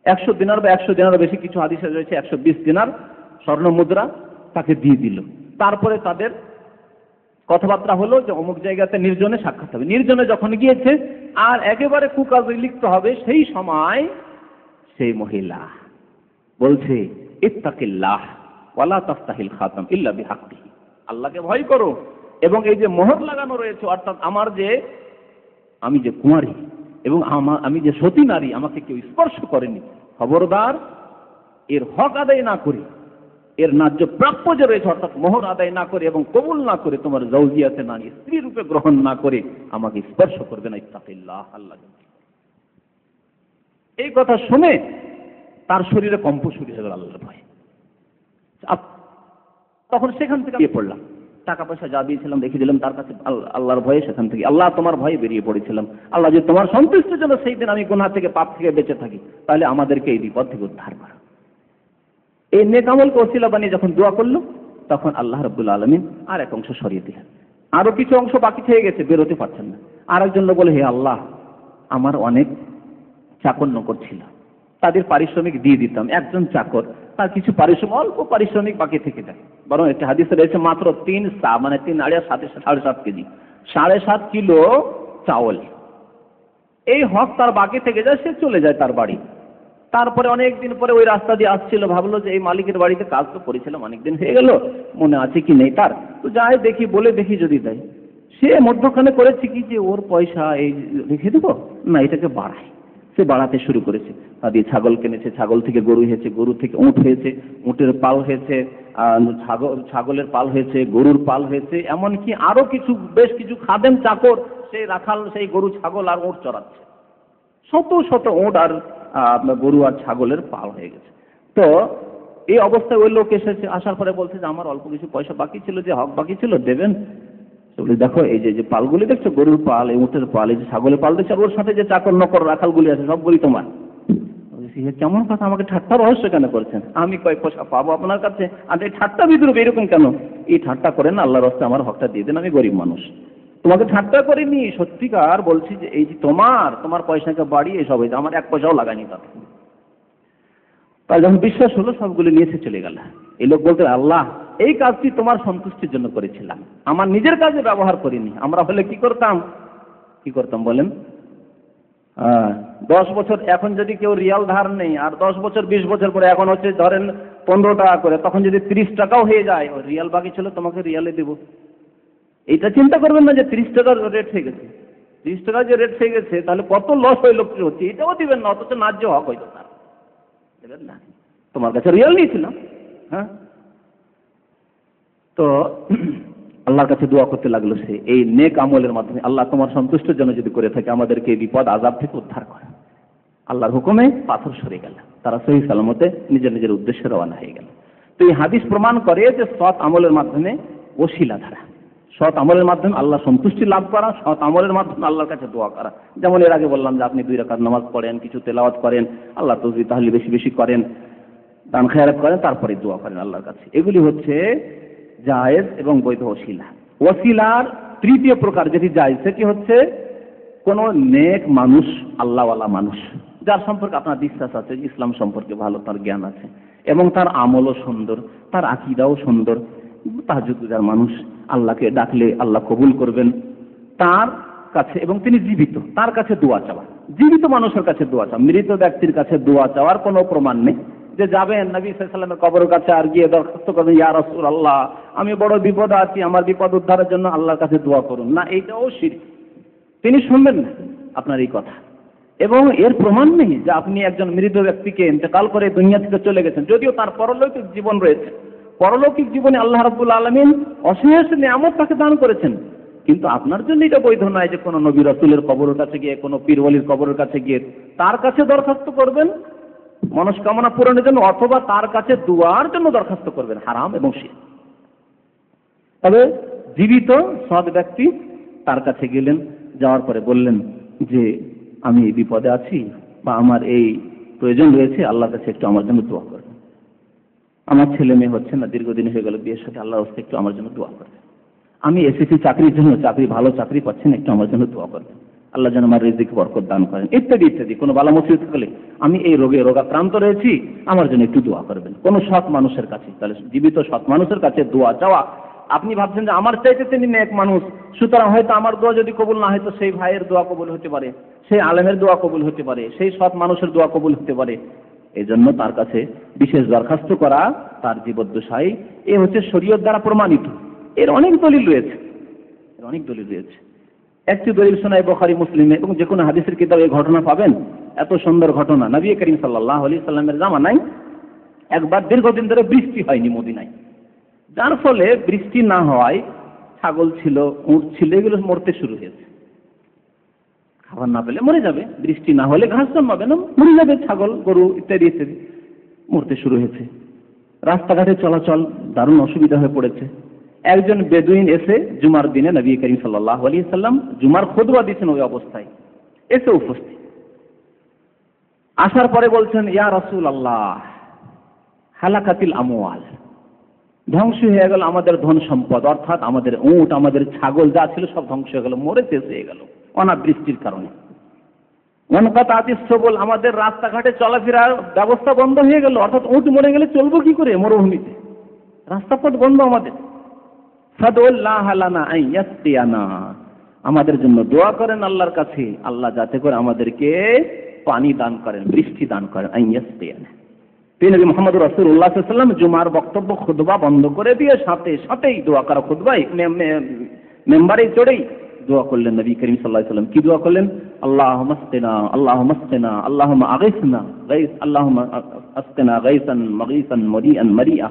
100 দিনার বা 100 দিনার বেশি, কিছু হাদিসে রয়েছে 120 দিনার স্বর্ণ মুদ্রা তাকে দিয়ে দিল। তারপরে তাদের কথাবার্তা হলো যে অমুক জায়গাতে নির্জনে সাক্ষাৎ হবে। নির্জনে যখন গিয়েছে আর একেবারে কুকাজে লিপ্ত হবে, সেই সময় সেই মহিলা বলছে, ইত্তাকিল্লাহ ওয়ালা তাফতাহিল খাতাম ইল্লা বিহাক্কিহি, আল্লাহকে ভয় করো, এবং এই যে মোহর লাগানো রয়েছে, অর্থাৎ আমি যে কুমারী এবং আমি যে সতী নারী, আমাকে কেউ স্পর্শ করেনি, খবরদার এর হক আদায় না করে, এর ন্যায্য প্রাপ্য যে রয়েছে অর্থাৎ মোহর আদায় না করে এবং কবুল না করে, তোমার জৌজিয়াতে নারী স্ত্রী রূপে গ্রহণ না করে আমাকে স্পর্শ করবে না। ইত্তাকিল্লাহ, আল্লাহ। এই কথা শুনে তার শরীরে কম্প শুরু হয়ে গেল আল্লাহর ভয়। তখন সেখান থেকে বেরিয়ে পড়লাম, টাকা পয়সা যা দিয়েছিলাম রেখে দিলাম তার কাছে, আল্লাহর ভয়ে সেখান থেকে, আল্লাহ তোমার ভয়ে বেরিয়ে পড়েছিলাম। আল্লাহ যদি তোমার সন্তুষ্টির জন্য সেই দিন আমি গুনাহ থেকে, পাপ থেকে বেঁচে থাকি, তাহলে আমাদেরকে এই বিপদ থেকে উদ্ধার করো। এই নেক আমলকে ওসিলা বানিয়ে যখন দোয়া করলো, তখন আল্লাহ রাব্বুল আলামিন আর এক অংশ সরিয়ে দিলেন। আরো কিছু অংশ বাকি থেকে গেছে, বেরোতে পারছেন না। আর একজন লোক বলে, হে আল্লাহ, আমার অনেক চাকর নকর ছিল, তাদের পারিশ্রমিক দিয়ে দিতাম। একজন চাকর, তার কিছু পারিশ্রমিক, অল্প পারিশ্রমিক বাকি থেকে যায়, বরং একটি হাদিসে রয়েছে মাত্র 3 সা, মানে 3 আড়িয়া 7.5 কেজি, 7.5 কিলো চাউল। এই হক তার বাকি থেকে যায়, সে চলে যায় তার বাড়ি। তারপরে অনেক দিন পরে ওই রাস্তা দিয়ে আসছিল, ভাবলো যে এই মালিকের বাড়িতে কাজ তো করেছিলাম, অনেকদিন হয়ে গেল, মনে আছে কি নেই তার, তো যাই দেখি, বলে দেখি যদি দেয়। সে মধ্যখানে করেছে কি যে ওর পয়সা এই রেখে দেবো না, এটাকে বাড়ায়। সে বাড়াতে শুরু করেছে, দিয়ে ছাগল কিনেছে, ছাগল থেকে গরু হয়েছে, গরু থেকে উঁট হয়েছে, উঁটের পাল হয়েছে, ছাগলের পাল হয়েছে, গরুর পাল হয়েছে, এমনকি আরো কিছু বেশ কিছু খাদেম চাকর সেই রাখাল সেই গরু ছাগল আর উঁট চড়াচ্ছে। শত শত উঁট আর গরু আর ছাগলের পাল হয়ে গেছে। তো এই অবস্থায় ওই লোক এসেছে, আসার পরে বলছে যে আমার অল্প কিছু পয়সা বাকি ছিল, যে হক বাকি ছিল, দেবেন? বলি দেখো এই যে পালগুলি দেখছো, গরুর পাল, এই উঁটের পাল, এই যে ছাগলের পাল দেখছো, ওর সাথে যে চাকর নকর রাখালগুলি আছে সবগুলি তোমার। কেমন কথা, আমাকে ঠাট্টা রহস্য কেন করছেন? আমি কয়েক পয়সা পাবো আপনার কাছে, আর এই ঠাট্টা বিদ্রুপ এরকম কেন? এই ঠাট্টা করেন না, আল্লাহর রাস্তায় আমার হকটা দিয়ে দেন, আমি গরিব মানুষ। তোমাকে ঠাট্টা করিনি, সত্যিকার বলছি যে এই যে তোমার পয়সাকে বাড়িয়ে সব হয়েছে, আমার 1 পয়সাও লাগায়নি তাতে। তাই যখন বিশ্বাস হলো, সবগুলো নিয়ে এসে চলে গেল। এই লোক বলতে, আল্লাহ এই কাজটি তোমার সন্তুষ্টির জন্য করেছিলাম, আমার নিজের কাজে ব্যবহার করিনি। আমরা হলে কি করতাম বলেন? 10 বছর এখন যদি কেউ রিয়াল ধার নেই, আর 10 বছর 20 বছর পরে এখন হচ্ছে ধরেন 15 টাকা করে, তখন যদি 30 টাকাও হয়ে যায়, ওই রিয়াল বাকি ছিল, তোমাকে রিয়ালে দেবো। এটা চিন্তা করবেন না যে 30 টাকার রেট হয়ে গেছে। 30 টাকার যে রেট হয়ে গেছে, তাহলে কত লস ওই লোকটি হচ্ছে, এটাও দিবেন না, অথচ ন্যায্য হক হইতো তার দেবেন না। তোমার কাছে রিয়াল নিয়েছিলাম। হ্যাঁ, তো আল্লাহর কাছে দোয়া করতে লাগলো সে এই নেক আমলের মাধ্যমে, আল্লাহ তোমার সন্তুষ্টের জন্য যদি করে থাকে আমাদেরকে এই বিপদ আযাব থেকে উদ্ধার করা। আল্লাহর হুকুমে পাথর সরে গেল, তারা সহি সালামতে নিজের নিজের উদ্দেশ্যে রওনা হয়ে গেল। তো এই হাদিস প্রমাণ করে যে সৎ আমলের মাধ্যমে ওসিলা ধারা, সৎ আমলের মাধ্যমে আল্লাহ সন্তুষ্টি লাভ করা, সৎ আমলের মাধ্যমে আল্লাহর কাছে দোয়া করা। যেমন এর আগে বললাম যে আপনি 2 রাকাত নামাজ পড়েন, কিছু তেলাওয়াত করেন, আল্লাহ তাসবিহ তাহলিল বেশি বেশি করেন, দান খেয়ারত করেন, তারপরে দোয়া করেন আল্লাহর কাছে। এগুলি হচ্ছে জায়েজ এবং বৈধ ওসিলা। ওসিলার তৃতীয় প্রকার যেটি জায়েজ, সেটি হচ্ছে কোন নেক মানুষ, আল্লাহওয়ালা মানুষ, যার সম্পর্কে আপনার বিশ্বাস আছে, ইসলাম সম্পর্কে ভালো তার জ্ঞান আছে, এবং তার আমলও সুন্দর, তার আকীদাও সুন্দর, তাহাজ্জুদ গুজার মানুষ, আল্লাহকে ডাকলে আল্লাহ কবুল করবেন, তার কাছে, এবং তিনি জীবিত, তার কাছে দোয়া চাওয়া। জীবিত মানুষের কাছে দোয়া চাওয়া, মৃত ব্যক্তির কাছে দোয়া চাওয়ার কোনো প্রমাণ নেই যে যাবেন নবী সাল্লাল্লাহু আলাইহি ওয়াসাল্লামের কবরের কাছে আর গিয়ে দরখাস্ত করবেন, ইয়া রাসূলুল্লাহ আমি বড় বিপদে আছি, আমার বিপদ উদ্ধারের জন্য আল্লাহর কাছে দোয়া করুন। না, এইটাও শিরক। তিনি শুনবেন না আপনার এই কথা, এবং এর প্রমাণ নেই যে আপনি একজন মৃত ব্যক্তিকে ইন্তেকাল করে দুনিয়া থেকে চলে গেছেন, যদিও তার পরলৌকিক জীবন রয়েছে। পরলৌকিক জীবনে আল্লাহ রাব্বুল আলামিন অশেষ নিয়ামত তাকে দান করেছেন, কিন্তু আপনার জন্য এটা বৈধ নয় যে কোনো নবী রাসূলের কবরের কাছে গিয়ে, কোনো পীর ওলির কবরের কাছে গিয়ে তার কাছে দরখাস্ত করবেন মনস্কামনা পূরণের জন্য, অথবা তার কাছে দুয়ার জন্য দরখাস্ত করবেন। হারাম এবং শিরক। তবে জীবিত সৎ ব্যক্তি তার কাছে গেলেন, যাওয়ার পরে বললেন যে আমি এই বিপদে আছি বা আমার এই প্রয়োজন রয়েছে, আল্লাহর কাছে একটু আমার জন্য দোয়া করবেন। আমার ছেলে মেয়ে হচ্ছে না, দীর্ঘদিন হয়ে গেল বিয়ের সাথে, আল্লাহর কাছে একটু আমার জন্য দোয়া করবেন। আমি এসেছি চাকরির জন্য, ভালো চাকরি পাচ্ছেন, একটু আমার জন্য দোয়া করবেন, আল্লাহ যেন আমার রিজিক বরকত দান করেন, ইত্যাদি ইত্যাদি। কোনো বালা মুসিবত হলে, আমি এই রোগাক্রান্ত রয়েছি, আমার জন্য একটু দোয়া করবেন। কোন সৎ মানুষের কাছে, তাহলে জীবিত সৎ মানুষের কাছে দোয়া চাওয়া। আপনি ভাবছেন যে আমার চাইতে তিনি নেক মানুষ, সুতরাং হয়তো আমার দোয়া যদি কবুল না হয় তো সেই ভাইয়ের দোয়া কবুল হতে পারে, সেই আলেমের দোয়া কবুল হতে পারে, সেই সৎ মানুষের দোয়া কবুল হতে পারে। এই জন্য তার কাছে বিশেষ দরখাস্ত করা তার জীবদ্দশায়, এ হচ্ছে শরীয়ত দ্বারা প্রমাণিত। এর অনেক দলিল রয়েছে, একটি দলিল শোনায় বুখারী মুসলিমে, এবং যে কোনো হাদিসের কিতাবে এই ঘটনা পাবেন। এত সুন্দর ঘটনা, নবী করিম সাল্লাল্লাহু আলাইহি সাল্লামের জামানায় একবার দীর্ঘদিন ধরে বৃষ্টি হয়নি মদিনায়, যার ফলে বৃষ্টি না হওয়ায় ছাগল ছিল, উট ছিল, এগুলো মরতে শুরু হয়েছে। খাবার না পেলে মরে যাবে, বৃষ্টি না হলে ঘাস জন্মাবে না, মরে যাবে ছাগল, গরু ইত্যাদি ইত্যাদি, মরতে শুরু হয়েছে। রাস্তাঘাটে চলাচল দারুণ অসুবিধা হয়ে পড়েছে। একজন বেদুইন এসে জুমার দিনে নবী করিম সাল্লাল্লাহু আলাইহি সাল্লাম জুমার খুতবা দিচ্ছেন, ওই অবস্থায় এসে উপস্থিত। আসার পরে বলছেন, ইয়া রাসূলুল্লাহ হালাকাতিল আমওয়াল, ধ্বংস হয়ে গেল আমাদের ধন সম্পদ, অর্থাৎ আমাদের উট, আমাদের ছাগল যা ছিল সব ধ্বংস হয়ে গেল, মরে শেষ হয়ে গেল অনাবৃষ্টির কারণে। ওয়ানকাতাতিস সুবুল, আমাদের রাস্তাঘাটে চলাফেরার ব্যবস্থা বন্ধ হয়ে গেল, অর্থাৎ উট মরে গেলে চলবো কি করে মরুভূমিতে? রাস্তাপথ বন্ধ আমাদের। ফাদুল্লাহ লানা আন ইয়াসকিয়ানা, আমাদের জন্য দোয়া করেন আল্লাহর কাছে, আল্লাহ যাতে করে আমাদেরকে পানি দান করেন, বৃষ্টি দান করেন। আন ইয়াসকিয়ানা, নবী মুহাম্মদ রাসূলুল্লাহ সাল্লাল্লাহু আলাইহি ওয়াসাল্লাম জুমার বক্তব্য খুতবা বন্ধ করে দিয়ে সাথেই দোয়া করা, খুতবাই মেম্বারে চড়েই দোয়া করলেন নবী করিম সাল্লাল্লাহু আলাইহি ওয়াসাল্লাম। কি দোয়া করলেন? আল্লাহুম্মা আসকিনা, আল্লাহুম্মা আসকিনা, আল্লাহুম্মা আগিসনা, আল্লাহুম্মা আসকিনা গাইসান মাগিসান মারিআন মারিআ,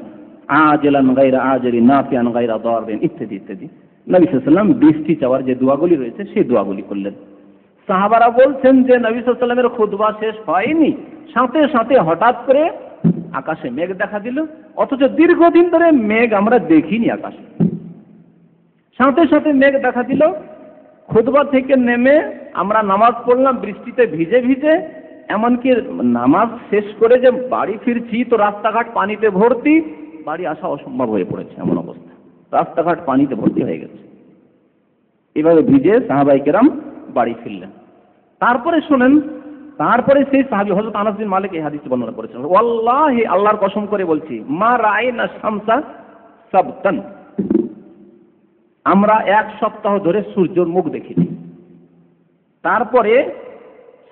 আজিলান গায়রা আজিলিন, নাফিআন গায়রা দারিন, ইত্যাদি ইত্যাদি। নবী সাল্লাল্লাহু আলাইহি ওয়াসাল্লাম বৃষ্টি চাওয়ার যে দোয়াগুলি রয়েছে সেই দোয়াগুলি করলেন। সাহাবারা বলছেন যে নবী সাল্লাল্লাহু আলাইহি ওয়াসাল্লামের খুতবা শেষ হয়নি, সাথে সাথে হঠাৎ করে আকাশে মেঘ দেখা দিল, অথচ দীর্ঘদিন ধরে মেঘ আমরা দেখিনি আকাশে। সাথে সাথে মেঘ দেখা দিল, খুতবা থেকে নেমে আমরা নামাজ পড়লাম বৃষ্টিতে ভিজে ভিজে, এমনকি নামাজ শেষ করে যে বাড়ি ফিরছি তো রাস্তাঘাট পানিতে ভর্তি, বাড়ি আসা অসম্ভব হয়ে পড়েছে, এমন অবস্থা, রাস্তাঘাট পানিতে ভর্তি হয়ে গেছে। এভাবে ভিজে সাহাবায়ে কেরাম বাড়ি ফিরলেন। তারপরে শোনেন, তারপরে সেই সাহাবী হযরত আনাস বিন মালিক এই হাদিসটি বর্ণনা করেছেন, ওয়াল্লাহি, আল্লাহর কসম করে বলছি, মা রাআইনা শামসা সাবতান, আমরা এক সপ্তাহ ধরে সূর্যের মুখ দেখিনি। তারপরে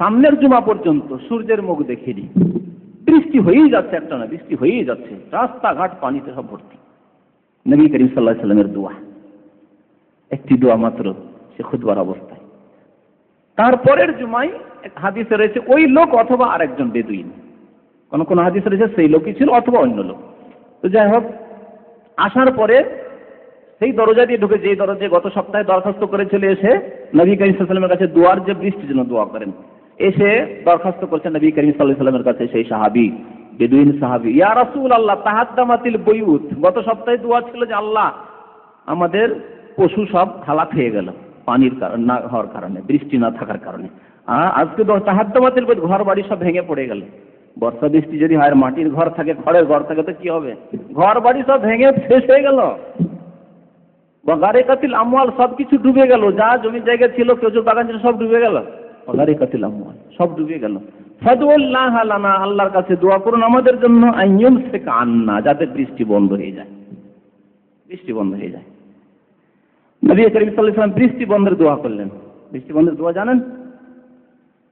সামনের জুমা পর্যন্ত সূর্যের মুখ দেখিনি। বৃষ্টি হয়েই যাচ্ছে, একটা না বৃষ্টি হয়েই যাচ্ছে, রাস্তাঘাট পানিতে সব ভর্তি। নবী করিম সাল্লাল্লাহু আলাইহি ওয়াসাল্লামের দোয়া, একটি দোয়া মাত্র, সে খুতবার অবস্থায়। তারপরের জুমায় এক হাদিসে রয়েছে ওই লোক অথবা আরেকজন বেদুইন, কোন কোন হাদিসে রয়েছে সেই লোকই ছিল অথবা অন্য লোক। তো যাই হোক, আসার পরে সেই দরজা দিয়ে ঢুকে, যে দরজায় গত সপ্তাহে দরখাস্ত করেছিল, এসে নবী করিম সাল্লাল্লাহু আলাইহি ওয়াসাল্লামের কাছে দোয়ার যে বৃষ্টির জন্য দোয়া করেন, এসে দরখাস্ত করছেন নবী করিম সাল্লাল্লাহু আলাইহি ওয়াসাল্লামের কাছে সেই সাহাবী, বেদুইন সাহাবী, ইয়া রাসূলুল্লাহ তাহাদ্দামাতিল বুয়ুত, গত সপ্তাহে দোয়া ছিল যে আল্লাহ আমাদের পশু সব হালাক হয়ে গেল পানির না হওয়ার কারণে, বৃষ্টি না থাকার কারণে। আজকে তাহাদ্দামাতিল বুয়ুত, ঘর বাড়ি সব ভেঙে পড়ে গেল। বর্ষা বৃষ্টি যদি হয়, মাটির ঘর থাকে, খড়ের ঘর থাকে, তো কি হবে? ঘর বাড়ি সব ভেঙে শেষ হয়ে গেল। গারিকাতিল আমওয়াল, সবকিছু ডুবে গেল, যা জমি জায়গা ছিল, খেজুর বাগান ছিল, সব ডুবে গেল। গারিকাতিল আমওয়াল, সব ডুবে গেল। ফাদুল্লাহ লানা, আল্লাহর কাছে দোয়া করুন আমাদের জন্য, আইয়ুমসিক আন্না, যাতে বৃষ্টি বন্ধ হয়ে যায়, বৃষ্টি বন্ধ হয়ে যায়। নবী করিম সাল্লাল্লাহু আলাইহি ওয়াসাল্লাম বৃষ্টি বন্ধের দোয়া করলেন। বৃষ্টি বন্ধের দোয়া জানেন?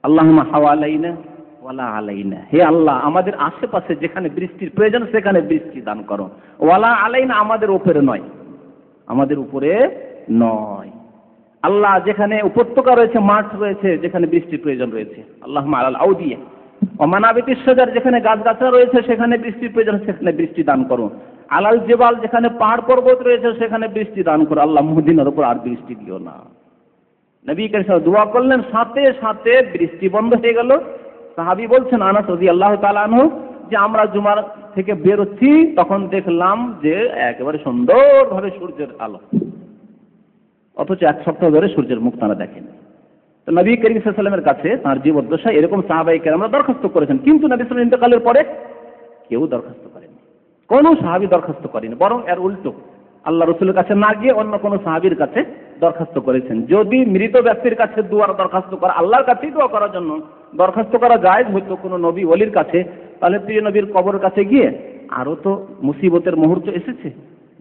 আল্লাহুম্মা হাওয়ালাইনা ওয়ালা আলাইনা, হে আল্লাহ আমাদের আশেপাশে যেখানে বৃষ্টির প্রয়োজন সেখানে বৃষ্টি দান করো, ওয়ালা আলাইনা, আমাদের উপরে নয়, আমাদের উপরে নয়। আল্লাহ যেখানে উপত্যকা রয়েছে, মাঠ রয়েছে, যেখানে বৃষ্টির প্রয়োজন রয়েছে, আল্লাহুম্মা আলাল আউদিয়া ওয়া মানাবিতিশ শাজার, যেখানে গাছগাছরা রয়েছে সেখানে বৃষ্টির প্রয়োজন, সেখানে বৃষ্টি দান করো। আলাল জেবাল, যেখানে পাহাড় পর্বত রয়েছে সেখানে বৃষ্টি দান করো। আল্লাহ মদিনার উপর আর বৃষ্টি দিও না। নবী করিম সাল্লাল্লাহু আলাইহি ওয়াসাল্লাম দোয়া করলেন, সাথে সাথে বৃষ্টি বন্ধ হয়ে গেল। সাহাবী বলছেন আনাস রাদিয়াল্লাহু তাআলা আনহু, যে আমরা জুমার থেকে বের হচ্ছি, তখন দেখলাম যে একেবারে সুন্দরভাবে সূর্যের আলো, অথচ এক সপ্তাহ ধরে সূর্যের মুখ তারা দেখেন। তো নবী করিম সাল্লাল্লাহু আলাইহি ওয়াসাল্লামের কাছে তাঁর জীবদ্দশায় এরকম সাহাবায়ে কেরামরা দরখাস্ত করেছেন, কিন্তু নবী সাল্লাল্লাহু আলাইহি ওয়াসাল্লাম ইন্তেকালের পরে কেউ দরখাস্ত করেনি, কোনো সাহাবী দরখাস্ত করেনি, বরং এর উল্টো, আল্লাহ রাসূলের কাছে না গিয়ে অন্য কোনো সাহাবীর কাছে দরখাস্ত করেছেন। যদি মৃত ব্যক্তির কাছে দোয়ার দরখাস্ত করা, আল্লাহর কাছেই দোয়া করার জন্য দরখাস্ত করা যায় হয়তো কোনো নবী ওলির কাছে, তাহলে প্রিয় নবীর কবরের কাছে গিয়ে, আরো তো মুসিবতের মুহূর্ত এসেছে,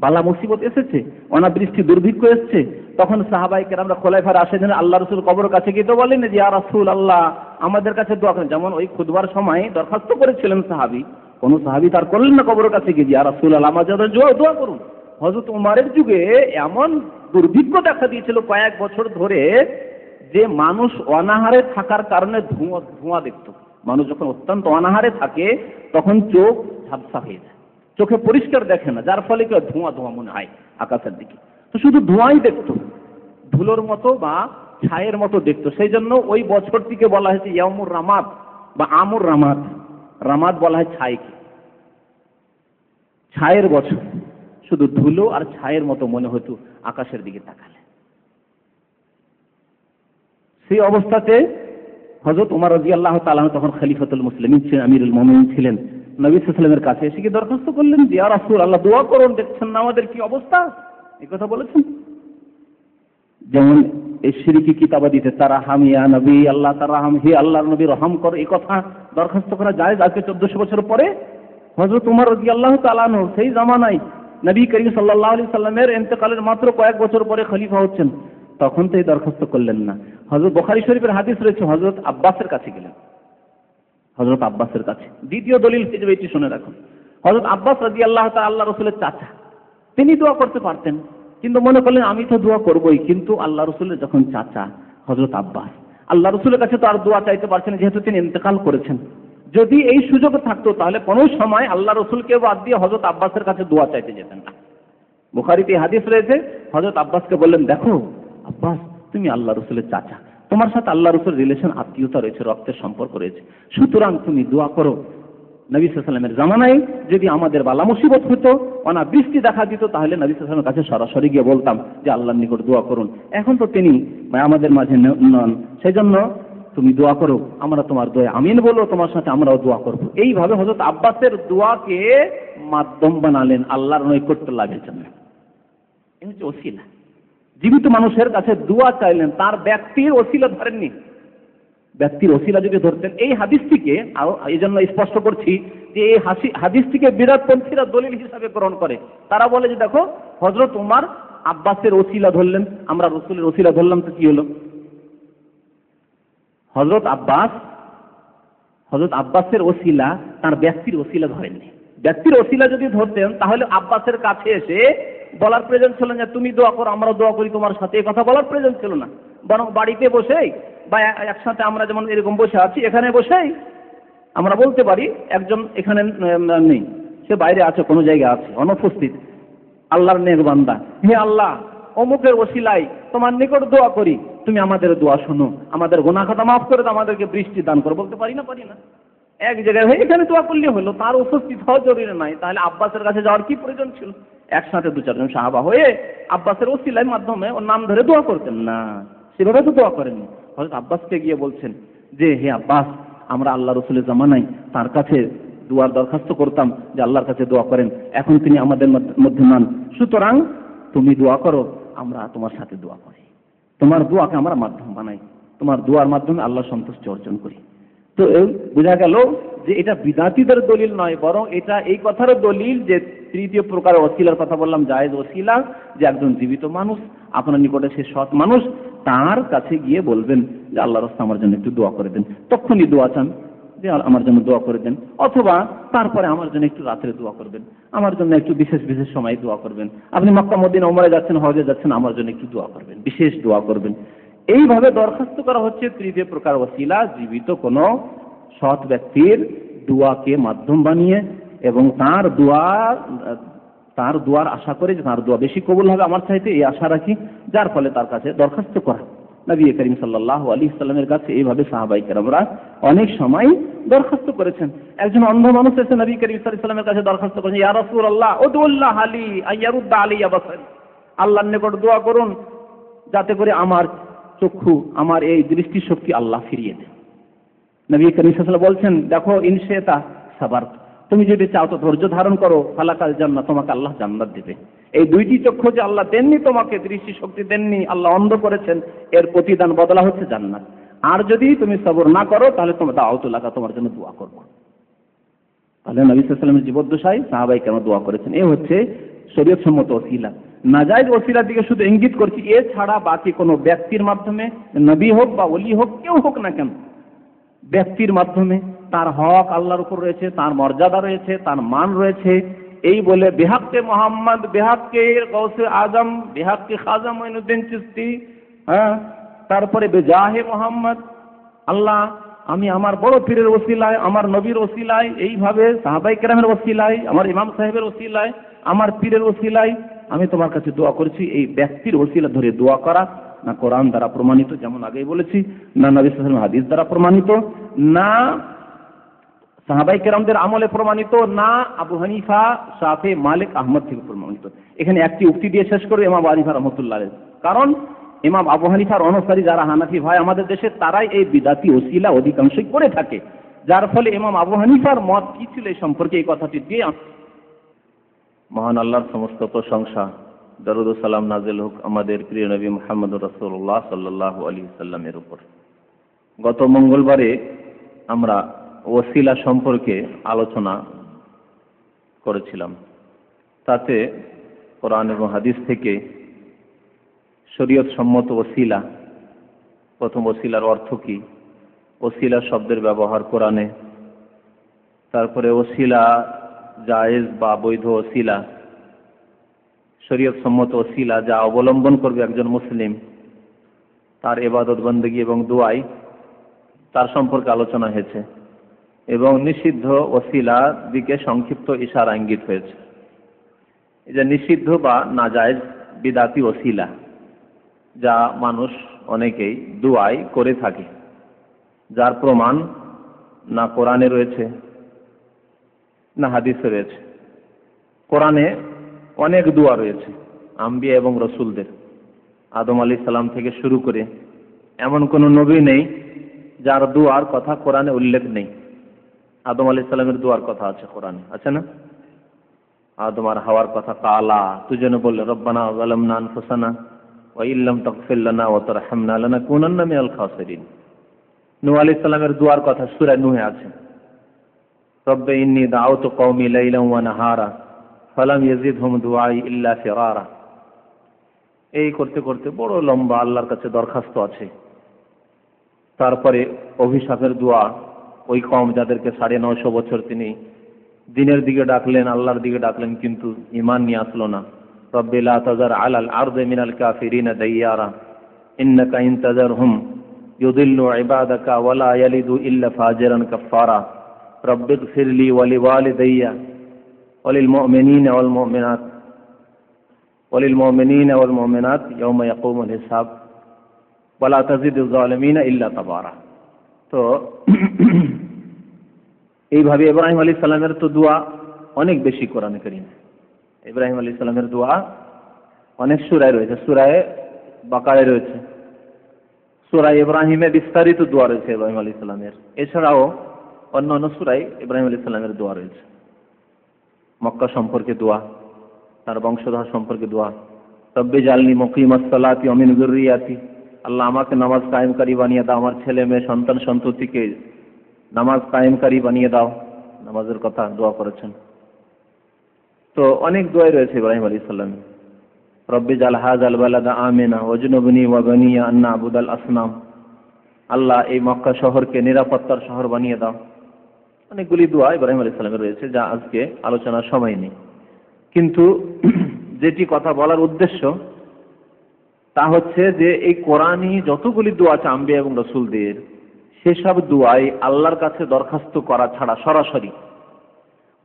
বালা মুসিবত এসেছে, অনাবৃষ্টি দুর্ভিক্ষ এসেছে, তখন সাহাবায়ে কেরামরা খোলাফায়ে রাশিদিন আল্লাহ রাসূল কবরের কাছে গিয়ে তো বলেন যে ইয়া রাসূলুল্লাহ আমাদের কাছে দোয়া করেন। যেমন ওই খুতবার সময় দরখাস্ত করেছিলেন সাহাবী, কোন সাহাবী তার করলেন না কবরের কাছে গিয়ে ইয়া রাসূলুল্লাহ আমাদের জন্য দোয়া করুন। হযরত উমরের যুগে এমন দুর্ভিক্ষ দেখা দিয়েছিল কয়েক বছর ধরে, যে মানুষ অনাহারে থাকার কারণে ধোঁয়া দেখত। মানুষ যখন অত্যন্ত অনাহারে থাকে তখন চোখ ঝাপসা হয়ে যায়, চোখে পরিষ্কার দেখে না, যার ফলে কি ধোঁয়া ধোঁয়া মনে হয় আকাশের দিকে, তো শুধু ধোঁয়াই দেখত, ধুলোর মতো বা ছায়ের মতো দেখত। সেই জন্য ওই বছরটিকে বলা হয়েছে ইয়ামুর রামাদ বা আমুর রামাদ। রামাদ বলা হয় ছাইকে, ছায়ের বছর, শুধু ধুলো আর ছায়ের মতো মনে হতো আকাশের দিকে তাকালে। সেই অবস্থাতে হযরত ওমর রাদিয়াল্লাহু তাআলা তখন খলিফাতুল মুসলিমিন ছিলেন, আমিরুল মুমিনিন ছিলেন, নবী সাল্লাল্লাহু আলাইহি ওয়াসাল্লামের কাছে এসে কি দরখাস্ত করলেন যে ইয়া রাসূলুল্লাহ দোয়া করুন, দেখছেন না আমাদের কি অবস্থা, এই কথা বলেছেন। যেমন এই শিরকি কিতাবাদিতে তারাহাম ইয়া নবী, আল্লাহ তারাহাম, হে আল্লাহর নবী রহম করো, এই কথা দরখাস্ত করা যায় আজকে 1400 বছর পরে। হযরত ওমর রাদিয়াল্লাহু তাআলা আনহু সেই জামানায় নবী করিম সাল্লাল্লাহু আলাইহি সাল্লামের ইন্তেকালের মাত্র কয়েক বছর পরে খলিফা হচ্ছেন, তখন তো এই দরখাস্ত করলেন না। হযরত বুখারী শরীফের হাদিস রয়েছে, হযরত আব্বাসের কাছে গেলেন, হযরত আব্বাসের কাছে। দ্বিতীয় দলিল হিসেবে এটি শুনে রাখুন, হযরত আব্বাস রাদিয়াল্লাহু তাআলা আল্লাহ রাসূলের চাচা, তিনি দোয়া করতে পারতেন, কিন্তু মনে করলেন আমি তো দোয়া করবই, কিন্তু আল্লাহ রাসূলের যখন চাচা হযরত আব্বাস, আল্লাহ রাসূলের কাছে তো আর দোয়া চাইতে পারছেন, যেহেতু তিনি ইন্তেকাল করেছেন। যদি এই সুযোগ থাকতো তাহলে কোনো সময় আল্লাহ রাসূলকে বাদ দিয়ে হযরত আব্বাসের কাছে দোয়া চাইতে যেতেন না। বুখারীতে হাদিস রয়েছে, হযরত আব্বাসকে বললেন, দেখো আব্বাস, তুমি আল্লাহ রাসূলের চাচা, তোমার সাথে আল্লাহ রাসূলের রিলেশন, আত্মীয়তা রয়েছে, রক্তের সম্পর্ক রয়েছে, সুতরাং তুমি দোয়া করো। নবী সাল্লাল্লাহু আলাইহি ওয়াসাল্লামের জামানায় যদি আমাদের বালা মুসিবত হতো, অনাবৃষ্টি দেখা দিত, তাহলে নবী সাল্লাল্লাহু আলাইহি ওয়াসাল্লামের কাছে সরাসরি গিয়ে বলতাম যে আল্লাহর নিকট দোয়া করুন। এখন তো তিনি আমাদের মাঝে নন, সেই জন্য তুমি দোয়া করো, আমরা তোমার দোয়া আমিন বলো, তোমার সাথে আমরাও দোয়া করব। এইভাবে হযরত আব্বাসের দোয়াকে মাধ্যম বানালেন আল্লাহর নৈকট্য লাভের জন্য। এই হচ্ছে ওসিলা। জীবিত মানুষের কাছে দোয়া চাইলেন, তার ব্যক্তির ওসিলা ধরেননি। ব্যক্তির ওসিলা যদি ধরতেন, এই হাদিসটিকে, এই জন্য স্পষ্ট করছি যে এই হাদিসটিকে বিরাটপন্থীরা দলিল হিসাবে গ্রহণ করে। তারা বলে যে দেখো, হযরত উমর আব্বাসের ওসিলা ধরলেন, আমরা রাসূলের ওসিলা ধরলাম, তো কি হলো? হযরত আব্বাসের ওসিলা তার ব্যক্তির ওসিলা ধরেননি। ব্যক্তির ওসিলা যদি ধরতেন তাহলে আব্বাসের কাছে এসে বলার প্রয়োজন ছিল না তুমি দোয়া করো, আমরা দোয়া করি তোমার সাথে, এই কথা বলার প্রয়োজন ছিল না। বরং বাড়িতে বসেই বা একসাথে আমরা যেমন এরকম বসে আছি, এখানে বসেই আমরা বলতে পারি, একজন এখানে নেই, সে বাইরে আছে, কোনো জায়গায় আছে, অনুপস্থিত, আল্লাহর নেক বান্দা, হে আল্লাহ, অমুকের ওসিলায় তোমার নিকট দোয়া করি, তুমি আমাদের দোয়া শোনো, আমাদের গুনাহ খাতা মাফ করে দাও, আমাদেরকে বৃষ্টি দান করো। বলতে পারি না? পারি না। এক জায়গায় হয়ে এখানে দোয়া করলে হলো, তার উপস্থিত হওয়া জরুরি নাই। তাহলে আব্বাসের কাছে যাওয়ার কি প্রয়োজন ছিল? একসাথে দু চারজন সাহাবা হয়ে আব্বাসের ওসিলার মাধ্যমে ওর নাম ধরে দোয়া করতেন না, সেভাবে তো দোয়া করেননি। হযরত আব্বাসকে গিয়ে বলছেন যে হে আব্বাস, আমরা আল্লাহ রাসূলের জামানায় তার কাছে দোয়ার দরখাস্ত করতাম যে আল্লাহর কাছে দোয়া করেন, এখন তিনি আমাদের মধ্যে নন, সুতরাং তুমি দোয়া করো, আমরা তোমার সাথে দোয়া করি, তোমার দোয়াকে আমরা মাধ্যম বানাই, তোমার দোয়ার মাধ্যমে আল্লাহ সন্তুষ্টি অর্জন করি। তো বোঝা গেল যে এটা বিদাতীদের দলিল নয়, বরং এটা এই কথারও দলিল যে তৃতীয় প্রকার ওসিলার কথা বললাম, জায়েজ ওসিলা, যে একজন জীবিত মানুষ আপনার নিকটে সে সৎ মানুষ, তার কাছে গিয়ে বলবেন যে আল্লাহর রাস্তায় আমার জন্য একটু দোয়া করে দেন, তখনই দোয়া চান যে আমার জন্য দোয়া করে দেন, অথবা তারপরে আমার জন্য একটু রাত্রে দোয়া করবেন, আমার জন্য একটু বিশেষ বিশেষ সময় দোয়া করবেন, আপনি মক্কা মদিনা ওমরায় যাচ্ছেন, হজে যাচ্ছেন, আমার জন্য একটু দোয়া করবেন, বিশেষ দোয়া করবেন। এইভাবে দরখাস্ত করা হচ্ছে তৃতীয় প্রকার ওসিলা, জীবিত কোনো সৎ ব্যক্তির দোয়াকে মাধ্যম বানিয়ে এবং তার দোয়ার আশা করে যে তার দোয়া বেশি কবুল হবে আমার চাইতে, এই আশা রাখি, যার ফলে তার কাছে দরখাস্ত করা। নবী করিম সাল্লাল্লাহু আলাইহি ওয়াসাল্লামের কাছে এইভাবে সাহাবায়ে কেরামরা অনেক সময় দরখাস্ত করেছেন। একজন অন্ধ মানুষ এসে নবী করিম সাল্লাল্লাহু আলাইহি ওয়াসাল্লামের কাছে দরখাস্ত করেছেন, ইয়া রাসূলুল্লাহ উদুল্লাহ আলী আইয়ারুদ্দা আলাইয়া বাসারি, আল্লাহর নিকট দোয়া করুন যাতে করে আমার চক্ষু, আমার এই দৃষ্টিশক্তি আল্লাহ ফিরিয়ে দেন। নবী করিম সাল্লাল্লাহু আলাইহি ওয়াসাল্লাম বলছেন, দেখো ইনশাআতা সাবার, তুমি যদি চাও তো ধৈর্য ধারণ করো, ফালাকাল জান্নাত, তোমাকে আল্লাহ জান্নাত দেবে। এই দুইটি চক্ষু যে আল্লাহ দেননি তোমাকে, দৃষ্টিশক্তি দেননি, আল্লাহ অন্ধ করেছেন, এর প্রতিদান বদলা হচ্ছে জান্নাত। আর যদি তুমি সবর না করো তাহলে তোমার দাওয়াতুল আকা, তোমার জন্য দোয়া করব। তাহলে নবী সাল্লাল্লাহু আলাইহি ওয়াসাল্লামের জীবদ্দশায় সাহাবায়ে কেরাম দোয়া করেছেন। এই হচ্ছে শরীয়ত সম্মত ওসিলা। নাজায়েজ ওসিলার দিকে শুধু ইঙ্গিত করছি, এছাড়া বাকি কোনো ব্যক্তির মাধ্যমে, নবী হোক বা ওলি হোক, কেউ হোক না কেন, ব্যক্তির মাধ্যমে তার হক আল্লাহর উপর রয়েছে, তার মর্যাদা রয়েছে, তার মান রয়েছে, এই বলে বেহাক্কে মোহাম্মদ, বেহাক্কে গৌসে আজম, বেহাক্কে খাজা মঈনুদ্দিন চিশতি, তারপরে বেজাহে মোহাম্মদ, আল্লাহ আমি আমার বড় পীরের ওসিলায়, আমার নবীর ওসিলায়, এইভাবে সাহাবায়ে কেরামের ওসিলায়, আমার ইমাম সাহেবের ওসিলায়, আমার পীরের ওসিলায় আমি তোমার কাছে দোয়া করছি, এই ব্যক্তির ওসিলা ধরে দোয়া করা না কোরআন দ্বারা প্রমাণিত, যেমন আগেই বলেছি, না নবী সাল্লাল্লাহু আলাইহি ওয়াসাল্লাম হাদিস দ্বারা প্রমাণিত, না সাহাবায়ে কেরামদের আমলে প্রমাণিত, না আবু হানিফা, শাফি, মালিক, আহমদ থেকে প্রমাণিত। এখানে একটি উক্তি দিয়ে শেষ করে ইমাম আবু হানিফা রাহমাতুল্লাহ আলাইহি, কারণ ইমাম আবু হানিফার অনুসারী যারা হানাফি ভাই আমাদের দেশে, তারাই এই বিদাতি ওসিলা অধিকাংশই করে থাকে, যার ফলে ইমাম আবু হানিফার মত কি ছিল এই সম্পর্কে এই কথাটি দিয়ে। মহান আল্লাহর সমস্ত প্রশংসা, দরুদ ও সালাম নাজিল হোক আমাদের প্রিয় নবী মুহাম্মদ রাসূলুল্লাহ সাল্লাল্লাহু আলাইহি ওয়াসাল্লামের উপর। গত মঙ্গলবারে আমরা ওসিলা সম্পর্কে আলোচনা করেছিলাম। তাতে কোরআন এবং হাদিস থেকে শরীয়ত সম্মত ওসিলা, প্রথম ওসিলার অর্থ কি, ওসিলা শব্দের ব্যবহার কোরআনে, তারপরে ওসিলা জায়েজ বা বৈধ ওসিলা, শরীয়ত সম্মত ওসিলা যা অবলম্বন করবে একজন মুসলিম তার ইবাদত বন্দেগী এবং দুআই, তার সম্পর্কে আলোচনা হয়েছে, এবং নিষিদ্ধ ওসিলা দিকে সংক্ষিপ্ত ইশারা ইঙ্গিত হয়েছে। এই যে নিষিদ্ধ বা নাজায়েজ বিদাতি ওসিলা যা মানুষ অনেকেই দুআই করে থাকে, যার প্রমাণ না কোরআনে রয়েছে না হাদিসে রয়েছে। কোরআনে অনেক দোয়া রয়েছে আম্বিয়া এবং রসুলদের, আদম আলাইহিস সালাম থেকে শুরু করে এমন কোন নবী নেই যার দোয়ার কথা কোরআনে উল্লেখ নেই। আদম আলাইহিস সালামের দোয়ার কথা আছে কোরআনে, আছে না? আদম আর হাওয়ার কথা, কালা তুজনে বললে রব্বানা যালামনা আনফুসানা ওয়া ইল্লাম তাগফির লানা ওয়া তারহামনা লানাকুনান্না মিনাল খাসিরিন। নূহ আলাইহিস সালামের দোয়ার কথা সূরা নূহে আছে, রব্বি ইন্নী দাউতু কওমি লাইলান ওয়া নাহারা ফালাম ইয়াজিদহুম দুআই ইল্লা ফিরারা। এই করতে করতে বড় লম্বা আল্লাহর কাছে দরখাস্ত আছে। তারপরে অভিশাপের দোয়া, ওই কওম যাদেরকে 950 বছর তিনি দিনের দিকে ডাকলেন, আল্লাহর দিকে ডাকলেন, কিন্তু ঈমান নিয়ে আসলো না। রব্বি লা তাযার আলাল আরদি মিনাল কাফিরিনা দাইয়ারা ইন্নাকা ইন তাযারহুম ইউদিল্লু ইবাদাকা ওয়া লা ইয়ালিদু ইল্লা ফাজিরান কাফফারা রব্বিগফিরলি ওয়া লিওয়ালিদাইয়া ওয়া লিল মুমিনিনা ওয়াল মুমিনাত ইয়াওমা ইয়াকুমুল হিসাব ওয়া লা তাজিদুজ জালিমিনা ইল্লা তাবারা। তো এইভাবে ইব্রাহিম আলাইহিস সালামের তো দোয়া অনেক বেশি কোরআনে কারীমে। ইব্রাহিম আলাইহিস সালামের দোয়া অনেক সূরায় রয়েছে, সূরায়ে বাকারায় রয়েছে, সূরা ইব্রাহিমে বিস্তারিত দোয়া রয়েছে ইব্রাহিম আলাইহিস সালামের। এছাড়াও অন্যান্য সূরায় ইব্রাহিম আলাইহিস সালামের দোয়া রয়েছে। মক্কা সম্পর্কে দোয়া, তার বংশধর সম্পর্কে দোয়া, রব্বি জালনি মুকিমাস সালাতি ওয়া মিন যুররিয়াতি, আল্লাহ আমাকে নামাজ কায়েমকারী বানিয়ে দাও, আমার ছেলে মেয়ে সন্তান সন্ততিকে নামাজ কায়েমকারী বানিয়ে দাও, নামাজের কথা দোয়া করেছেন। তো অনেক দোয়াই রয়েছে ইব্রাহিম আলাইহিস সালাম। রব্বি জাল হাযাল বালাদা আমিনা ওয়াজনুবনি ওয়া বানিয়া আন না'বুদাল আসনাম, আল্লাহ এই মক্কা শহরকে নিরাপত্তার শহর বানিয়ে দাও। অনেকগুলি দোয়া ইব্রাহিম আলাইহিস সালামের রয়েছে যা আজকে আলোচনার সময় নেই। কিন্তু যেটি কথা বলার উদ্দেশ্য তা হচ্ছে যে এই কোরআনী যতগুলি দোয়া আছে আম্বিয়া এবং রাসূলদের, সেসব দোয়াই আল্লাহর কাছে দরখাস্ত করা ছাড়া সরাসরি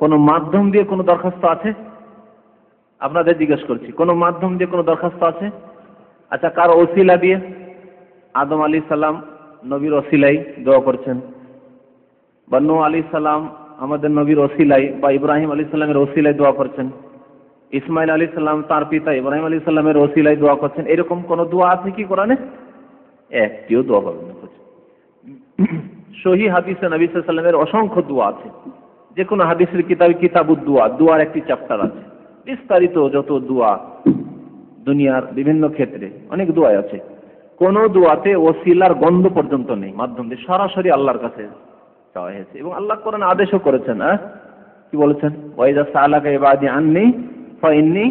কোনো মাধ্যম দিয়ে কোনো দরখাস্ত আছে? আপনাদের জিজ্ঞেস করছি, কোনো মাধ্যম দিয়ে কোনো দরখাস্ত আছে? আচ্ছা, কার ওসিলা দিয়ে? আদম আলাইহিস সালাম নবীর ওসিলাই দোয়া করছেন, বা নূহ আলাইহিস সালাম আমাদের নবীর ওসিলাই বা ইব্রাহিম আলাইহিস সালামের ওসিলাই দোয়া করছেন, ইসমাইল আলাইহিস সালাম তার পিতা ইব্রাহিম আলাইহিস সালামের ওসিলাই দোয়া করছেন। এরকম কোন দোয়া আছে কি কোরআনে? একটিও দোয়া পাবেন না। সহিহ হাদিসে নবী সাল্লাল্লাহু আলাইহি ওয়াসাল্লামের অসংখ্য দোয়া আছে। যে কোনো হাদিসের কিতাবে কিতাবুদ দোয়া, দোয়ার একটি চ্যাপ্টার আছে, বিস্তারিত যত দোয়া দুনিয়ার বিভিন্ন ক্ষেত্রে অনেক দোয়া আছে। কোন দোয়াতে ওসিলার গন্ধ পর্যন্ত নেই, মাধ্যম দিয়ে সরাসরি আল্লাহর কাছে চাওয়া হয়েছে। এবং আল্লাহ কোরআনে আদেশও করেছেন, কি বলেছেন? ওয়াইজা সালাকা ইবাদি আন্নি ফাইন্নি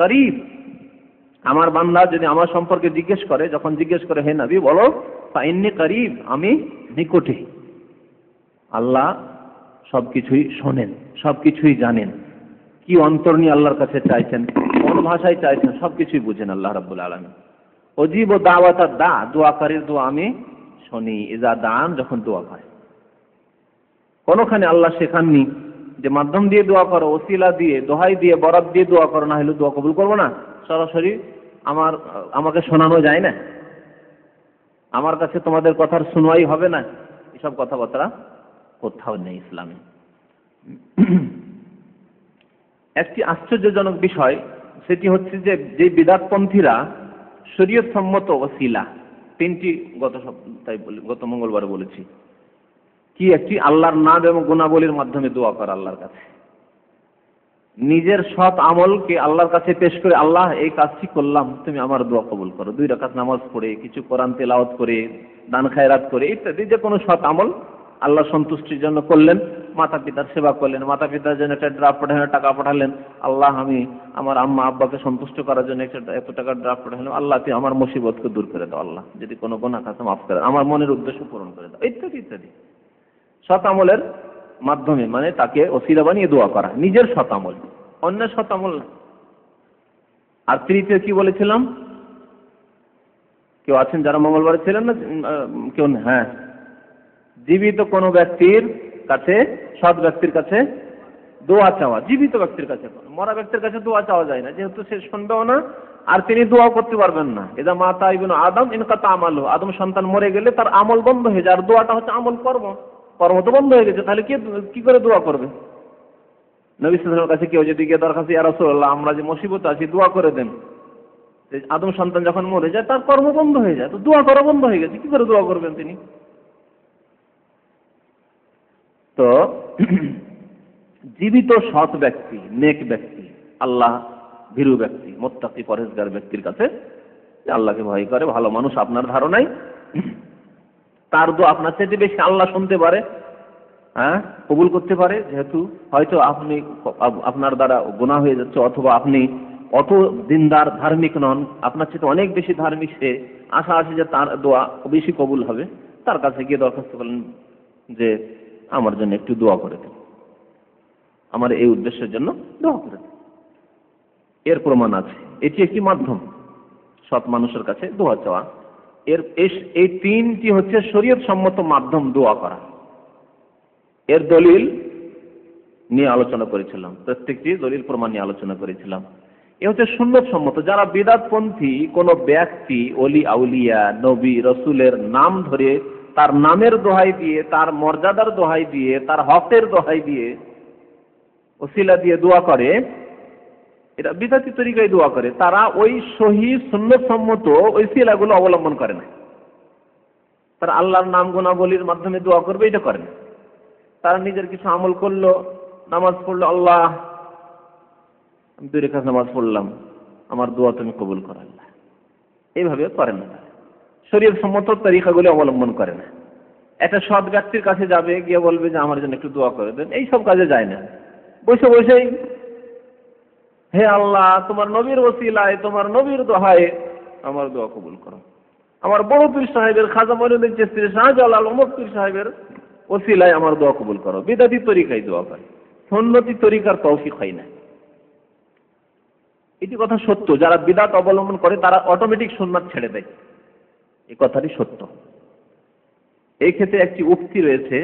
করিব, আমার বান্দা যদি আমার সম্পর্কে জিজ্ঞেস করে, যখন জিজ্ঞেস করে হে নবী বলো ফাইন্নি করিব, আমি নিকটে। আল্লাহ সবকিছুই শোনেন, সবকিছুই জানেন, কি অন্তর নিয়ে আল্লাহর কাছে চাইছেন, কোন ভাষায় চাইছেন, সবকিছুই বুঝেন আল্লাহ রাব্বুল আলামিন। অজিব দাওয়াত দা, দোয়াকারীর দোয়া আমি শুনি, ইজা দান, যখন দোয়া করে। কোনখানে আল্লাহ শেখাননি যে মাধ্যম দিয়ে দোয়া করো, ওসিলা দিয়ে, দোহাই দিয়ে, বরাত দিয়ে দোয়া করো, না হলে দোয়া কবুল করবো না। সরাসরি আমাকে শোনানো যায় না, আমার কাছে তোমাদের কথার শুনওয়াই হবে না, এসব কথাবার্তা কোথাও নেই ইসলামে। একটি আশ্চর্যজনক বিষয় সেটি হচ্ছে যে বিদআতপন্থীরা শরীয়ত সম্মত ওসিলা তিনটি গত মঙ্গলবার বলেছি, কি একটি আল্লাহর নাম এবং গুণাবলীর মাধ্যমে দোয়া করা আল্লাহর কাছে, নিজের সৎ আমলকে আল্লাহর কাছে পেশ করে, আল্লাহ এই কাজটি করলাম, তুমি আমার দোয়া কবুল করো। 2 রাকাত নামাজ পড়ে, কিছু কোরআন তেলাওয়াত করে, দান খায়রাত করে, ইত্যাদি যে কোনো সৎ আমল আল্লাহ সন্তুষ্টির জন্য করলেন, মাতা পিতার সেবা করলেন, মাতা পিতার জন্য একটা ড্রাফট পাঠালেন, টাকা পাঠালেন, আল্লাহ আমি আমার আম্মা আব্বাকে সন্তুষ্ট করার জন্য এত টাকার ড্রাফট পাঠালেন, আল্লাহ তুই আমার মুসিবতকে দূর করে দাও, আল্লাহ যদি কোনো গুনাহ থাকে মাফ করে দাও, আমার মনের উদ্দেশ্য পূরণ করে দাও, ইত্যাদি ইত্যাদি। সৎ আমলের মাধ্যমে মানে তাকে ওসিলা বানিয়ে দোয়া করা, নিজের সৎ আমল, অন্যের সৎ আমল না। আর তৃতীয় কি বলেছিলাম? কেউ আছেন যারা মঙ্গলবারে ছিলেন না? কেউ? হ্যাঁ, জীবিত কোন ব্যক্তির কাছে, সৎ ব্যক্তির কাছে দোয়া চাওয়া। জীবিত ব্যক্তির কাছে, মরা ব্যক্তির কাছে দোয়া চাওয়া যায় না, যেহেতু সে শুনবেও না আর তিনি দোয়া করতে পারবেন না। এদা মাতা ইবনু আদম ইনকাতা আমালু, আদম সন্তান মরে গেলে তার আমল বন্ধ হয়ে যায়। আর দোয়াটা হচ্ছে আমল, কর্ম তো বন্ধ হয়ে গেছে, তাহলে কি করে দোয়া করবে? নবী সাল্লাল্লাহু আলাইহি ওয়াসাল্লামের কাছে কেউ যদি গিয়ে দরখাস্ত, ইয়া রাসূলুল্লাহ আমরা যে মুসিবতে আছি দোয়া করে দেন। আদম সন্তান যখন মরে যায় তার কর্ম বন্ধ হয়ে যায়, তো দোয়া করা বন্ধ হয়ে গেছে, কি করে দোয়া করবেন তিনি? তো জীবিত সৎ ব্যক্তি, নেক ব্যক্তি, আল্লাহ ভীরু ব্যক্তি, মুত্তাকি পরহেজগার ব্যক্তির কাছে, যে আল্লাহকে ভয় করে, ভালো মানুষ আপনার ধারণায়, তার দোয়া আপনার চাইতে বেশি আল্লাহ শুনতে পারে, হ্যাঁ, কবুল করতে পারে। যেহেতু হয়তো আপনি, আপনার দ্বারা গুনাহ হয়ে যাচ্ছে, অথবা আপনি অত দিনদার ধার্মিক নন, আপনার চাইতে অনেক বেশি ধার্মিক সে, আশা আছে যে তার দোয়া বেশি কবুল হবে। তার কাছে গিয়ে দরখাস্ত করলেন যে আমার জন্য একটু দোয়া করে দেন, আমার এই উদ্দেশ্যের জন্য দোয়া করে দেন। এর প্রমাণ আছে, এটি একটি মাধ্যম সৎ মানুষের কাছে দোয়া চাওয়া। এই তিনটি হচ্ছে শরীয়ত সম্মত মাধ্যম দোয়া করা। এর দলিল নিয়ে আলোচনা করেছিলাম, প্রত্যেকটি দলিল প্রমাণ নিয়ে আলোচনা করেছিলাম। এ হচ্ছে সুন্নত সম্মত। যারা বিদআতপন্থী কোন ব্যক্তি, ওলি আউলিয়া, নবী রসুলের নাম ধরে, তার নামের দোহাই দিয়ে, তার মর্যাদার দোহাই দিয়ে, তার হকের দোহাই দিয়ে, ওসিলা দিয়ে দোয়া করে, এটা বিদআতি তরিকায় দোয়া করে, তারা ওই সহিহ সুন্নত সম্মত ওসিলাগুলো অবলম্বন করে না। তারা আল্লাহর নাম গুণাবলীর মাধ্যমে দোয়া করবে, এটা করে না। তারা নিজের কিছু আমল করলো, নামাজ পড়লো, আল্লাহ আমি 2 রাকাত নামাজ পড়লাম, আমার দোয়া তুমি কবুল করো আল্লাহ, এইভাবে করে না। শরীয়ত সম্মত তরিকাগুলো অবলম্বন করে না। একটা সৎ ব্যক্তির কাছে যাবে, গিয়ে বলবে যে আমার জন্য একটু দোয়া করে দেন, এই সব কাজে যায় না। বসে বসেই হে আল্লাহ তোমার নবীর ওসিলায়, তোমার নবীর দোহায় আমার দোয়া কবুল করো, আমার বড় পীর সাহেবের, খাজা মঈনুদ্দিন চিশতি, শাহজালাল, অমর পীর সাহেবের ওসিলায় আমার দোয়া কবুল করো। বিদআতি তরিকায় দোয়া করে, সুন্নতি তরিকার তৌফিক হয় না। এটি কথা সত্য। যারা বিদআত অবলম্বন করে তারা অটোমেটিক সুন্নাত ছেড়ে দেয়, এই কথাটি সত্য। এই ক্ষেত্রে একটি উক্তি রয়েছে,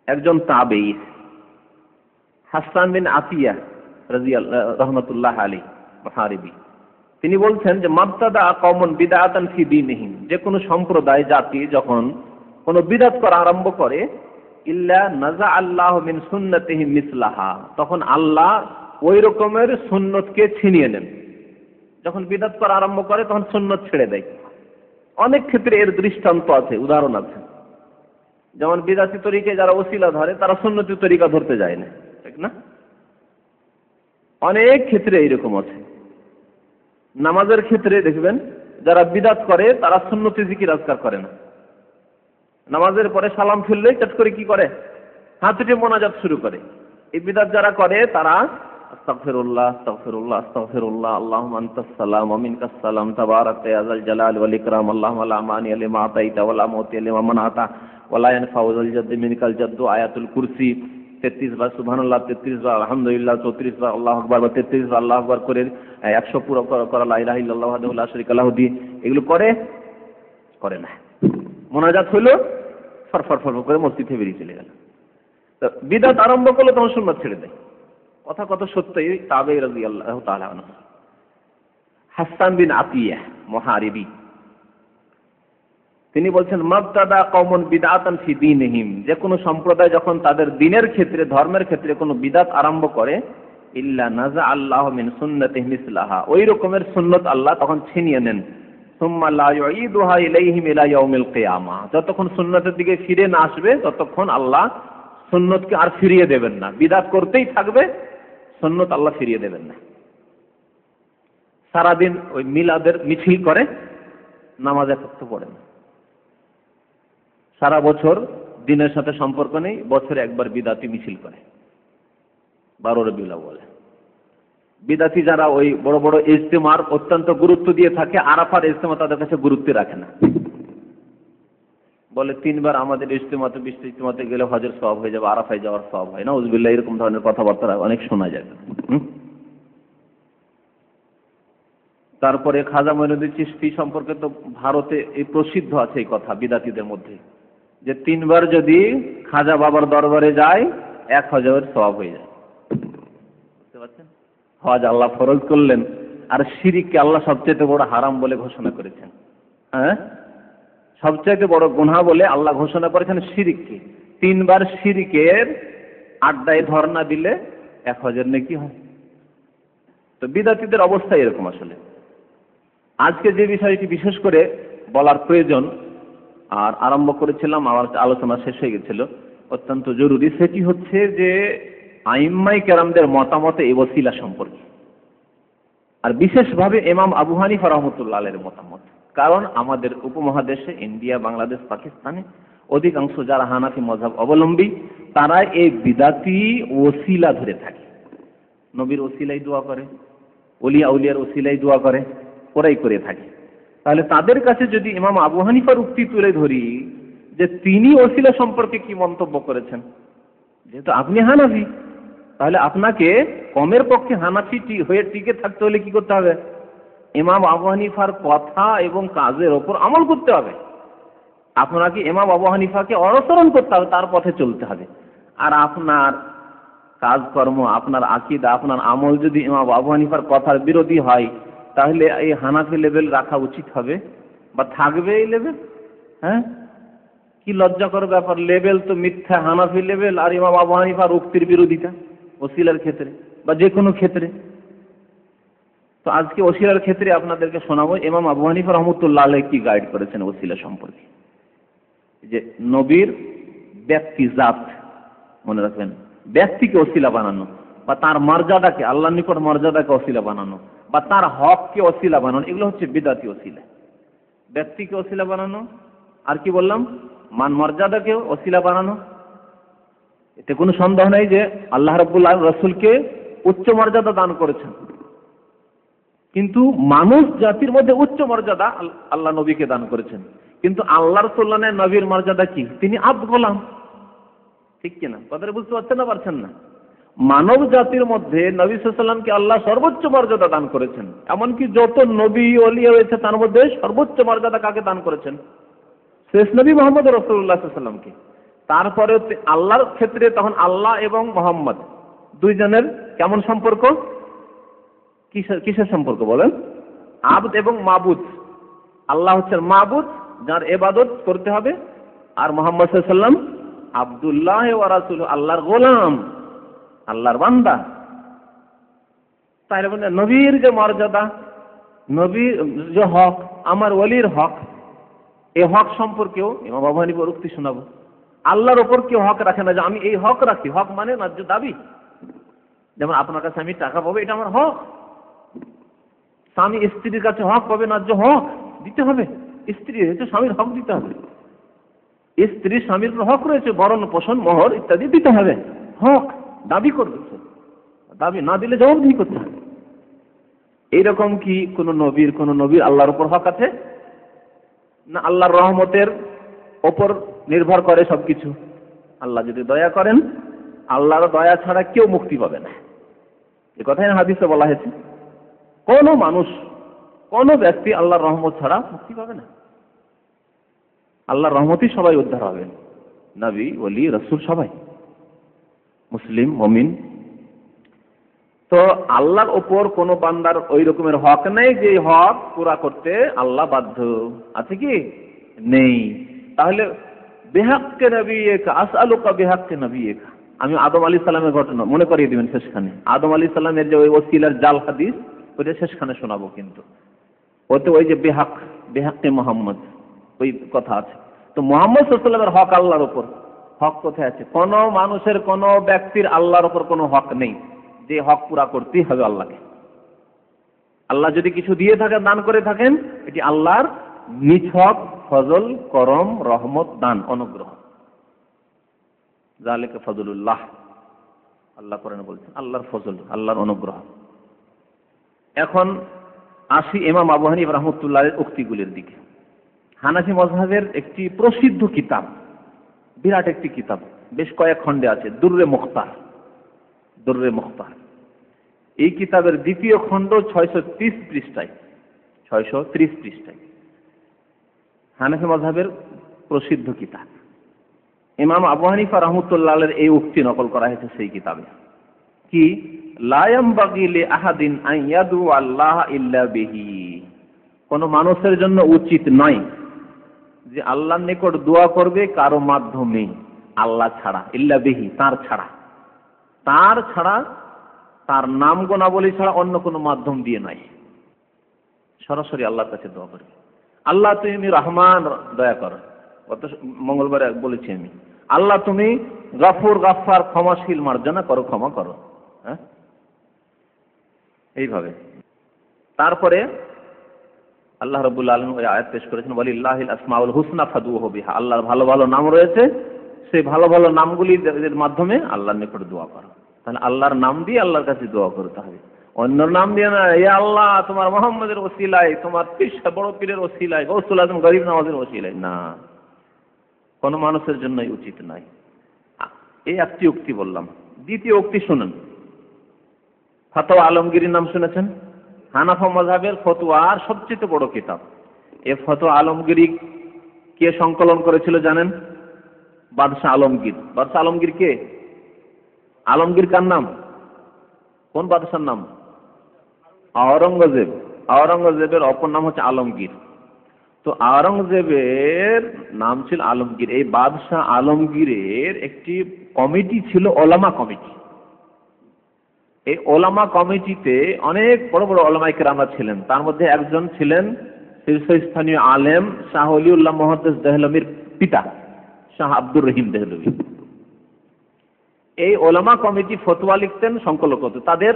একজন তাবেঈ হাসান বিন আতিয়া রাদিয়াল্লাহু রাহমাতুল্লাহ আলাইহি মুহারিবি, তিনি বলছেন যে মাবতাদা কওমুন বিদআতান ফি দীনিহিম, যে কোনো সম্প্রদায়, জাতি যখন কোনো বিদআত করা আরম্ভ করে, ইল্লা নাযা আল্লাহু মিন সুন্নাতিহিম মিসলাহা, তখন আল্লাহ ওই রকমের সুন্নতকে ছিনিয়ে নেন। যখন বিদআত করা আরম্ভ করে তখন সুন্নত ছেড়ে দেয়। অনেক ক্ষেত্রে এর দৃষ্টান্ত আছে, উদাহরণ আছে। যেমন বিদআতি তরিকায় যারা ওসিলা ধরে তারা সুন্নতি তরিকা ধরতে যায় না, ঠিক না? অনেক ক্ষেত্রে এইরকম আছে। নামাজের ক্ষেত্রে দেখবেন যারা বিদআত করে তারা সুন্নতি জিকির আজকার করে না। নামাজের পরে সালাম ফিরলেই চট করে কি করে, হাত উঠে মোনাজাত শুরু করে। এই বিদআত যারা করে তারা আস্তাগফিরুল্লাহ আস্তাগফিরুল্লাহ আস্তাগফিরুল্লাহ, আল্লাহুম্মা আনতাস সালাম ওয়া মিনকাস সালাম, তাবারাকতা ইয়া যাল জালালি ওয়াল ইকরাম, আল্লাহুম্মা লা মানিয়া লিমা আতাইতা ওয়া লা মুতিয়া লিমা মানাতা ওয়া লা ইয়ানফাউ যাল জাদ্দি মিনকাল জাদ্দু, আয়াতুল কুরসি 33 বার, সুবহানাল্লাহ 33 বার, আলহামদুলিল্লাহ 34 বার, আল্লাহু আকবার 33 বার, আল্লাহু আকবার করে 100 পুরো করা, লা ইলাহা ইল্লাল্লাহু ওয়াহদাহু লা শারীকা লাহু দি, এগুলো করে না। মোনাজাত হলো, ফরফর করে মসজিদে বেরিয়ে চলে গেল। তো বিদআত আরম্ভ করলো তখন সুন্নাত ছেড়ে দেয়। কথা কত সত্যই। তাবেঈ রাদিয়াল্লাহু তাআলা আনহু হাসান বিন আতিয়া মুহারিবি, তিনি বলছেন মাবতাদা কওমুন বিদআতান ফি দীনিহিম, যে কোনো সম্প্রদায় যখন তাদের দ্বীনের ক্ষেত্রে, ধর্মের ক্ষেত্রে কোনো বিদআত আরম্ভ করে, ইল্লা নাযা আল্লাহু মিন সুন্নাতিহি মিসলাহা, ওই রকমের সুন্নত আল্লাহ তখন ছিনিয়ে নেন। সুম্মা লা ইউঈদুহা ইলাইহিম ইলা ইয়াউমিল কিয়ামা, যতক্ষণ সুন্নতের দিকে ফিরে না আসবে ততক্ষণ আল্লাহ সুন্নতকে আর ফিরিয়ে দেবেন না। বিদআত করতেই থাকবে, সুন্নত আল্লাহ ফিরিয়ে দেবেন না। সারাদিন ওই মিলাদের মিছিল করে, নামাজ এক ওয়াক্ত পড়ে না। সারা বছর দিনের সাথে সম্পর্ক নেই, বছরে একবার বিদাতি মিছিল করে, 12 রবিউল আউয়ালে। বিদাতি যারা ওই বড় বড় ইজতেমার অত্যন্ত গুরুত্ব দিয়ে থাকে, আরাফার ইজতেমা তাদের কাছে গুরুত্ব রাখে না। বলে 3 বার আমাদের ইজতেমাতে, 20 ইজতেমাতে গেলে হজের সওয়াব হয়ে যাবে, আরাফায় যাওয়ার সওয়াব হয় না, নাউজুবিল্লাহ, এরকম ধরনের কথাবার্তা অনেক শোনা যায়। তারপরে খাজা মঈনুদ্দিন চিশতি সম্পর্কে তো ভারতে এই প্রসিদ্ধ আছে এই কথা বিদাতিদের মধ্যে, যে 3 বার যদি খাজা বাবার দরবারে যায় 1 হজের সওয়াব হয়ে যায়। বুঝতে পারছেন? হজ আল্লাহ ফরজ করলেন, আর শিরককে আল্লাহ সবচেয়ে বড় হারাম বলে ঘোষণা করেছেন। হ্যাঁ, সবচেয়ে বড় গুনাহ বলে আল্লাহ ঘোষণা করেছেন শিরককে। 3 বার শিরকের আড্ডায় ধর্ণা দিলে 1 হজের নেকি হয়। তো বিদাতিদের অবস্থা এরকম। আসলে আজকে যে বিষয়টি বিশেষ করে বলার প্রয়োজন, আর আরম্ভ করেছিলাম, আমার আলোচনা শেষ হয়ে গেছিল, অত্যন্ত জরুরি, সেটি হচ্ছে যে আইম্মাই কেরামদের মতামতে এই ওসিলা সম্পর্কে, আর বিশেষভাবে ইমাম আবু হানিফা রাহমাতুল্লাহ আলাইহির মতামত। কারণ আমাদের উপমহাদেশে, ইন্ডিয়া, বাংলাদেশ, পাকিস্তানে অধিকাংশ যারা হানাফি মযহাব অবলম্বী, তারা এই বিদাতি ওসিলা ধরে থাকে। নবীর ওসিলাই দোয়া করে, ওলিয়া উলিয়ার ওসিলাই দোয়া করে, ওরাই করে থাকে। তাহলে তাদের কাছে যদি ইমাম আবু হানিফার উক্তি তুলে ধরি যে তিনি ওসিলা সম্পর্কে কি মন্তব্য করেছেন, যেহেতু আপনি হানাফি, তাহলে আপনাকে কমের পক্ষে হানাফি হয়ে টিকে থাকতে হলে কি করতে হবে? ইমাম আবু হানিফার কথা এবং কাজের ওপর আমল করতে হবে। আপনাকে ইমাম আবু হানিফাকে অনুসরণ করতে হবে, তার পথে চলতে হবে। আর আপনার কাজকর্ম, আপনার আকীদা, আপনার আমল যদি ইমাম আবু হানিফার কথার বিরোধী হয়, তাহলে এই হানাফি লেভেল রাখা উচিত হবে বা থাকবে এই লেভেল? হ্যাঁ, কি লজ্জাকর ব্যাপার! লেভেল তো মিথ্যা, হানাফি লেভেল, আর ইমাম আবু হানিফার উক্তির বিরোধিতা ওসিলার ক্ষেত্রে বা যে কোনো ক্ষেত্রে। তো আজকে ওসিলার ক্ষেত্রে আপনাদেরকে শোনাবো ইমাম আবু হানিফা রাহমাতুল্লাহ আলাইহি কি গাইড করেছেন ওসিলা সম্পর্কে। যে নবীর ব্যক্তি জাত, মনে রাখবেন, ব্যক্তিকে ওসিলা বানানো বা তার মর্যাদাকে, আল্লাহর নিকট মর্যাদাকে ওসিলা বানানো বা তার হককে ওসিলা বানানো, এগুলো হচ্ছে বিদাতি ওসিলা। ব্যক্তিকে ওসিলা বানানো, আর কি বললাম, মান মর্যাদাকে ওসিলা বানানো। এতে কোনো সন্দেহ নেই যে আল্লাহ রাব্বুল আলামিন রাসূলকে উচ্চ মর্যাদা দান করেছেন, কিন্তু মানুষ জাতির মধ্যে উচ্চ মর্যাদা আল্লাহ নবীকে দান করেছেন। কিন্তু আল্লাহর তুলনায় নবীর মর্যাদা কি? তিনি আব্দ গোলাম। ঠিক কিনা? কথাটা বুঝতে পারছেন না পারছেন না? মানব জাতির মধ্যে নবী সাল্লাল্লাহু আলাইহি ওয়াসাল্লামকে আল্লাহ সর্বোচ্চ মর্যাদা দান করেছেন। এমনকি যত নবী ওলি হয়েছে তার মধ্যে সর্বোচ্চ মর্যাদা কাকে দান করেছেন? শেষ নবী মুহাম্মদ রাসূলুল্লাহ সাল্লাল্লাহু আলাইহি ওয়াসাল্লামকে। তারপরে আল্লাহর ক্ষেত্রে তখন আল্লাহ এবং মুহাম্মদ দুইজনের কেমন সম্পর্ক? কিসের সম্পর্ক বলেন? আবদ এবং মাবুদ। আল্লাহ হচ্ছেন মাবুদ, যার ইবাদত করতে হবে, আর মুহাম্মদ সাল্লাল্লাহু আলাইহি ওয়াসাল্লাম আব্দুল্লাহ ওয়া রাসূলুহু, আল্লাহর গোলাম, আল্লাহর বান্দা। তাই বলে নবীর যে মর্যাদা, নবীর যে হক, আমার ওলির হক, এই হক সম্পর্কেও ইমাম আবু হানিফার উক্তি শোনাবো। আল্লাহর ওপর কেউ হক রাখে না যে আমি এই হক রাখি। হক মানে ন্যায্য দাবি। যেমন আপনার কাছে আমি টাকা পাবো, এটা আমার হক। স্বামী স্ত্রীর কাছে হক পাবে, ন্যায্য হক দিতে হবে। স্ত্রী হচ্ছে স্বামীর হক দিতে হবে। স্ত্রীর স্বামীর হক রয়েছে, ভরণ পোষণ মোহর ইত্যাদি দিতে হবে। হক দাবি করবে, দাবি না দিলে জবাবদিহি করতে হবে। এইরকম কি কোন নবীর আল্লাহর উপর হক আছে? না আল্লাহর রহমতের ওপর নির্ভর করে সবকিছু। আল্লাহ যদি দয়া করেন, আল্লাহর দয়া ছাড়া কেউ মুক্তি পাবে না। এ কথাই হাদিসে বলা হয়েছে, কোন মানুষ, কোন ব্যক্তি আল্লাহর রহমত ছাড়া মুক্তি পাবে না। আল্লাহর রহমতই সবাই উদ্ধার হবেন, নবী, ওলি, রাসূল সবাই, মুসলিম, মুমিন। তো আল্লাহর ওপর কোন বান্দার ওই রকমের হক নেই যে হক পুরা করতে আল্লাহ বাধ্য আছে কি? নেই। তাহলে বিহাক্কে নবিয়্যিকা আসআলুকা বিহাক্কে নবিয়্যিকা, আমি আদম আলাইহিস সালামের ঘটনা মনে করিয়ে দিবেন শেষখানে। আদম আলাইহিস সালামের যে ওই ওসিলার জাল হাদিস, ওইটা শেষখানে শোনাবো। কিন্তু ওতে ওই যে বিহাক্কে মুহাম্মদ ওই কথা আছে। তো মুহাম্মদ সাল্লাল্লাহু আলাইহি ওয়াসাল্লামের হক আল্লাহর উপর, হক কোথায় আছে? কোন মানুষের, কোন ব্যক্তির আল্লাহর উপর কোনো হক নেই যে হক পুরা করতেই হবে আল্লাহকে। আল্লাহ যদি কিছু দিয়ে থাকেন, দান করে থাকেন, এটি আল্লাহর নিছক ফজল, করম, রহমত, দান, অনুগ্রহ। যালিকা ফজলুল্লাহ, আল্লাহ কোরআনে বলছেন আল্লাহর ফজল, আল্লাহর অনুগ্রহ। এখন আসি ইমাম আবু হানিফা রাহমাতুল্লাহির উক্তিগুলির দিকে। হানাফি মাযহাবের একটি প্রসিদ্ধ কিতাব, বিরাট একটি কিতাব, বেশ কয়েক খণ্ডে আছে, দুররে মুখতার। দুররে মুখতার এই কিতাবের দ্বিতীয় খণ্ড 630 পৃষ্ঠায়, 630 পৃষ্ঠায় হানাফি মাযহাবের প্রসিদ্ধ কিতাব। ইমাম আবু হানিফা রাহমাতুল্লাহির এই উক্তি নকল করা হয়েছে সেই কিতাবে, কি লা ইয়ামবাগি লি আহাদিন আন ইয়াদু আল্লাহ ইল্লা বিহি, কোন মানুষের জন্য উচিত নয় যে আল্লাহর নিকট দোয়া করবে কারো মাধ্যমে, আল্লাহ ছাড়া, ইল্লা বিহি তার ছাড়া, তার ছাড়া, তার নাম গুণাবলী ছাড়া অন্য কোনো মাধ্যম দিয়ে নয়। সরাসরি আল্লাহর কাছে দোয়া করবে, আল্লাহ তুমি রহমান, দয়া করো। গত মঙ্গলবারে বলেছি আমি, আল্লাহ তুমি গফুর গাফফার, ক্ষমাশীল, মার্জনা করো, ক্ষমা করো। হ্যাঁ, এইভাবে। তারপরে আল্লাহ রাব্বুল আলামিন ওই আয়াত পেশ করেছেন, ওয়ালিল্লাহিল আসমাউল হুসনা ফাদউহু বিহা, আল্লাহর ভালো ভালো নাম রয়েছে, সেই ভালো ভালো নামগুলির মাধ্যমে আল্লাহর নিকট দোয়া করো। তাহলে আল্লাহর নাম দিয়ে আল্লাহর কাছে দোয়া করতে হবে, অন্য নাম দিয়ে না। হে আল্লাহ তোমার মুহাম্মদের ওসিলায়, তোমার বড় পীরের ওসিলায়, গৌসুল আজম গরিব নওয়াজের ওসিলায়, না, কোন মানুষের জন্যই উচিত নয়। এই একটি উক্তি বললাম। দ্বিতীয় উক্তি শুনুন, ফতোয়া আলমগীরের নাম শুনেছেন? হানাফি মাযহাবের ফতোয়ার সবচেয়ে বড় কিতাব। এই ফতোয়া আলমগীরি কে সংকলন করেছিল জানেন? বাদশাহ আলমগীর। বাদশাহ আলমগীর কে? আলমগীর কার নাম? কোন বাদশার নাম? আওরঙ্গজেব। আওরঙ্গজেবের অপর নাম হচ্ছে আলমগীর। তো আওরঙ্গজেবের নাম ছিল আলমগীর। এই বাদশাহ আলমগীরের একটি কমিটি ছিল, ওলামা কমিটি। এই ওলামা কমিটিতে অনেক বড় বড় ওলামায়ে কেরামরা ছিলেন। তার মধ্যে একজন ছিলেন শীর্ষস্থানীয় আলেম শাহ ওলিউল্লাহ মুহাদ্দিস দেহলভীর পিতা শাহ আব্দুর রহিম দেহলভী। এই ওলামা কমিটি ফতোয়া লিখতেন, সংকলন করতেন, তাদের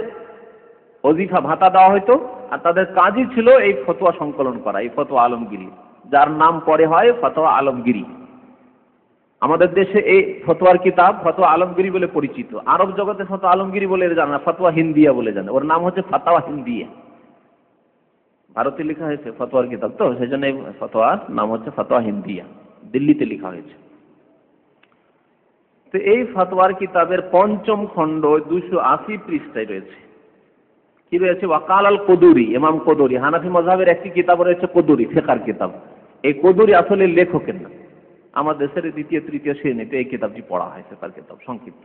ওজিফা ভাতা দেওয়া হতো, আর তাদের কাজই ছিল এই ফতোয়া সংকলন করা, এই ফতোয়া আলমগীরি, যার নাম পরে হয় ফতোয়া আলমগীরি। আমাদের দেশে এই ফতোয়ার কিতাব ফতোয়া আলমগীরি বলে পরিচিত, আরব জগতে ফতোয়া আলমগীরি বলে জানে না, ফতোয়া হিন্দিয়া বলে জানে। ওর নাম হচ্ছে ফাতাওয়া হিন্দিয়া। ভারতে লেখা হয়েছে ফতোয়ার কিতাব, তো সেই জন্য এই ফতোয়ার নাম হচ্ছে ফতোয়া হিন্দিয়া, দিল্লিতে লেখা হয়েছে। তো এই ফতোয়ার কিতাবের পঞ্চম খণ্ড 280 পৃষ্ঠায় রয়েছে। কি রয়েছে? ওয়াকাল আল কদুরি, ইমাম কদুরি। হানাফি মাযহাবের একটি কিতাব রয়েছে কদুরি, ফিকহের কিতাব। এই কদুরি আসলে লেখকের না, আমার দেশের দ্বিতীয় তৃতীয় শ্রেণীতে এই কিতাবটি পড়া হয়, ফিকহের কিতাব, সংক্ষিপ্ত।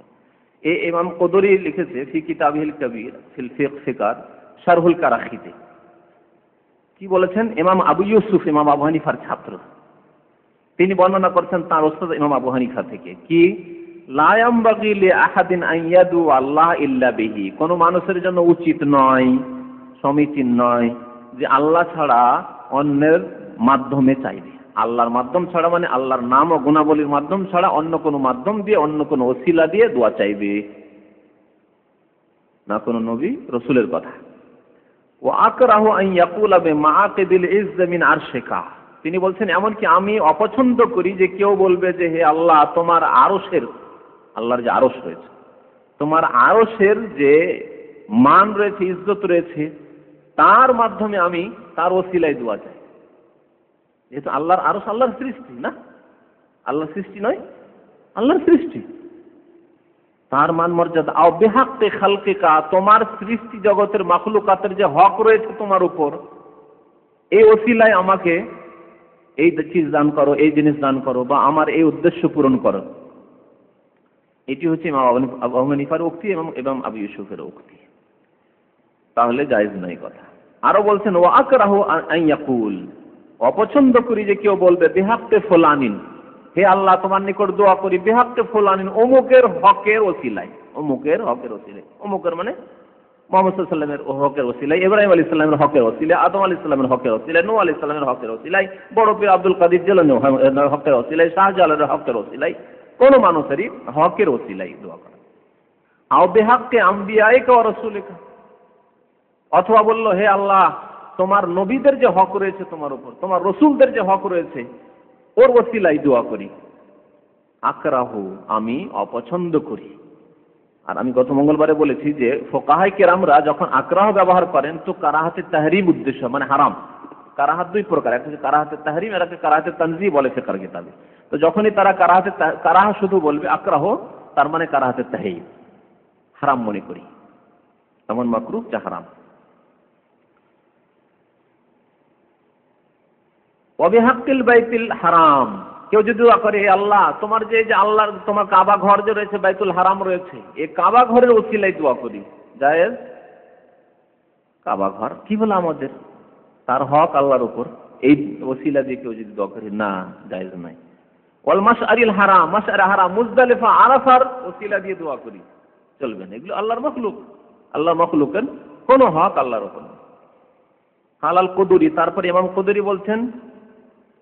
এই ইমাম কদুরি লিখেছে ফি কিতাবিল কবির ফিল ফিকর শারহুল কারাখিতে। কি বলেছেন? ইমাম আবু ইউসুফ, ইমাম আবু হানিফার ছাত্র, তিনি বর্ণনা করছেন তার ওস্তাদ ইমাম আবু হানিফা থেকে, কি লা ইয়ামবাগি লি আহাদিন আন ইয়াদু আল্লাহ ইল্লা বিহি, কোন মানুষের জন্য উচিত নয়, সমীচীন নয় যে আল্লাহ ছাড়া অন্যের মাধ্যমে চাইবে। আল্লাহর মাধ্যম ছাড়া মানে আল্লাহর নাম ও গুণাবলীর মাধ্যম ছাড়া অন্য কোনো মাধ্যম দিয়ে, অন্য কোনো ওসিলা দিয়ে দোয়া চাইবে না, কোনো নবী রসুলের কথা। ও আকরাহু আন ইয়াকুলা বিমাআকিদিল ইজ্জ মিন আরশিকা, তিনি বলছেন এমনকি আমি অপছন্দ করি যে কেউ বলবে যে হে আল্লাহ তোমার আরশের, আল্লাহর যে আরশ রয়েছে, তোমার আরশের যে মান রয়েছে, ইজ্জত রয়েছে, তার মাধ্যমে আমি তার ওসিলায় দোয়া চাই। যেহেতু আল্লাহর আরশ আল্লাহর সৃষ্টি, না আল্লাহর সৃষ্টি নয়, আল্লাহর সৃষ্টি, তার মান মর্যাদা। আও বিহাক্কি খালকিকা, তোমার সৃষ্টি জগতের মাখলুকাতের যে হক রয়েছে তোমার উপর, এই ওসিলায় আমাকে এই চিজ দান করো, এই জিনিস দান করো, বা আমার এই উদ্দেশ্য পূরণ করো। এটি হচ্ছে ইমাম আবু হানিফার উক্তি এবং ইমাম আবু ইউসুফের উক্তি। তাহলে জায়েজ নয় কথা। আরো বলছেন ওয়া আকরাহু আন ইয়াকুল, অপছন্দ করি যে কেউ বলবে বিহাক্কি ফুলানিন, হে আল্লাহ তোমার নিকট দোয়া করি বিহাক্কি ফুলানিন, অমুকের হকের ওসিলায়, অমুকের হকের ওসিলায়। অমুকের মানে মুহাম্মদ সাল্লাল্লাহু আলাইহি ওয়াসাল্লামের হকের ওসিলায়, ইব্রাহিম আলাইহিস সালামের হকের ওসিলায়, আদম আলাইহিস সালামের হকের ওসিলায়, নূহ আলাইহিস সালামের হকের ওসিলায়, বড় পীর আব্দুল কাদের জিলানীর হকের ওসিলায়, শাহজালালের হকের ওসিলায়, কোন মানুষেরই হকের ওসিলায় দোয়া করা। আও বিহাক্কি আমবিয়াইকা ওয়া রাসূলিকা, অথবা বলল হে আল্লাহ তোমার নবীদের যে হক রয়েছে তোমার উপর, তোমার রসুলদের যে হক রয়েছে, ওর ওসিলায় দোয়া করি। আকরাহু আমি অপছন্দ করি। আর আমি গত মঙ্গলবারে বলেছি যে ফোকাহায়ে কেরামরা যখন আকরাহ ব্যবহার করেন তো কারাহাতে তাহরিম উদ্দেশ্য, মানে হারাম। কারাহাত দুই প্রকার, একটা হচ্ছে কারাহাতে তাহরিম, আর একটা কারাহাতে তানজিহ বলে ফিকহের কিতাবে। তো যখনই তারা কারাহ শুধু বলবে আকরাহ, তার মানে কারাহাতে তাহরিম, হারাম মনে করি, এমন মাকরুহ যা হারাম। ওয়াবিহাক্কিল বাইতুল হারাম, কেউ যদি দোয়া করে আল্লাহ তোমার যে আল্লাহর তোমার কাবা ঘর যে রয়েছে, বাইতুল হারাম রয়েছে, এই কাবা ঘরের ওসিলায় দোয়া করি, জায়েজ। কাবা ঘর কি বলে আমাদের, তার হক আল্লাহর উপর, এই ওসিলা দিয়ে কেউ যদি দোয়া করে, না, জায়েজ নাই। ওয়াল মাশআরিল হারাম, মাশআর হারাম মুজদালিফা আরাফার ওসিলা দিয়ে দোয়া করি, চলবে না। এগুলো আল্লাহর মখলুক, আল্লাহর মখলুকের কোন হক আল্লাহর উপর। হালাল কুদুরি, তারপরে ইমাম কুদুরি বলছেন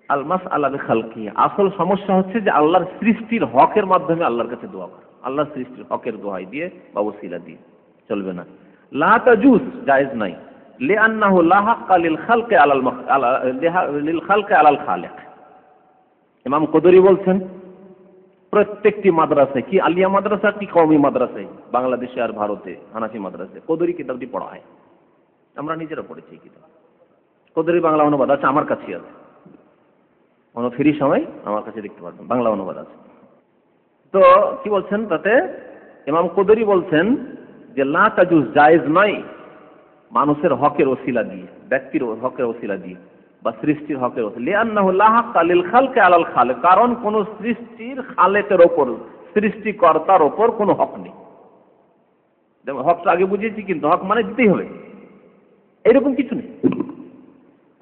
আল মাসআলা বিখালকি, আসল সমস্যা হচ্ছে যে আল্লাহর সৃষ্টির হকের মাধ্যমে আল্লাহর কাছে দোয়া করা, আল্লাহর সৃষ্টির হকের দোহাই দিয়ে বা ওসিলা দিয়ে, চলবে না। লা তাজুজ, জায়েজ নাই। লিআন্নাহু লা হাক্কা লিল খালকি আলাল খালিক। ইমাম কুদুরি বলছেন প্রত্যেকটি মাদ্রাসায়, কি আলিয়া মাদ্রাসা কি কওমি মাদ্রাসায়, বাংলাদেশে আর ভারতে হানাফি মাদ্রাসায় কুদুরি কিতাবটি পড়া হয়। আমরা নিজেরা পড়েছি এই কিতাব, কুদুরি বাংলা অনুবাদ আছে, আমার কাছে আছে, কোনো ফ্রি সময় আমার কাছে দেখতে পারবেন, বাংলা অনুবাদ আছে। তো কি বলছেন তাতে, ইমাম কুদুরি বলছেন যে লা তাজুজ, জায়েজ নয় মানুষের হকের ওসিলা দিয়ে, ব্যক্তির হকের ওসিলা দিয়ে বা সৃষ্টির হকের ওসিলা। লিআন্নাহু লা হাক্কা লিল খালকি আলাল খালিক, কারণ কোন সৃষ্টির খালেকের ওপর, সৃষ্টিকর্তার ওপর কোনো হক নেই। হকটা আগে বুঝিয়েছি, কিন্তু হক মানে দিতেই হবে, এরকম কিছু নেই,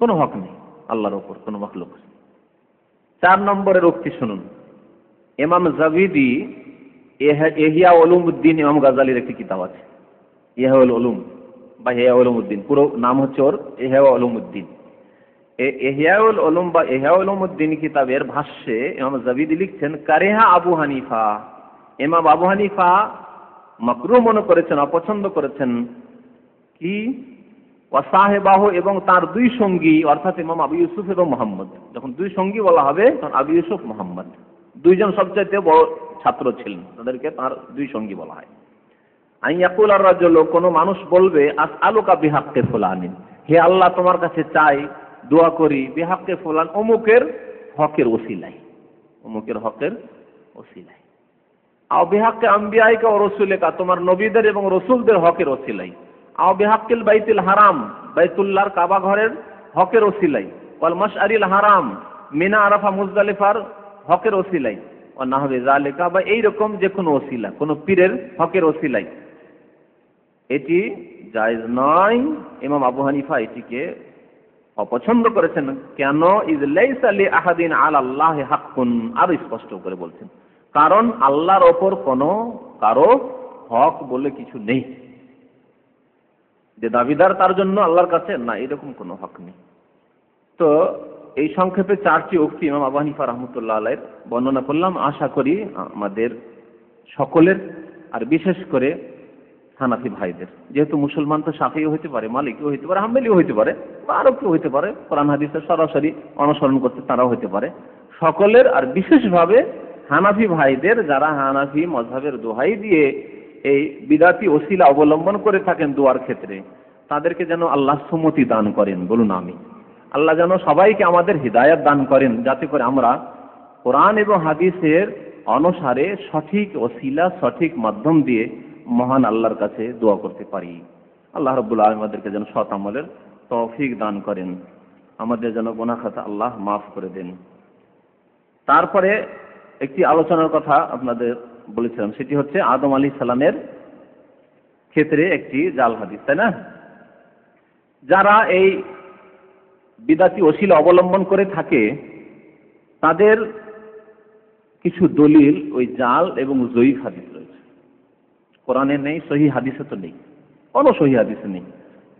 কোনো হক নেই আল্লাহর ওপর কোনো মাখলুক। 4 নম্বরের উক্তি শুনুন। ইমাম জাবিদি ইহয়া উলুমউদ্দিন, ইমাম গাজালির একটি কিতাব আছে ইহয়া উলুম বা ইহয়া উলুমউদ্দিন, পুরো নাম হচ্ছে ওর ইহয়া উলুমউদ্দিন। ইহয়া উলুম বা ইহয়া উলুমউদ্দিন কিতাবের ভাষ্যে ইমাম জাবিদি লিখছেন কারিহা আবু হানিফা, ইমাম আবু হানিফা মাকরুহ মনে করেছেন, অপছন্দ করেছেন কি ওয়াসাহেবাহু, এবং তার দুই সঙ্গী, অর্থাৎ ইমাম আবু ইউসুফ এবং মুহাম্মদ। যখন দুই সঙ্গী বলা হবে তখন আবু ইউসুফ মুহাম্মদ দুইজন সবচাইতে বড় ছাত্র ছিলেন, তাদেরকে তার দুই সঙ্গী বলা হয়। আন ইয়াকুল আর রাজুল, কোন মানুষ বলবে আসআলুকা বিহাক্কি ফুলানিন, হে আল্লাহ তোমার কাছে চাই, দোয়া করি, বিহাক্কি ফুলান, অমুকের হকের ওসিলায়, অমুকের হকের ওসিলায়। আও বিহাক্কি আম্বিয়াইকা ওয়া রাসূলিকা, তোমার নবীদের এবং রাসূলদের হকের ওসিলায়। আও বিহাক্কিল বাইতুল হারাম, বাইতুল্লাহর কাবা ঘরের হকের ওসিলাই। ওয়াল মাশআরিল হারাম, মিনা আরাফা মুজদালিফার হকের ওসিলাই। ওয়া নাহবে যালিকা, বা এইরকম যে কোনো ওসিলা, কোন পীরের হকের ওসিলাই, এটি জায়েজ নয়। ইমাম আবু হানিফা এটিকে অপছন্দ করেছেন। কেন? ইজ লাইসা লি আহাদিন আলাল্লাহি হাক্কুন, আর স্পষ্ট করে বলছেন, কারণ আল্লাহর ওপর কোনো কারো হক বলে কিছু নেই, যে দাবিদার তার জন্য আল্লাহর কাছে, না, এরকম কোনো হক নেই। তো এই সংক্ষেপে 4টি উক্তি ইমাম আবু হানিফা রাহমাতুল্লাহ আলাইহির বর্ণনা করলাম। আশা করি আমাদের সকলের, আর বিশেষ করে হানাফি ভাইদের, যেহেতু মুসলমান তো শাফিঈ হইতে পারে, মালিকিও হইতে পারে, হাম্বলিও হইতে পারে, বা আরো কেউ হইতে পারে, কোরআন হাদিসের সরাসরি অনুসরণ করতে তারাও হইতে পারে, সকলের, আর বিশেষভাবে হানাফি ভাইদের, যারা হানাফি মাযহাবের দোহাই দিয়ে এই বিদাতি ওসিলা অবলম্বন করে থাকেন দোয়ার ক্ষেত্রে, তাদেরকে যেন আল্লাহ সুমতি দান করেন, বলুন আমিন। আল্লাহ যেন সবাইকে আমাদের হিদায়াত দান করেন, যাতে করে আমরা কোরআন এবং হাদিসের অনুসারে সঠিক ওসিলা, সঠিক মাধ্যম দিয়ে মহান আল্লাহর কাছে দোয়া করতে পারি। আল্লাহ রাব্বুল আলামিন আমাদেরকে যেন সৎ আমলের তৌফিক দান করেন, আমাদের যেন গুনাহ খাতা আল্লাহ মাফ করে দেন। তারপরে একটি আলোচনার কথা আপনাদের বলেছিলাম, সেটি হচ্ছে আদম আলাইহিস সালামের ক্ষেত্রে একটি জাল হাদিস, তাই না? যারা এই বিদাতি ওসিলা অবলম্বন করে থাকে, তাদের কিছু দলিল ওই জাল এবং জয়ীফ হাদিস রয়েছে। কোরআনে নেই, সহিহ হাদিসে তো নেই, কোনো সহিহ হাদিসে নেই,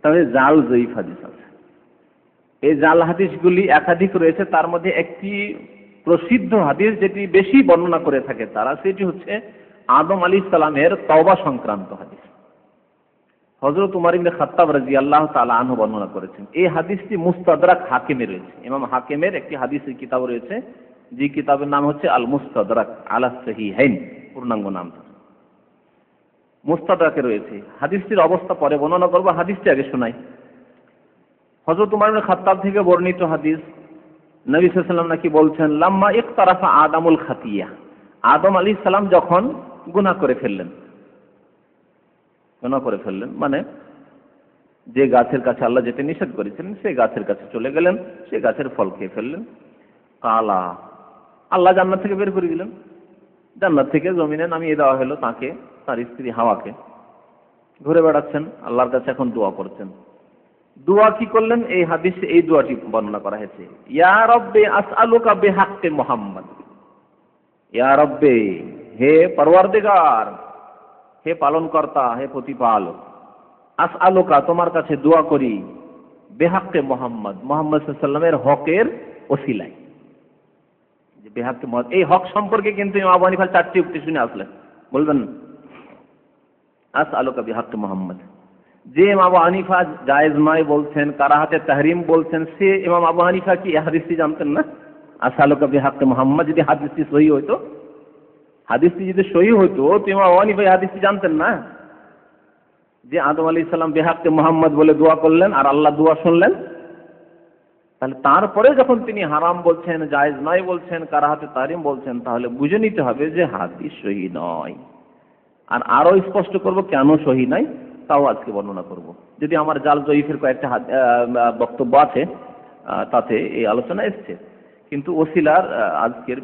তবে জাল জয়ীফ হাদিস আছে। এই জাল হাদিসগুলি একাধিক রয়েছে, তার মধ্যে একটি প্রসিদ্ধ হাদিস যেটি বেশি বর্ণনা করে থাকে তারা, সেটি হচ্ছে আদম আলাইহিস সালামের তওবা সংক্রান্ত হাদিস। হযরত উমর ইবনে খাত্তাব রাদিয়াল্লাহু তাআলা আনহু বর্ণনা করেছেন। এই হাদিসটি মুস্তাদরাক হাকিমে রয়েছে, ইমাম হাকিমের একটি হাদিসের কিতাব রয়েছে যে কিতাবের নাম হচ্ছে আল মুস্তাদরাক আলা সহিহাইন, পূর্ণাঙ্গ নাম। মুস্তাদরাকে রয়েছে। হাদিসটির অবস্থা পরে বর্ণনা করবো, হাদিসটি আগে শোনাই। হযরত উমর ইবনে খাত্তাব থেকে বর্ণিত হাদিস, নবী সাল্লাল্লাহু আলাইহি ওয়াসাল্লাম নাকি বলছেন, লাম্মা ইকতারাফা আদামুল খাতিয়া, আদম আলাইহিস সালাম যখন গুনাহ করে ফেললেন, মানে যে গাছের কাছে আল্লাহ যেতে নিষেধ করেছিলেন সেই গাছের কাছে চলে গেলেন, সেই গাছের ফল খেয়ে ফেললেন। কালা, আল্লাহ জান্নাত থেকে বের করে দিলেন, জান্নাত থেকে জমিনে নামিয়ে দেওয়া হলো তাকে, তার স্ত্রী হাওয়াকে। ঘুরে বেড়াচ্ছেন, আল্লাহর কাছে এখন দোয়া করছেন। দোয়া কি করলেন? এই হাদিসে এই দোয়াটি বর্ণনা করা হয়েছে, ইয়া রব্বে আসআলুকা বিহাক্কি মুহাম্মদ, ইয়া রব্বে, হে পরওয়ারদিগার, হে পালনকর্তা, হে প্রতিপালক, আসআলুকা, তোমার কাছে দোয়া করি, বিহাক্কি মুহাম্মদ, মুহাম্মদ সাল্লাল্লাহু আলাইহি ওয়াসাল্লামের হকের ওসিলায়। যে বিহাক্কি মুহাম্মদ, এই হক সম্পর্কে কিন্তু ইমাম আবু হানিফার 4টি উক্তি শুনে আসলেন, বলবেন আসআলুকা বিহাক্কি মুহাম্মদ। যে ইমাম আবু হানিফা জায়েজ নয় বলছেন, কারাহাতে তাহরিম বলছেন, সে ইমাম আবু হানিফা কি এই হাদিসটি জানতেন না? আসআলুকা বিহাক্কি মুহাম্মদ যদি হাদিসটি সহিহ হইতো, হাদিসটি যদি সহিহ হইতো তো ইমাম আবু হানিফা এই হাদিসটি জানতেন না? যে আদম আলাইহিস সালাম বিহাক্কি মুহাম্মদ বলে দোয়া করলেন আর আল্লাহ দোয়া শুনলেন, তাহলে তারপরে যখন তিনি হারাম বলছেন, জায়েজ নয় বলছেন, কারাহাতে তাহরিম বলছেন, তাহলে বুঝে নিতে হবে যে হাদিস সহিহ নয়। আর আরো স্পষ্ট করব কেন সহিহ নয়, তাও আজকে বর্ণনা করব। যদি আমার জাল জয়ীফের কয়েকটা বক্তব্য আছে, তাতে এই আলোচনা এসছে, কিন্তু ওসিলার আজকের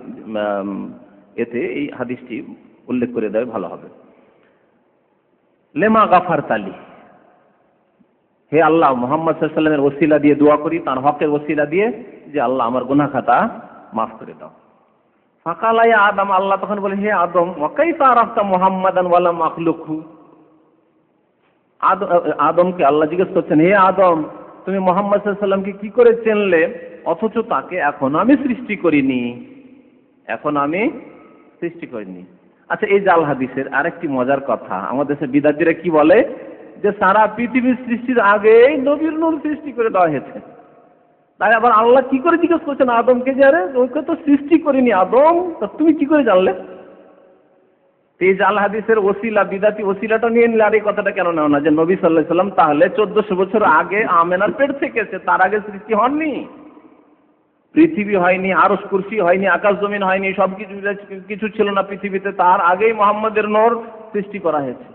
এতে এই হাদিসটি উল্লেখ করে দেয় ভালো হবে। লেমা গাফার তালি, হে আল্লাহ, মুহাম্মদ সাল্লাল্লাহু আলাইহি ওয়াসাল্লামের ওসিলা দিয়ে দোয়া করি, তার হকের ওসিলা দিয়ে, যে আল্লাহ আমার গুনাহ খাতা মাফ করে দাও। ফাকালা ইয়া আদম, আল্লাহ তখন বলে, হে আদম, ওয়া কাইফা আরাফতা মুহাম্মাদান ওয়া লাম আখলুকহু। আদমকে আল্লাহ জিজ্ঞেস করছেন, হে আদম, তুমি মুহাম্মদ সাল্লাল্লাহু আলাইহি ওয়াসাল্লামকে কি করে চিনলে, অথচ তাকে এখন আমি সৃষ্টি করিনি, এখন আমি সৃষ্টি করিনি। আচ্ছা, এই জাল হাদিসের আরেকটি মজার কথা, আমাদের দেশে বিদাতীরা কি বলে, যে সারা পৃথিবীর সৃষ্টির আগেই নবীর নূর সৃষ্টি করে দেওয়া হয়েছে। তাই আবার আল্লাহ কি করে জিজ্ঞেস করছেন আদমকে, যে আরে ওকে তো সৃষ্টি করিনি আদম, তা তুমি কি করে জানলে? এই জাল হাদিসের ওসিলা, বিদাতি ওসিলাটা নিয়ে নিলে আর এই কথাটা কেন নেও না, যে নবী সাল্লাল্লাহু আলাইহি ওয়াসাল্লাম তাহলে 1400 বছর আগে আমেনার পেট থেকে এসে, তার আগে সৃষ্টি হননি, পৃথিবী হয়নি, আরশ কুরসি হয়নি, আকাশ জমিন হয়নি, সব কিছু ছিল না পৃথিবীতে, তার আগেই মুহাম্মদের নূর সৃষ্টি করা হয়েছে।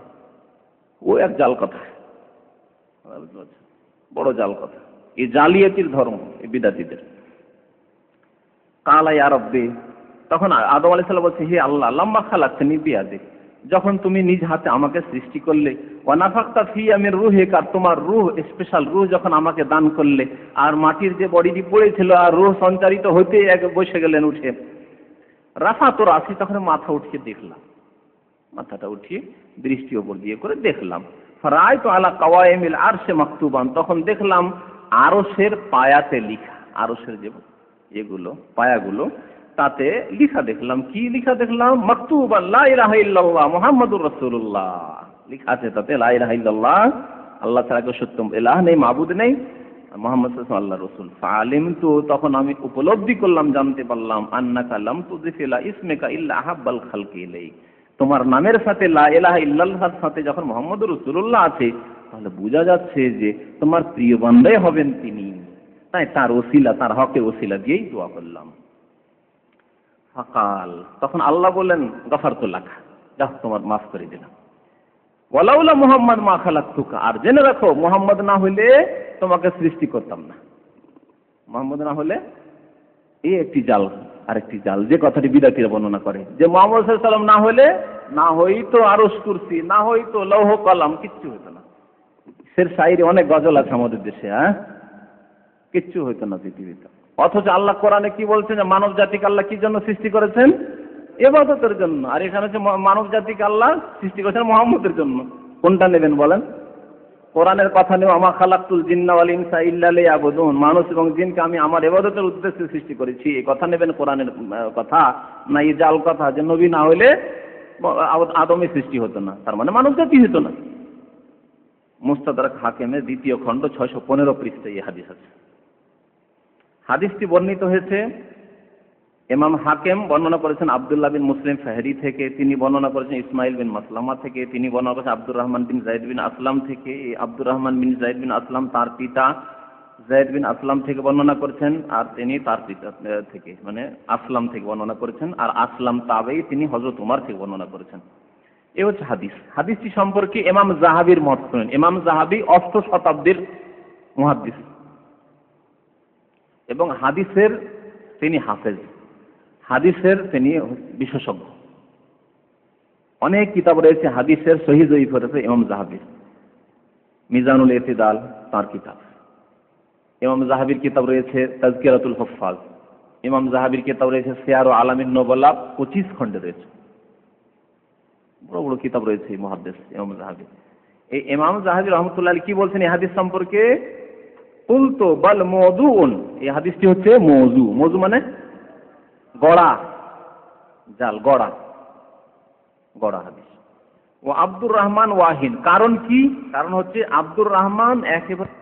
ও এক জাল কথা, বড় জাল কথা, এই জালিয়াতির ধর্ম এই বিদাতীদের। কালা ইয়া রব্বি, তখন আদম আলাইহিস সালাম বলছে, হে আল্লাহ, লাম্মা খালাকতানি বিয়াদিক, যখন তুমি নিজ হাতে আমাকে সৃষ্টি করলে, ওয়া নাফাখতা ফিয়া মির রূহিক, আর তোমার রূহ, স্পেশাল রূহ যখন আমাকে দান করলে, আর মাটির যে বডিটি পড়েছিল আর রূহ সঞ্চারিত হতে এক বসে গেলেন উঠে, রাফাতু রাসি, তখন মাথা উঠিয়ে দেখলাম, মাথাটা উঠিয়ে দৃষ্টি ওপর দিয়ে করে দেখলাম, ফারাআইতু আলা কাওয়াইমিল আরশে মাকতুবান, তখন দেখলাম আরশের পায়াতে লিখা, আরশের যে এগুলো পায়াগুলো তাতে লিখা দেখলাম। কি লিখা দেখলাম? মাকতুবান লা ইলাহা ইল্লাল্লাহ মুহাম্মাদুর রাসূলুল্লাহ, লিখা আছে তাতে লা ইলাহা ইল্লাল্লাহ, আল্লাহ ছাড়া কেউ সত্য ইলাহ নেই, মাবুদ নেই, মুহাম্মদ সাল্লাল্লাহু আলাইহি ওয়াসাল্লাম আল্লাহর রাসূল। ফাআলিমতু, তখন আমি উপলব্ধি করলাম, জানতে পারলাম, আন্নাকা লাম তুযিফ ইলা ইসমিকা ইল্লা আহাব্বাল খালকি ইলাইক, তোমার নামের সাথে লা ইলাহা ইল্লাল্লাহর সাথে যখন মুহাম্মদুর রাসূলুল্লাহ আছে, তাহলে বোঝা যাচ্ছে যে তোমার প্রিয় বান্দাই হবেন তিনি। তাই তার ওসিলা, তার হকের ওসিলা দিয়েই দোয়া করলাম। ফাকাল, তখন আল্লাহ বললেন, গফারতু লাক, যাও তোমার মাফ করে দিলাম। ওয়ালাউলা মুহাম্মদ মা খালাকতুকা, আর জেনে রাখো, মুহাম্মদ না হলে তোমাকে সৃষ্টি করতাম না, মুহাম্মদ না হলে। এই একটি জাল, আরেকটি জাল, যে কথাটি বিদাতীরা বর্ণনা করে, যে মুহাম্মদ সাল্লাল্লাহু আলাইহি ওয়াসাল্লাম না হলে, না হইতো আরশ কুরসি, না হইতো লৌহ কলম, কিচ্ছু হতো না। সের শায়রি অনেক গজল আছে আমাদের দেশে, কিচ্ছু হইতো না পৃথিবীতে। অথচ আল্লাহ কোরআনে কি বলছেন, যে মানব জাতিকে আল্লাহ কি জন্য সৃষ্টি করেছেন? ইবাদতের জন্য। আর এখানে হচ্ছে মানব জাতিকে আল্লাহ সৃষ্টি করেছেন মুহাম্মদের জন্য। কোনটা নেবেন বলেন? কোরআনের কথা নেব, আমা খালাকতুল জিন্না ওয়াল ইনসা ইল্লা লিয়াবুদুন, মানুষ এবং জিনকে আমি আমার ইবাদতের উদ্দেশ্যে সৃষ্টি করেছি, এই কথা নেবেন কোরআনের কথা, না এই জাল কথা যে নবী না হলে আদমের সৃষ্টি হতো না, তার মানে মানব জাতি হতো না। মুস্তাদরাক হাকিমের 2য় খণ্ড 615 পৃষ্ঠায় এই হাদিস আছে। হাদিসটি বর্ণিত হয়েছে ইমাম হাকিম বর্ণনা করেছেন আব্দুল্লাহ বিন মুসলিম ফাহরি থেকে, তিনি বর্ণনা করেছেন ইসমাইল বিন মাসলামা থেকে, তিনি বর্ণনা করেছেন আব্দুর রহমান বিন যায়েদ বিন আসলাম থেকে। এই আব্দুর রহমান বিন যায়েদ বিন আসলাম তার পিতা যায়েদ বিন আসলাম থেকে বর্ণনা করেছেন, আর তিনি তার পিতা থেকে মানে আসলাম থেকে বর্ণনা করেছেন, আর আসলাম তাবেই তিনি হযরত উমর থেকে বর্ণনা করেছেন। এই হচ্ছে হাদিস। হাদিসটি সম্পর্কে ইমাম যাহাবীর মত শুনেন। ইমাম যাহাবী 8ম শতাব্দীর মুহাদ্দিস এবং হাদিসের তিনি হাফেজ, হাদিসের তিনি বিশেষজ্ঞ। অনেক কিতাব রয়েছে হাদিসের সহিহ জয়ীফ রয়েছে ইমাম যাহাবীর। মিজানুল ইতিদাল তার কিতাব। ইমাম যাহাবীর কিতাব রয়েছে তাজকিরাতুল হুফাজ। ইমাম যাহাবীর কিতাব রয়েছে সিয়ার ও আলামিন নুবালা, 25 খণ্ডে রয়েছে। বড় বড় কিতাব রয়েছে এই মুহাদ্দিস ইমাম যাহাবী। এই ইমাম যাহাবী রাহমাতুল্লাহ আলাইহি কি বলছেন এই হাদিস সম্পর্কে? কুলতু বাল মাওদুউন, এই হাদিসটি হচ্ছে মওযু। মওযু মানে গড়া, জাল গড়া, গড়া হাদিস। ও আব্দুর রহমান ওয়াহিন, কারণ কি? কারণ হচ্ছে আব্দুর রহমান একেবারে